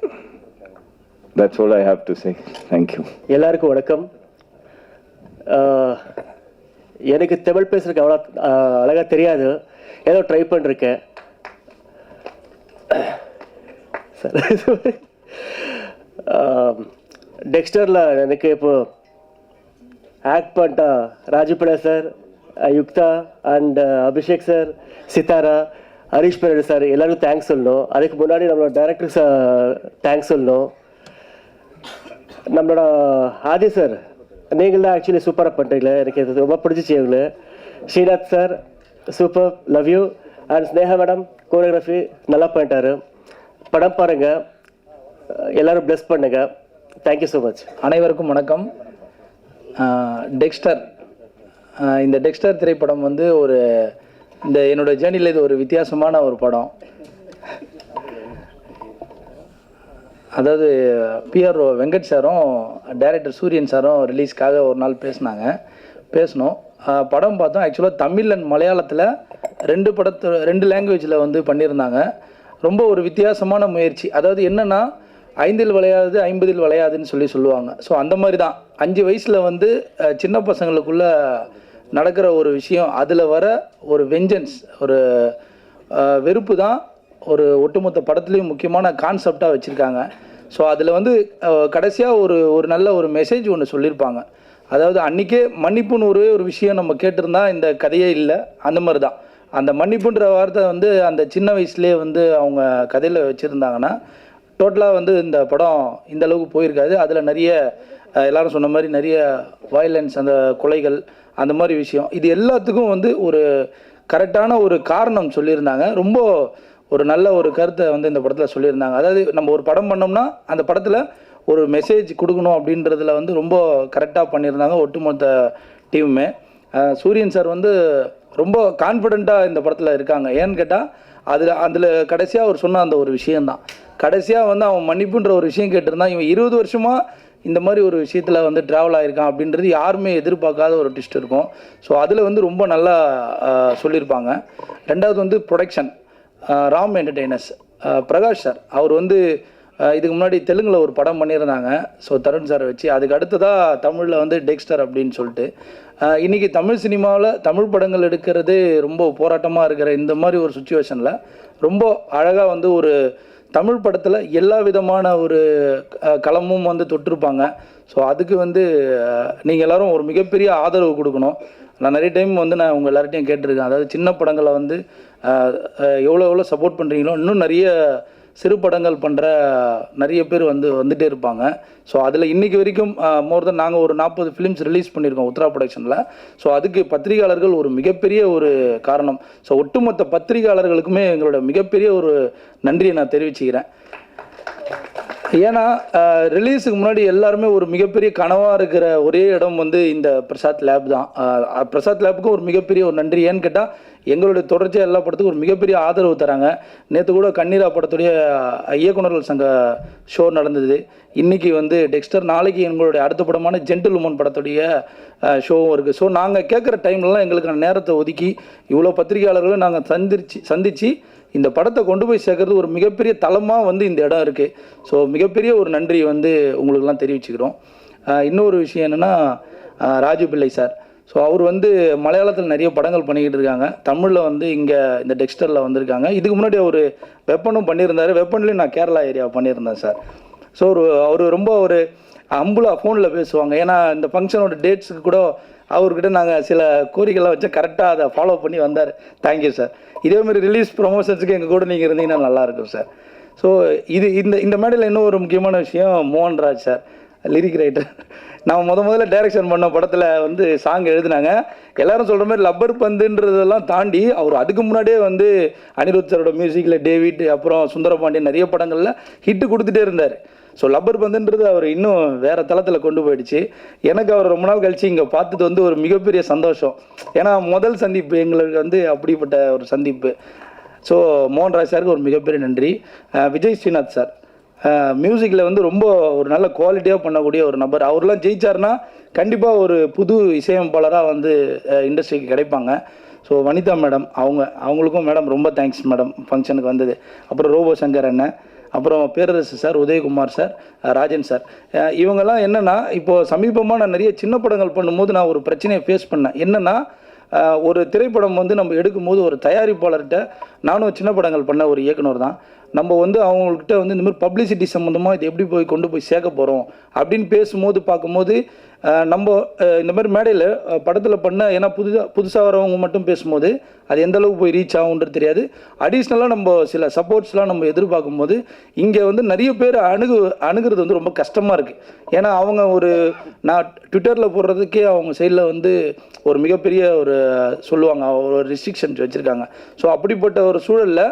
That's all I have to say. Thank you. எல்லாருக்கும் வணக்கம். எனக்கு தமிழ் பேசுறதுக்கு அவ்வளோ அழகாக தெரியாது, ஏதோ ட்ரை பண்ணிருக்கேன் சார். டெக்ஸ்டரில் எனக்கு இப்போ ஆக்ட் பண்ணிட்டா Rajupada sir, Yuktha and Abhishek sir, Sitara, Harish Peradi sir, எல்லாருக்கும் தேங்க்ஸ் சொல்லணும். அதுக்கு முன்னாடி நம்மளோட டைரக்டருக்கு தேங்க்ஸ் சொல்லணும். நம்மளோட ஆதி சார், நீங்கள் தான் ஆக்சுவலி சூப்பராக பண்ணுறீங்களே, எனக்கு இது ரொம்ப பிடிச்சிச்சு. எங்களுக்கு Srinath sir super, love you. And Sneha madam choreography நல்லா பண்ணிட்டாரு. படம் பாருங்கள், எல்லோரும் ப்ளஸ் பண்ணுங்கள். Thank you so much. அனைவருக்கும் வணக்கம். டெக்ஸ்டர், இந்த டெக்ஸ்டர் திரைப்படம் வந்து ஒரு என்னோடய ஜேர்னியில் இது ஒரு வித்தியாசமான ஒரு படம். அதாவது பிஆர்ஓ வெங்கட் சாரும் டைரக்டர் சூரியன் சாரும் ரிலீஸ்க்காக ஒரு நாள் பேசினோம். படம் பார்த்தோம். ஆக்சுவலாக தமிழ் அண்ட் மலையாளத்தில் 2 லாங்குவேஜில் வந்து பண்ணியிருந்தாங்க. ரொம்ப ஒரு வித்தியாசமான முயற்சி. அதாவது என்னென்னா 5 விளையாது 50 விளையாதுன்னு சொல்லுவாங்க. ஸோ அந்த மாதிரி தான் 5 வயசில் வந்து சின்ன பசங்களுக்குள்ளே நடக்கிற ஒரு விஷயம், அதில் வர ஒரு வெஞ்சன்ஸ், ஒரு வெறுப்பு தான் ஒரு ஒட்டுமொத்த படத்துலேயும் முக்கியமான கான்செப்டாக வச்சுருக்காங்க. ஸோ அதில் வந்து கடைசியாக ஒரு நல்ல ஒரு மெசேஜ் ஒன்று சொல்லியிருப்பாங்க. அதாவது அன்றைக்கே மன்னிப்புன்னு ஒரு விஷயம் நம்ம கேட்டிருந்தா இந்த கதையே இல்லை. அந்த மாதிரி தான் அந்த மன்னிப்புன்ற வார்த்தை வந்து அந்த சின்ன வயசுலேயே வந்து அவங்க கதையில் வச்சுருந்தாங்கன்னா டோட்டலாக வந்து இந்த படம் இந்த அளவுக்கு போயிருக்காது. அதில் நிறைய எல்லாரும் சொன்ன மாதிரி நிறைய வயலன்ஸ், அந்த கொலைகள், அந்த மாதிரி விஷயம், இது எல்லாத்துக்கும் வந்து ஒரு கரெக்டான ஒரு காரணம் சொல்லியிருந்தாங்க. ரொம்ப ஒரு நல்ல ஒரு கருத்தை வந்து இந்த படத்தில் சொல்லியிருந்தாங்க. அதாவது நம்ம ஒரு படம் பண்ணோம்னா அந்த படத்தில் ஒரு மெசேஜ் கொடுக்கணும் அப்படின்றதுல வந்து ரொம்ப கரெக்டாக பண்ணியிருந்தாங்க ஒட்டுமொத்த டீமுமே. சூரியன் சார் வந்து ரொம்ப கான்ஃபிடெண்ட்டாக இந்த படத்தில் இருக்காங்க. ஏன்னு கேட்டால் அதில் கடைசியாக அவர் சொன்ன அந்த ஒரு விஷயந்தான். கடைசியாக வந்து அவன் மன்னிப்புன்ற ஒரு விஷயம் கேட்டிருந்தான். இவன் 20 வருஷமாக இந்த மாதிரி ஒரு விஷயத்தில் வந்து ட்ராவல் ஆகிருக்கான் அப்படின்றது யாருமே எதிர்பார்க்காத ஒரு ட்விஸ்ட் இருக்கும். ஸோ அதில் வந்து ரொம்ப நல்லா சொல்லியிருப்பாங்க. ரெண்டாவது வந்து production, Ram entertainers, Prakash sir. அவர் வந்து இதுக்கு முன்னாடி தெலுங்கில் ஒரு படம் பண்ணியிருந்தாங்க. ஸோ தருண் சாரை வச்சு. அதுக்கு அடுத்ததாக தமிழில் வந்து டெக்ஸ்டர் அப்படின்னு சொல்லிட்டு இன்றைக்கி தமிழ் சினிமாவில் தமிழ் படங்கள் எடுக்கிறது ரொம்ப போராட்டமாக இருக்கிற இந்த மாதிரி ஒரு சுச்சுவேஷனில் ரொம்ப அழகாக வந்து ஒரு தமிழ் படத்தில் எல்லா விதமான ஒரு களமும் வந்து தொட்டிருப்பாங்க. ஸோ அதுக்கு வந்து நீங்கள் எல்லோரும் ஒரு மிகப்பெரிய ஆதரவு கொடுக்கணும். நான் நிறைய டைம் வந்து நான் உங்கள் எல்லார்ட்டையும் கேட்டிருக்கேன். அதாவது சின்ன படங்களை வந்து எவ்வளோ சப்போர்ட் பண்ணுறீங்களோ இன்னும் நிறைய சிறு படங்கள் பண்ணுற நிறைய பேர் வந்துகிட்டே இருப்பாங்க. ஸோ அதில் இன்றைக்கி வரைக்கும் மோர் தென் நாங்கள் ஒரு 40 ஃபிலிம்ஸ் ரிலீஸ் பண்ணியிருக்கோம் உத்ரா ப்ரொடக்ஷனில். ஸோ அதுக்கு பத்திரிகையாளர்கள் ஒரு மிகப்பெரிய ஒரு காரணம். ஸோ ஒட்டுமொத்த பத்திரிகையாளர்களுக்குமே எங்களோட மிகப்பெரிய ஒரு நன்றியை நான் தெரிவிச்சுக்கிறேன். ஏன்னா ரிலீஸுக்கு முன்னாடி எல்லாருமே ஒரு மிகப்பெரிய கனவாக இருக்கிற ஒரே இடம் வந்து இந்த பிரசாத் லேப் தான். பிரசாத் லேப்புக்கும் ஒரு மிகப்பெரிய ஒரு நன்றி. ஏன்னு கேட்டால் எங்களுடைய தொடர்ச்சியாக எல்லா படத்துக்கும் ஒரு மிகப்பெரிய ஆதரவு தராங்க. நேற்று கூட கண்ணீரா படத்துடைய இயக்குநர்கள் சங்க ஷோ நடந்தது. இன்றைக்கி வந்து டெக்ஸ்டர், நாளைக்கு எங்களுடைய அடுத்த படமான ஜென்டில் உமன் படத்துடைய ஷோவும் இருக்குது. ஸோ நாங்கள் கேட்குற டைம்லலாம் எங்களுக்கான நேரத்தை ஒதுக்கி இவ்வளோ பத்திரிகையாளர்களும் நாங்கள் சந்தித்து இந்த படத்தை கொண்டு போய் சேர்க்கறது ஒரு மிகப்பெரிய தளமாக வந்து இந்த இடம் இருக்குது. ஸோ மிகப்பெரிய ஒரு நன்றி வந்து உங்களுக்கெல்லாம் தெரிவிச்சுக்கிறோம். இன்னொரு விஷயம் என்னென்னா ராஜு பிள்ளை சார். ஸோ அவர் வந்து மலையாளத்தில் நிறைய படங்கள் பண்ணிக்கிட்டு இருக்காங்க. தமிழில் வந்து இங்கே இந்த டெக்ஸ்டரில் வந்திருக்காங்க. இதுக்கு முன்னாடி அவர் வெப்பனும் பண்ணியிருந்தார். வெப்பன்லேயும் நான் கேரளா ஏரியா பண்ணியிருந்தேன் சார். ஸோ அவர் ரொம்ப ஒரு அம்புலாக ஃபோனில் பேசுவாங்க. ஏன்னா இந்த ஃபங்க்ஷனோட டேட்ஸுக்கு கூட அவர்கிட்ட நாங்கள் சில கோரிக்கைலாம் வச்சு கரெக்டாக அதை ஃபாலோ பண்ணி வந்தார். Thank you sir. இதேமாதிரி ரிலீஸ் ப்ரொமோஷன்ஸுக்கு எங்கள் கூட நீங்கள் இருந்தீங்கன்னா நல்லாயிருக்கும் சார். ஸோ இந்த மேடையில் இன்னும் ஒரு முக்கியமான விஷயம், மோகன்ராஜ் சார் லிரிக் ரைட்டர். நான் முதல்ல டைரக்ஷன் பண்ண படத்தில் வந்து சாங் எழுதினாங்க. எல்லோரும் சொல்கிற மாதிரி லப்பர் பந்துன்றதெல்லாம் தாண்டி அவர் அதுக்கு முன்னாடியே வந்து அனிருத் சாரோட மியூசிக்கில் டேவிட், அப்புறம் சுந்தரபாண்டியன் நிறைய படங்களில் ஹிட்டு கொடுத்துட்டே இருந்தார். ஸோ லப்பர் பந்துன்றது அவர் இன்னும் வேறு தளத்தில் கொண்டு போயிடுச்சு. எனக்கு அவர் ரொம்ப நாள் கழித்து இங்கே பார்த்தது வந்து ஒரு மிகப்பெரிய சந்தோஷம். ஏன்னா முதல் சந்திப்பு எங்களுக்கு வந்து அப்படிப்பட்ட ஒரு சந்திப்பு. ஸோ மோகன்ராஜ் சாருக்கு ஒரு மிகப்பெரிய நன்றி. விஜய் ஸ்ரீநாத் சார் மியூசிக்கில் வந்து ரொம்ப ஒரு நல்ல குவாலிட்டியாக பண்ணக்கூடிய ஒரு நபர். அவர்லாம் ஜெயிச்சார்னா கண்டிப்பாக ஒரு புது இசையமைப்பாளராக வந்து இண்டஸ்ட்ரிக்கு கிடைப்பாங்க. ஸோ வனிதா மேடம், அவங்களுக்கும் மேடம் ரொம்ப தேங்க்ஸ் மேடம் ஃபங்க்ஷனுக்கு வந்தது. அப்புறம் ரோபோ சங்கர் அண்ணன், அப்புறம் Perarasu sir, Udhayakumar sir, Rajan sir, இவங்கெல்லாம் என்னென்னா இப்போது சமீபமாக நான் நிறைய சின்ன படங்கள் பண்ணும்போது நான் ஒரு பிரச்சனையை ஃபேஸ் பண்ணேன். என்னென்னா ஒரு திரைப்படம் வந்து நம்ம எடுக்கும்போது ஒரு தயாரிப்பாளர்கிட்ட, நானும் சின்ன படங்கள் பண்ண ஒரு இயக்குனர் தான், நம்ம வந்து அவங்கக்கிட்ட வந்து இந்த மாதிரி பப்ளிசிட்டி சம்மந்தமாக இது எப்படி கொண்டு போய் சேர்க்க போகிறோம் அப்படின்னு பேசும்போது பார்க்கும்போது நம்ம இந்த மாதிரி மேடையில் படத்தில் பண்ண, ஏன்னா புதுசாக வரவங்க மட்டும் பேசும்போது அது எந்த அளவுக்கு போய் ரீச் ஆகுன்றது தெரியாது. அடிஷ்னலாக நம்ம சில சப்போர்ட்ஸ்லாம் நம்ம எதிர்பார்க்கும்போது இங்கே வந்து நிறைய பேர் அணுகிறது வந்து ரொம்ப கஷ்டமாக இருக்குது. ஏன்னா அவங்க நான் ட்விட்டரில் போடுறதுக்கே அவங்க சைடில் வந்து ஒரு மிகப்பெரிய ஒரு சொல்லுவாங்க, ஒரு ரெஸ்ட்ரிக்ஷன்ஸ் வச்சுருக்காங்க. ஸோ அப்படிப்பட்ட ஒரு சூழலில்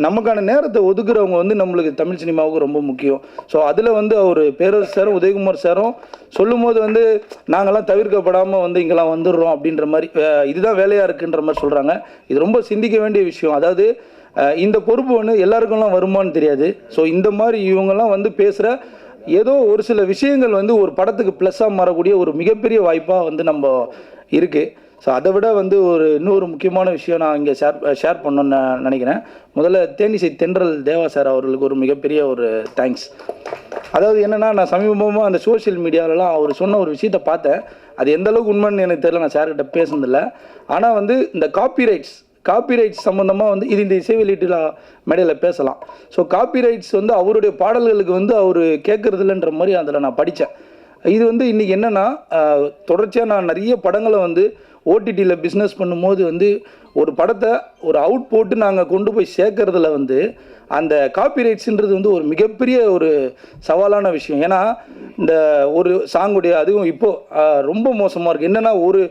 நமக்கான நேரத்தை ஒதுக்குறவங்க வந்து நம்மளுக்கு தமிழ் சினிமாவுக்கு ரொம்ப முக்கியம். ஸோ அதில் வந்து அவர் பேரரசு சாரும் உதயகுமார் சாரும் சொல்லும் போது வந்து நாங்கள்லாம் தவிர்க்கப்படாமல் வந்து இங்கெல்லாம் வந்துடுறோம் அப்படின்ற மாதிரி, இதுதான் வேலையாக இருக்குன்ற மாதிரி சொல்கிறாங்க. இது ரொம்ப சிந்திக்க வேண்டிய விஷயம். அதாவது இந்த பொறுப்பு வந்து எல்லாருக்கும்லாம் வருமானு தெரியாது. ஸோ இந்த மாதிரி இவங்கெல்லாம் வந்து பேசுகிற ஏதோ ஒரு சில விஷயங்கள் வந்து ஒரு படத்துக்கு ப்ளஸ்ஸாக மாறக்கூடிய ஒரு மிகப்பெரிய வாய்ப்பாக வந்து நம்ம இருக்குது. ஸோ அதை விட வந்து இன்னொரு முக்கியமான விஷயம் நான் இங்கே ஷேர் பண்ணணுன்னு நினைக்கிறேன். முதல்ல தேனிசை தென்றல் தேவா சார் அவர்களுக்கு ஒரு மிகப்பெரிய ஒரு தேங்க்ஸ். அதாவது என்னென்னா, நான் சமீபமாக அந்த சோஷியல் மீடியாவிலலாம் அவர் சொன்ன ஒரு விஷயத்தை பார்த்தேன். அது எந்த அளவுக்கு உண்மைன்னு எனக்கு தெரியல, நான் சார்கிட்ட பேசுனதில்லை. ஆனால் வந்து இந்த காப்பிரைட்ஸ் சம்மந்தமாக வந்து இது இந்த இசை வெளியீட்டு மேடையில் பேசலாம். ஸோ காப்பிரைட்ஸ் வந்து அவருடைய பாடல்களுக்கு வந்து அவர் கேட்குறதில்லன்ற மாதிரி அதில் நான் படித்தேன். இது வந்து இன்றைக்கி என்னென்னா, தொடர்ச்சியாக நான் நிறைய படங்களை வந்து ஓடிடியில் பிஸ்னஸ் பண்ணும்போது வந்து ஒரு படத்தை ஒரு அவுட் போட்டு நாங்கள் கொண்டு போய் சேர்க்கறதுல வந்து அந்த காப்பிரைட்ஸுன்றது வந்து ஒரு மிகப்பெரிய ஒரு சவாலான விஷயம். ஏன்னா இந்த ஒரு சாங்குடைய அதுவும் இப்போது ரொம்ப மோசமாக இருக்குது. என்னென்னா ஒரு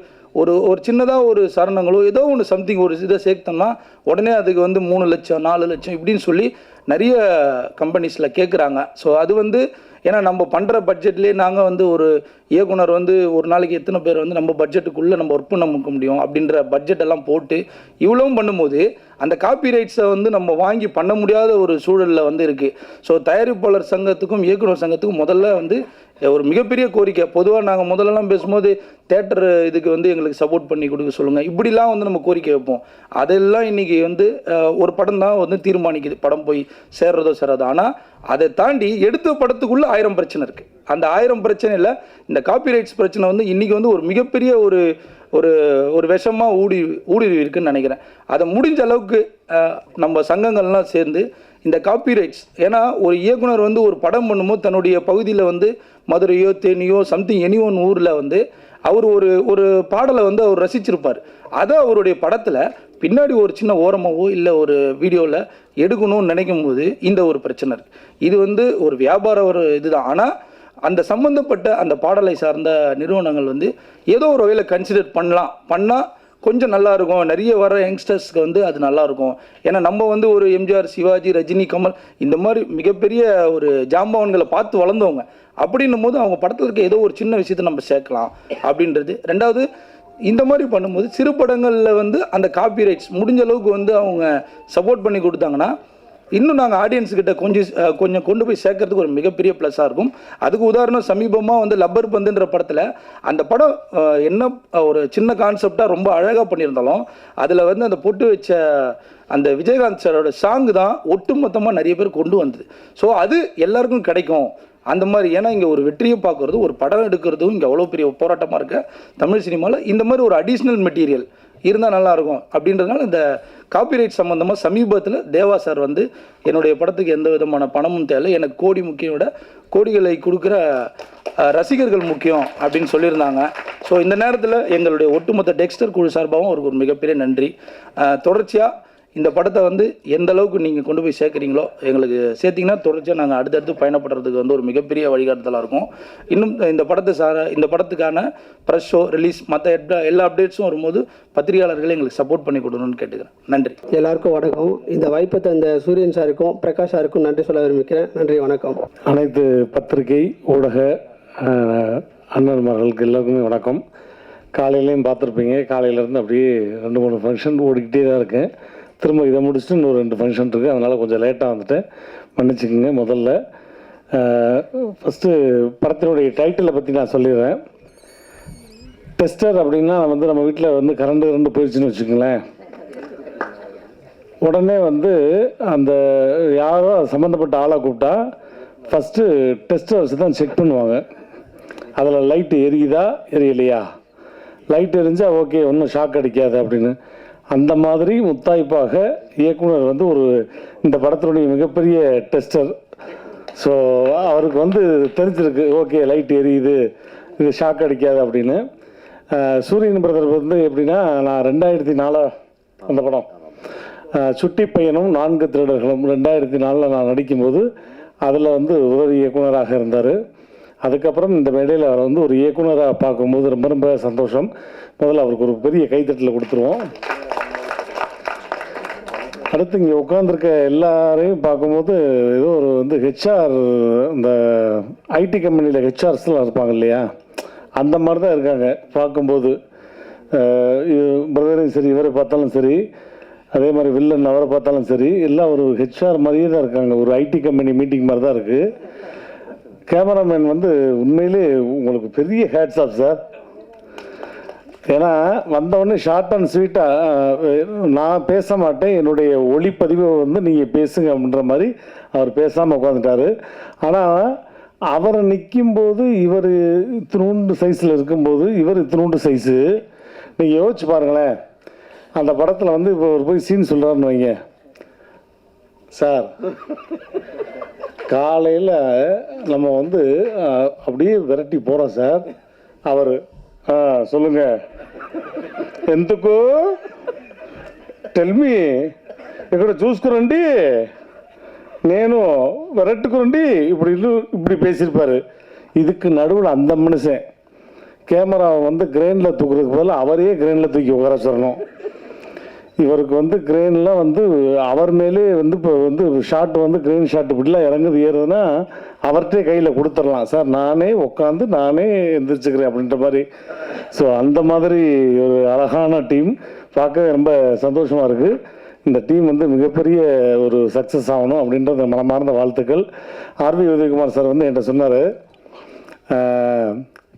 ஒரு சின்னதாக ஒரு சரணங்களோ ஏதோ ஒன்று சம்திங் ஒரு இதை சேர்த்தோம்னா உடனே அதுக்கு வந்து 3 லட்சம் 4 லட்சம் இப்படின்னு சொல்லி நிறைய கம்பெனிஸில் கேட்குறாங்க. ஸோ அது வந்து ஏன்னா நம்ம பண்ணுற பட்ஜெட்லேயே நாங்கள் வந்து ஒரு இயக்குனர் வந்து ஒரு நாளைக்கு எத்தனை பேர் வந்து நம்ம பட்ஜெட்டுக்குள்ளே நம்ம ஒர்க் பண்ண முடியும் அப்படின்ற பட்ஜெட்டெல்லாம் போட்டு இவ்வளவும் பண்ணும்போது அந்த காப்பிரைட்ஸை வந்து நம்ம வாங்கி பண்ண முடியாத ஒரு சூழலில் வந்து இருக்குது. ஸோ தயாரிப்பாளர் சங்கத்துக்கும் இயக்குனர் சங்கத்துக்கும் முதல்ல வந்து ஒரு மிகப்பெரிய கோரிக்கை. பொதுவாக நாங்கள் முதல்லலாம் பேசும்போது தேட்டர் இதுக்கு வந்து எங்களுக்கு சப்போர்ட் பண்ணி கொடுக்க சொல்லுங்கள் இப்படிலாம் வந்து நம்ம கோரிக்கை வைப்போம். அதெல்லாம் இன்றைக்கி வந்து ஒரு படம் தான் வந்து தீர்மானிக்குது படம் போய் சேர்றதோ சேராதோ. ஆனால் அதை தாண்டி எடுத்த படத்துக்குள்ளே 1000 பிரச்சனை இருக்குது. அந்த 1000 பிரச்சனையில் இந்த காப்பிரைட்ஸ் பிரச்சனை வந்து இன்றைக்கி வந்து ஒரு மிகப்பெரிய ஒரு ஒரு ஒரு விஷமாக ஊடுருவி இருக்குன்னு நினைக்கிறேன். அதை முடிஞ்ச அளவுக்கு நம்ம சங்கங்கள்லாம் சேர்ந்து இந்த காப்பிரைட்ஸ், ஏன்னா ஒரு இயக்குனர் வந்து ஒரு படம் பண்ணும்போது தன்னுடைய பகுதியில் வந்து மதுரையோ தேனியோ சம்திங் எனி ஒன் ஊரில் வந்து அவர் ஒரு பாடலை வந்து அவர் ரசிச்சிருப்பார். அதை அவருடைய படத்தில் பின்னாடி ஒரு சின்ன ஓரமாவோ இல்லை ஒரு வீடியோவில் எடுக்கணும்னு நினைக்கும் போது இந்த ஒரு பிரச்சனை இருக்குது. இது வந்து ஒரு வியாபார ஒரு இதுதான். ஆனால் அந்த சம்மந்தப்பட்ட அந்த பாடலை சார்ந்த நிறுவனங்கள் வந்து ஏதோ ஒரு வகையில் கன்சிடர் பண்ணால் கொஞ்சம் நல்லாயிருக்கும். நிறைய வர யங்ஸ்டர்ஸ்க்கு வந்து அது நல்லாயிருக்கும். ஏன்னா நம்ம வந்து ஒரு எம்ஜிஆர், சிவாஜி, ரஜினி, கமல் இந்த மாதிரி மிகப்பெரிய ஒரு ஜாம்பவான்களை பார்த்து வளர்ந்தவங்க. அப்படின்னும் போது அவங்க படத்தில் இருக்க ஏதோ ஒரு சின்ன விஷயத்தை நம்ம சேர்க்கலாம் அப்படின்றது. ரெண்டாவது, இந்த மாதிரி பண்ணும்போது சிறு படங்களில் வந்து அந்த காப்பிரைட்ஸ் முடிஞ்ச அளவுக்கு வந்து அவங்க சப்போர்ட் பண்ணி கொடுத்தாங்கன்னா இன்னும் நாங்கள் ஆடியன்ஸுக்கிட்ட கொஞ்சம் கொண்டு போய் சேர்க்கறதுக்கு ஒரு மிகப்பெரிய ப்ளஸ்ஸாக இருக்கும். அதுக்கு உதாரணம் சமீபமாக வந்து லப்பர் பந்துன்ற படத்தில் அந்த படம் என்ன ஒரு சின்ன கான்செப்டாக ரொம்ப அழகாக பண்ணியிருந்தாலும் அதில் வந்து அந்த பொட்டு வச்ச அந்த விஜயகாந்த் சாரோட சாங்கு தான் ஒட்டுமொத்தமாக நிறைய பேர் கொண்டு வந்தது. ஸோ அது எல்லாருக்கும் கிடைக்கும் அந்த மாதிரி. ஏன்னா இங்கே ஒரு வெற்றியை பார்க்குறது, ஒரு படம் எடுக்கிறதும் இங்கே அவ்வளோ பெரிய போராட்டமாக இருக்க தமிழ் சினிமாவில் இந்த மாதிரி ஒரு அடிஷ்னல் மெட்டீரியல் இருந்தால் நல்லாயிருக்கும் அப்படின்றதுனால இந்த காப்பிரைட் சம்மந்தமாக சமீபத்தில் தேவா சார் வந்து என்னுடைய படத்துக்கு எந்த விதமான பணமும் தேவை, எனக்கு கோடி முக்கியம் விட கோடிகளை கொடுக்குற ரசிகர்கள் முக்கியம் அப்படின்னு சொல்லியிருந்தாங்க. ஸோ இந்த நேரத்தில் எங்களுடைய ஒட்டுமொத்த டெக்ஸ்டர் குழு சார்பாகவும் அவருக்கு ஒரு மிகப்பெரிய நன்றி. தொடர்ச்சியாக இந்த படத்தை வந்து எந்த அளவுக்கு நீங்கள் கொண்டு போய் சேர்க்குறீங்களோ எங்களுக்கு சேர்த்திங்கன்னா தொடர்ச்சியாக நாங்கள் அடுத்தடுத்து பயணப்படுறதுக்கு வந்து ஒரு மிகப்பெரிய வழிகாட்டுதலாக இருக்கும். இன்னும் இந்த படத்துக்கான ப்ரெஸ் ஷோ ரிலீஸ் மற்ற எல்லா அப்டேட்ஸும் வரும்போது பத்திரிகையாளர்களை எங்களுக்கு சப்போர்ட் பண்ணி கொடுக்கணும்னு கேட்டுக்கிறேன். நன்றி. எல்லாருக்கும் வணக்கம். இந்த வாய்ப்பை தந்த சூரியன் சாருக்கும் பிரகாஷ் சாருக்கும் நன்றி சொல்ல விரும்புகிறேன். நன்றி, வணக்கம். அனைத்து பத்திரிகை ஊடக அண்ணன்மார்களுக்கு எல்லாருக்குமே வணக்கம். காலையிலையும் பார்த்துருப்பீங்க, காலையிலேருந்து அப்படியே 2-3 ஃபங்க்ஷன் ஓடிக்கிட்டே தான் இருக்கேன். திரும்ப இதை முடிச்சுட்டு இன்னொரு 2 ஃபங்க்ஷன் இருக்குது, அதனால் கொஞ்சம் லேட்டாக வந்துட்டேன், மன்னிச்சுக்கோங்க. முதல்ல ஃபஸ்ட்டு படத்தினுடைய டைட்டிலை பற்றி நான் சொல்லிடுறேன். டெஸ்டர் அப்படின்னா வந்து நம்ம வீட்டில் வந்து கரண்ட் போயிடுச்சுன்னு வச்சுக்கோங்களேன், உடனே வந்து அந்த யாரோ சம்மந்தப்பட்ட ஆளை கூப்பிட்டா ஃபஸ்ட்டு டெஸ்டரை வச்சு தான் செக் பண்ணுவாங்க. அதில் லைட்டு எரியுதா எரியலையா, லைட் எரிஞ்சால் ஓகே ஒன்றும் ஷாக் அடிக்காது அப்படின்னு. அந்த மாதிரி முத்தாய்ப்பாக இயக்குனர் வந்து இந்த படத்தினுடைய மிகப்பெரிய டெஸ்டர். ஸோ அவருக்கு வந்து தெரிஞ்சிருக்கு, ஓகே லைட் எரியுது, இது ஷாக் அடிக்காது அப்படின்னு. சூரியன் பிரதர் வந்து எப்படின்னா, நான் 2004 அந்த படம் சுட்டி பையனும் 4 திருடர்களும் 2004 நான் நடிக்கும்போது அதில் வந்து உதவி இயக்குனராக இருந்தார். அதுக்கப்புறம் இந்த மேடையில் அவரை வந்து ஒரு இயக்குனராக பார்க்கும்போது ரொம்ப ரொம்ப சந்தோஷம். முதல்ல அவருக்கு ஒரு பெரிய கைத்தட்டில் கொடுத்துருவோம். அடுத்து இங்கே உட்காந்துருக்க எல்லாரையும் பார்க்கும்போது ஏதோ ஒரு வந்து ஹெச்ஆர், இந்த ஐடி கம்பெனியில் ஹெச்ஆர்ஸ்லாம் இருப்பாங்க இல்லையா, அந்த மாதிரி தான் இருக்காங்க பார்க்கும்போது. பிரதரையும் சரி இவரை பார்த்தாலும் சரி அதே மாதிரி வில்லன் அவரை பார்த்தாலும் சரி, எல்லாம் ஒரு ஹெச்ஆர் மாதிரியே தான் இருக்காங்க. ஒரு ஐடி கம்பெனி மீட்டிங் மாதிரி தான் இருக்குது. கேமராமேன் வந்து உண்மையிலே உங்களுக்கு பெரிய ஹேட்ஸ் ஆஃப் சார். ஏன்னா வந்தவுடனே ஷார்ட் அண்ட் ஸ்வீட்டாக நான் பேச மாட்டேன், என்னுடைய ஒளிப்பதிவை வந்து நீங்கள் பேசுங்க அப்படின்ற மாதிரி அவர் பேசாமல் உட்காந்துட்டாரு. ஆனால் அவரை நிற்கும்போது இவர் இத்தினூண்டு சைஸில் இருக்கும்போது இவர் இத்தினூண்டு சைஸு. நீங்கள் யோசிச்சு பாருங்களேன். அந்த படத்தில் வந்து இப்போ ஒரு போய் சீன் சொல்கிறாருன்னு வைங்க சார், காலையில் நம்ம வந்து அப்படியே விரட்டி போகிறோம் சார். அவர் சொல்லுங்கள் ఎందుకు టెల్మీ ఇక్కడ చూసుకురండి నేను விரட்டுக்குறண்டி இப்படி பேசியிருப்பார். இதுக்கு நடுவில் அந்த மனுஷன் கேமராவை வந்து கிரெயினில் தூக்குறதுக்கு பதில் அவரையே கிரெயினில் தூக்கி உட்கார சொல்லணும். இவருக்கு வந்து கிரெயின்லாம் வந்து அவர் மேலே வந்து இப்போ வந்து ஷாட் வந்து கிரெயின் ஷாட் இப்படிலாம் இறங்குது ஏறுதுன்னா அவர்கிட்டே கையில் கொடுத்துடலாம் சார், நானே உட்காந்து நானே எந்திரிச்சுக்கிறேன் அப்படின்ற மாதிரி. ஸோ அந்த மாதிரி ஒரு அழகான டீம் பார்க்க ரொம்ப சந்தோஷமாக இருக்குது. இந்த டீம் வந்து மிகப்பெரிய ஒரு சக்ஸஸ் ஆகணும் அப்படின்றது மனமார்ந்த வாழ்த்துக்கள். ஆர்வி உதயகுமார் சார் வந்து என்கிட்ட சொன்னார்,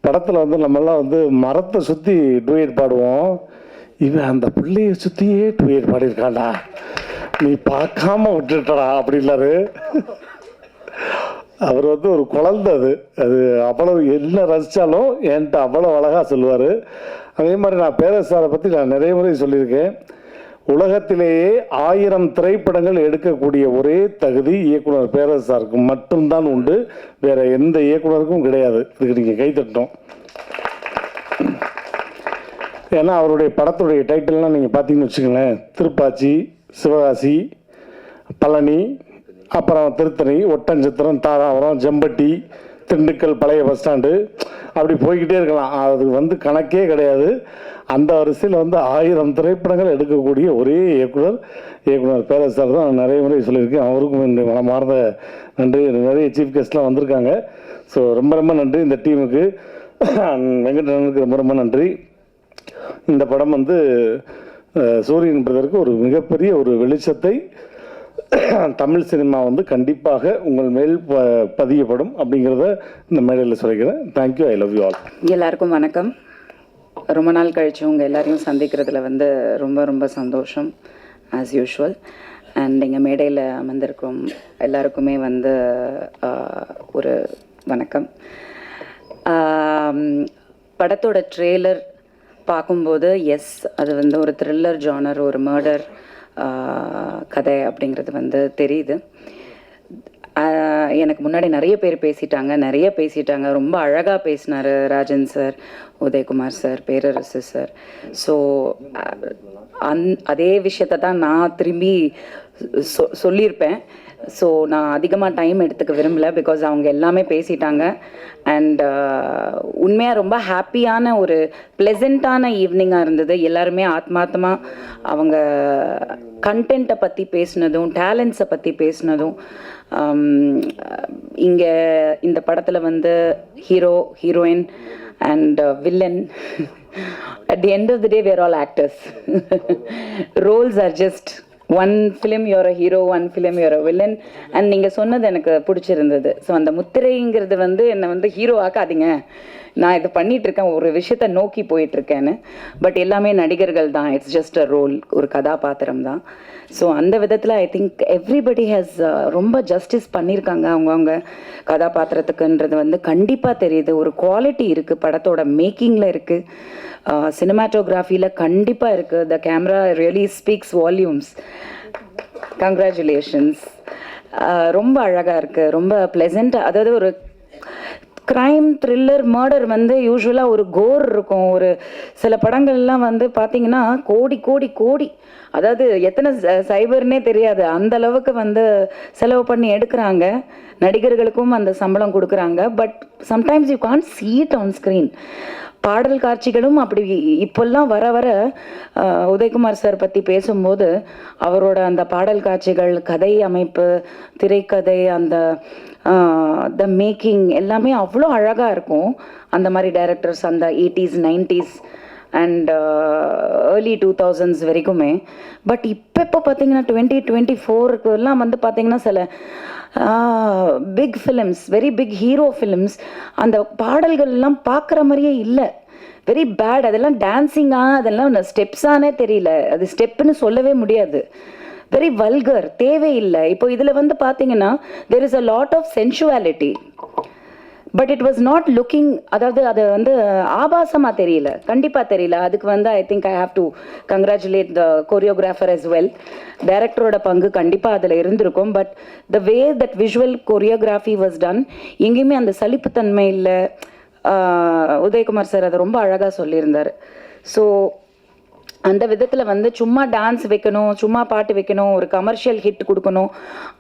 படத்தில் வந்து நம்மெல்லாம் வந்து மரத்தை சுற்றி டூயட் பாடுவோம், இவன் அந்த பிள்ளையை சுற்றியே டூயட் பாடியிருக்காண்டா, நீ பார்க்காம விட்டுட்டடா அப்படின்னாரு. அவர் வந்து ஒரு குழந்தை. அது அவ்வளவு என்ன ரசித்தாலும் என்கிட்ட அவ்வளோ அழகாக சொல்லுவார். அதே மாதிரி நான் பேரரசாரை பற்றி நான் நிறைய முறை சொல்லியிருக்கேன். உலகத்திலேயே 1000 திரைப்படங்கள் எடுக்கக்கூடிய ஒரே தகுதி இயக்குனர் பேரரசாருக்கு மட்டும்தான் உண்டு, வேற எந்த இயக்குனருக்கும் கிடையாது. இதுக்கு நீங்கள் கைத்தட்டணும். ஏன்னா அவருடைய படத்துடைய டைட்டில்லாம் நீங்கள் பார்த்தீங்கன்னு வச்சுக்கோங்களேன், திருப்பாச்சி, சிவகாசி, பழனி, அப்புறம் திருத்தணி, ஒட்டஞ்சத்திரம், தாராபுரம், ஜம்பட்டி, திண்டுக்கல் பழைய பஸ் ஸ்டாண்டு, அப்படி போய்கிட்டே இருக்கலாம். அது வந்து கணக்கே கிடையாது. அந்த வரிசையில் வந்து 1000 திரைப்படங்கள் எடுக்கக்கூடிய ஒரே இயக்குனர் பேரரசார் தான். நான் நிறைய முறை சொல்லியிருக்கேன். அவருக்கும் என்னுடைய மனமார்ந்த நன்றி. நிறைய சீஃப் கெஸ்ட்லாம் வந்திருக்காங்க. ஸோ ரொம்ப ரொம்ப நன்றி இந்த டீமுக்கு. வெங்கடனுக்கு ரொம்ப ரொம்ப நன்றி. இந்த படம் வந்து சூரியன் பிரதருக்கு ஒரு மிகப்பெரிய ஒரு வெளிச்சத்தை தமிழ் சினிமா வந்து கண்டிப்பாக உங்கள் மேல் பதியப்படும் அப்படிங்கிறத இந்த மேடையில் சொல்லிக்கிறேன். Thank you. I love you all. எல்லாருக்கும் வணக்கம். ரொம்ப நாள் கழிச்சு உங்கள் எல்லாரையும் சந்திக்கிறதுல வந்து ரொம்ப ரொம்ப சந்தோஷம் ஆஸ் யூஷுவல். அண்ட் எங்கள் மேடையில் அமர்ந்திருக்கும் எல்லாருக்குமே வந்து ஒரு வணக்கம். படத்தோட ட்ரெய்லர் பார்க்கும்போது எஸ், அது வந்து ஒரு த்ரில்லர் ஜானர், ஒரு மர்டர் கதை அப்படிங்கிறது வந்து தெரியுது. எனக்கு முன்னாடி நிறைய பேர் பேசிட்டாங்க. ரொம்ப அழகாக பேசினார் ராஜன் சார், உதயகுமார் சார், பேரரசு சார். ஸோ அதே விஷயத்தை தான் நான் திரும்பி சொல்லியிருப்பேன். ஸோ நான் அதிகமாக டைம் எடுத்துக்க விரும்பலை, பிகாஸ் அவங்க எல்லாமே பேசிட்டாங்க. அண்ட் உண்மையாக ரொம்ப ஹாப்பியான ஒரு ப்ளெசண்ட்டான ஈவினிங்காக இருந்தது. எல்லாருமே ஆத்மார்த்தமாக அவங்க கண்டென்ட்டை பற்றி பேசினதும், டேலண்ட்ஸை பற்றி பேசினதும். இங்கே இந்த படத்தில் வந்து hero, heroine and villain. At the end of the day, we are all actors. Roles are just one film you're a hero, one film you're a villain. And நீங்கள் சொன்னது எனக்கு பிடிச்சிருந்தது. ஸோ அந்த முத்திரைங்கிறது வந்து என்னை வந்து ஹீரோ ஆக்காதீங்க, நான் இதை பண்ணிகிட்ருக்கேன், ஒரு விஷயத்தை நோக்கி போயிட்டுருக்கேன்னு. பட் எல்லாமே நடிகர்கள் தான், இட்ஸ் ஜஸ்ட் அ ரோல், ஒரு கதாபாத்திரம் தான். ஸோ அந்த விதத்தில் ஐ திங்க் எவ்ரிபடி ஹேஸ் ரொம்ப ஜஸ்டிஸ் பண்ணியிருக்காங்க அவங்கவுங்க கதாபாத்திரத்துக்குன்றது வந்து கண்டிப்பாக தெரியுது. ஒரு குவாலிட்டி இருக்குது, படத்தோட மேக்கிங்கில் இருக்குது, சினிமாட்டோகிராஃபியில் கண்டிப்பாக இருக்குது. The camera really speaks volumes. Congratulations. ரொம்ப அழகாக இருக்குது, ரொம்ப ப்ளெசண்ட்டாக. அதாவது ஒரு க்ரைம், த்ரில்லர், மர்டர் வந்து யூஸ்வலாக ஒரு கோர் இருக்கும். ஒரு சில படங்கள்லாம் வந்து பார்த்திங்கன்னா கோடி அதாவது எத்தனை சைபர்னே தெரியாது அந்த அளவுக்கு வந்து செலவு பண்ணி எடுக்கிறாங்க. நடிகர்களுக்கும் அந்த சம்பளம் கொடுக்குறாங்க. But sometimes you can't see it on screen. பாடல் காட்சிகளும் அப்படி இப்போல்லாம் வர வர உதயகுமார் சார் பற்றி பேசும்போது அவரோட அந்த பாடல் காட்சிகள், கதை அமைப்பு, திரைக்கதை, அந்த த மேக்கிங் எல்லாமே அவ்வளோ அழகாக இருக்கும். அந்த மாதிரி டைரக்டர்ஸ் அந்த 80s 90s and early 2000s வரைக்குமே. பட் இப்போ பார்த்தீங்கன்னா 2024 வந்து பார்த்தீங்கன்னா சில big films, very big hero films, அந்த பாடல்கள்லாம் பார்க்குற மாதிரியே இல்லை. Very bad. அதெல்லாம் டான்ஸிங்காக, அதெல்லாம் ஸ்டெப்ஸானே தெரியல. அது ஸ்டெப்புன்னு சொல்லவே முடியாது. வெரி வல்கர், தேவையில்லை. இப்போ இதில் வந்து பார்த்தீங்கன்னா there is a lot of sensuality, but it was not looking, அதாவது அது வந்து ஆபாசமாக தெரியல, கண்டிப்பாக தெரியல. அதுக்கு வந்து I think I have to congratulate the choreographer as well. டைரக்டரோட பங்கு கண்டிப்பாக அதில் இருந்திருக்கும். But the way that visual choreography was done, எங்கேயுமே அந்த சலிப்புத்தன்மை இல்லை. உதயகுமார் சார் அதை ரொம்ப அழகாக சொல்லியிருந்தார். ஸோ அந்த விதத்தில் வந்து சும்மா டான்ஸ் வைக்கணும், சும்மா பாட்டு வைக்கணும், ஒரு கமர்ஷியல் ஹிட் கொடுக்கணும்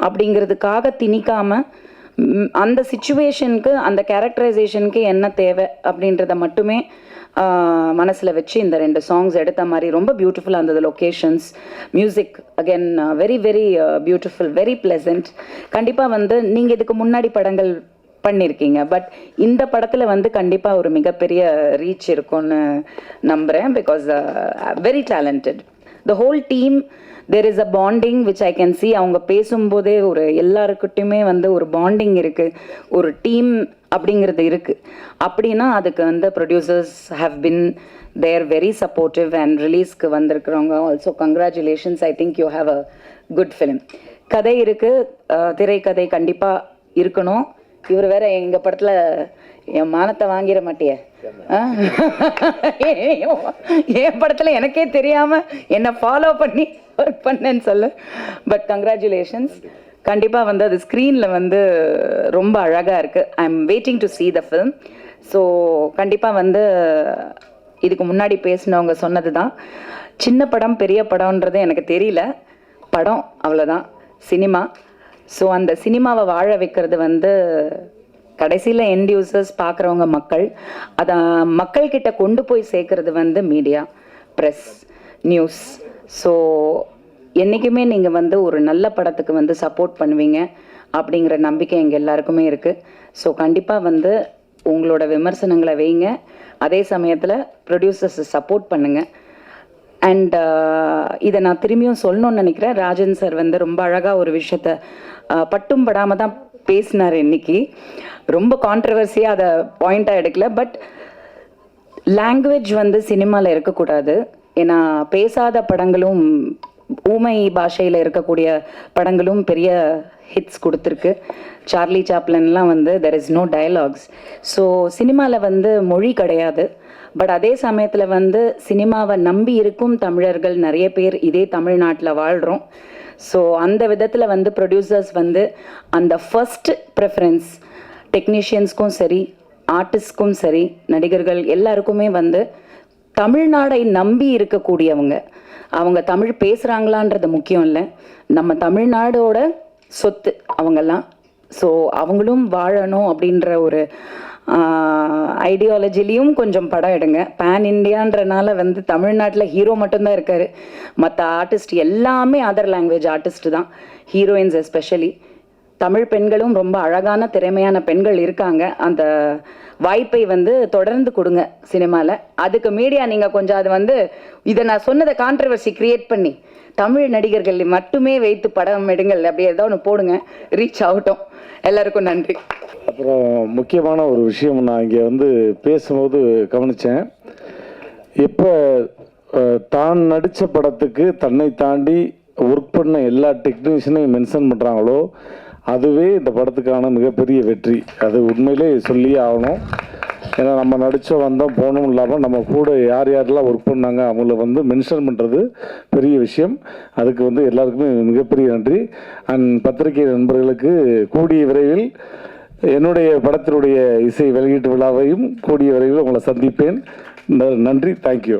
அப்படிங்கிறதுக்காக திணிக்காமல் அந்த சிச்சுவேஷனுக்கு, அந்த கேரக்டரைசேஷனுக்கு என்ன தேவை அப்படின்றத மட்டுமே மனசில் வச்சு இந்த 2 சாங்ஸ் எடுத்த மாதிரி ரொம்ப பியூட்டிஃபுல்லாக இருந்தது. Locations, music again very very beautiful, very pleasant. கண்டிப்பாக வந்து நீங்கள் இதுக்கு முன்னாடி படங்கள் பண்ணியிருக்கீங்க, பட் இந்த படத்தில் வந்து கண்டிப்பாக ஒரு மிகப்பெரிய ரீச் இருக்கும்னு நம்புகிறேன். Because very talented the whole team. There is a bonding which I can see. அவங்க பேசும்போதே ஒரு எல்லாருக்கிட்டையுமே வந்து ஒரு பாண்டிங் இருக்குது, ஒரு டீம் அப்படிங்கிறது இருக்குது. அப்படின்னா அதுக்கு வந்து producers have been there very supportive. And ரிலீஸ்க்கு வந்திருக்கிறவங்க also congratulations. I think you have a good film. கதை இருக்குது, திரைக்கதை கண்டிப்பாக இருக்கணும். இவர் வேற எங்கள் படத்தில் என் மானத்தை வாங்கிட மாட்டியே, என் படத்தில் எனக்கே தெரியாமல் என்னை ஃபாலோ பண்ணி ஒர்க் பண்ணேன்னு சொல்ல. But congratulations. கண்டிப்பாக வந்து அது ஸ்க்ரீனில் வந்து ரொம்ப அழகாக இருக்குது. I am waiting to see the film. So கண்டிப்பாக வந்து இதுக்கு முன்னாடி பேசினவங்க சொன்னது தான், சின்ன படம் பெரிய படம்ன்றது எனக்கு தெரியல. படம் அவ்வளோதான், சினிமா. ஸோ அந்த சினிமாவை வாழ வைக்கிறது வந்து கடைசியில் எண்ட் யூசர்ஸ் பார்க்குறவங்க மக்கள். அதை மக்கள்கிட்ட கொண்டு போய் சேர்க்குறது வந்து மீடியா, ப்ரெஸ், நியூஸ். ஸோ என்றைக்குமே நீங்கள் வந்து ஒரு நல்ல படத்துக்கு வந்து சப்போர்ட் பண்ணுவீங்க அப்படிங்கிற நம்பிக்கை எங்கள் எல்லாருக்குமே இருக்குது. ஸோ கண்டிப்பாக வந்து உங்களோட விமர்சனங்களை வைங்க, அதே சமயத்தில் ப்ரொடியூசர்ஸை சப்போர்ட் பண்ணுங்கள். அண்ட் இதை நான் திரும்பியும் சொல்லணும்னு நினைக்கிறேன். ராஜன் சார் வந்து ரொம்ப அழகாக ஒரு விஷயத்த பட்டும் படாமல் தான் பேசினார் இன்னைக்கு. ரொம்ப கான்ட்ரவர்சியாக அதை பாயிண்ட்டாக எடுக்கல. பட் லாங்குவேஜ் வந்து சினிமாவில் இருக்கக்கூடாது. ஏன்னா பேசாத படங்களும், ஊமை பாஷையில் இருக்கக்கூடிய படங்களும் பெரிய ஹிட்ஸ் கொடுத்துருக்கு. சார்லி சாப்ளின்லாம் வந்து there is no dialogues. So சினிமாவில் வந்து மொழி கிடையாது. பட் அதே சமயத்தில் வந்து சினிமாவை நம்பி இருக்கும் தமிழர்கள் நிறைய பேர் இதே தமிழ்நாட்டில் வாழ்கிறோம். ஸோ அந்த விதத்தில் வந்து ப்ரொடியூசர்ஸ் வந்து அந்த ஃபர்ஸ்ட் ப்ரெஃபரன்ஸ் டெக்னீஷியன்ஸ்க்கும் சரி, ஆர்டிஸ்ட்க்கும் சரி, நடிகர்கள் எல்லாருக்குமே வந்து தமிழ்நாடை நம்பி இருக்கக்கூடியவங்க. அவங்க தமிழ் பேசுகிறாங்களான்றது முக்கியம் இல்லை, நம்ம தமிழ்நாடோட சொத்து அவங்கெல்லாம். ஸோ அவங்களும் வாழணும் அப்படின்ற ஒரு ஐடியாலஜிலையும் கொஞ்சம் படம் எடுங்க. பேன் இண்டியான்றனால வந்து தமிழ்நாட்டில் ஹீரோ மட்டும்தான் இருக்கார், மற்ற ஆர்டிஸ்ட் எல்லாமே அதர் லாங்குவேஜ் ஆர்டிஸ்ட் தான், ஹீரோயின்ஸ் எஸ்பெஷலி. தமிழ் பெண்களும் ரொம்ப அழகான திறமையான பெண்கள் இருக்காங்க. அந்த வாய்ப்பை வந்து தொடர்ந்து கொடுங்க சினிமாவில். அதுக்கு மீடியா நீங்கள் கொஞ்சம் அது வந்து இதை நான் சொன்னதை கான்ட்ரவர்சி க்ரியேட் பண்ணி தமிழ் நடிகர்கள் மட்டுமே வைத்து படம் எடுங்கள் அப்படி ஏதோ ஒன்று போடுங்க, ரீச் ஆகட்டும். எல்லாருக்கும் நன்றி. அப்புறம் முக்கியமான ஒரு விஷயம் நான் இங்கே வந்து பேசும்போது கவனித்தேன். எப்போ தான் நடித்த படத்துக்கு தன்னை தாண்டி ஒர்க் பண்ண எல்லா டெக்னீஷியனையும் மென்ஷன் பண்ணுறாங்களோ அதுவே இந்த படத்துக்கான மிகப்பெரிய வெற்றி. அது உண்மையிலே சொல்லியே ஆகணும். ஏன்னா நம்ம நடித்தோம் வந்தோம் போனோம் இல்லாமல் நம்ம கூட யார் யாரெல்லாம் ஒர்க் பண்ணாங்க அவங்கள வந்து மென்ஷன் பண்ணுறது பெரிய விஷயம். அதுக்கு வந்து எல்லாருக்குமே மிகப்பெரிய நன்றி. அண்ட் பத்திரிகை நண்பர்களுக்கு கூடிய விரைவில் என்னுடைய படத்தினுடைய இசை வெளியீட்டு விழாவையும் கூடிய விரைவில் உங்களை சந்திப்பேன். நன்றி, தேங்க்யூ.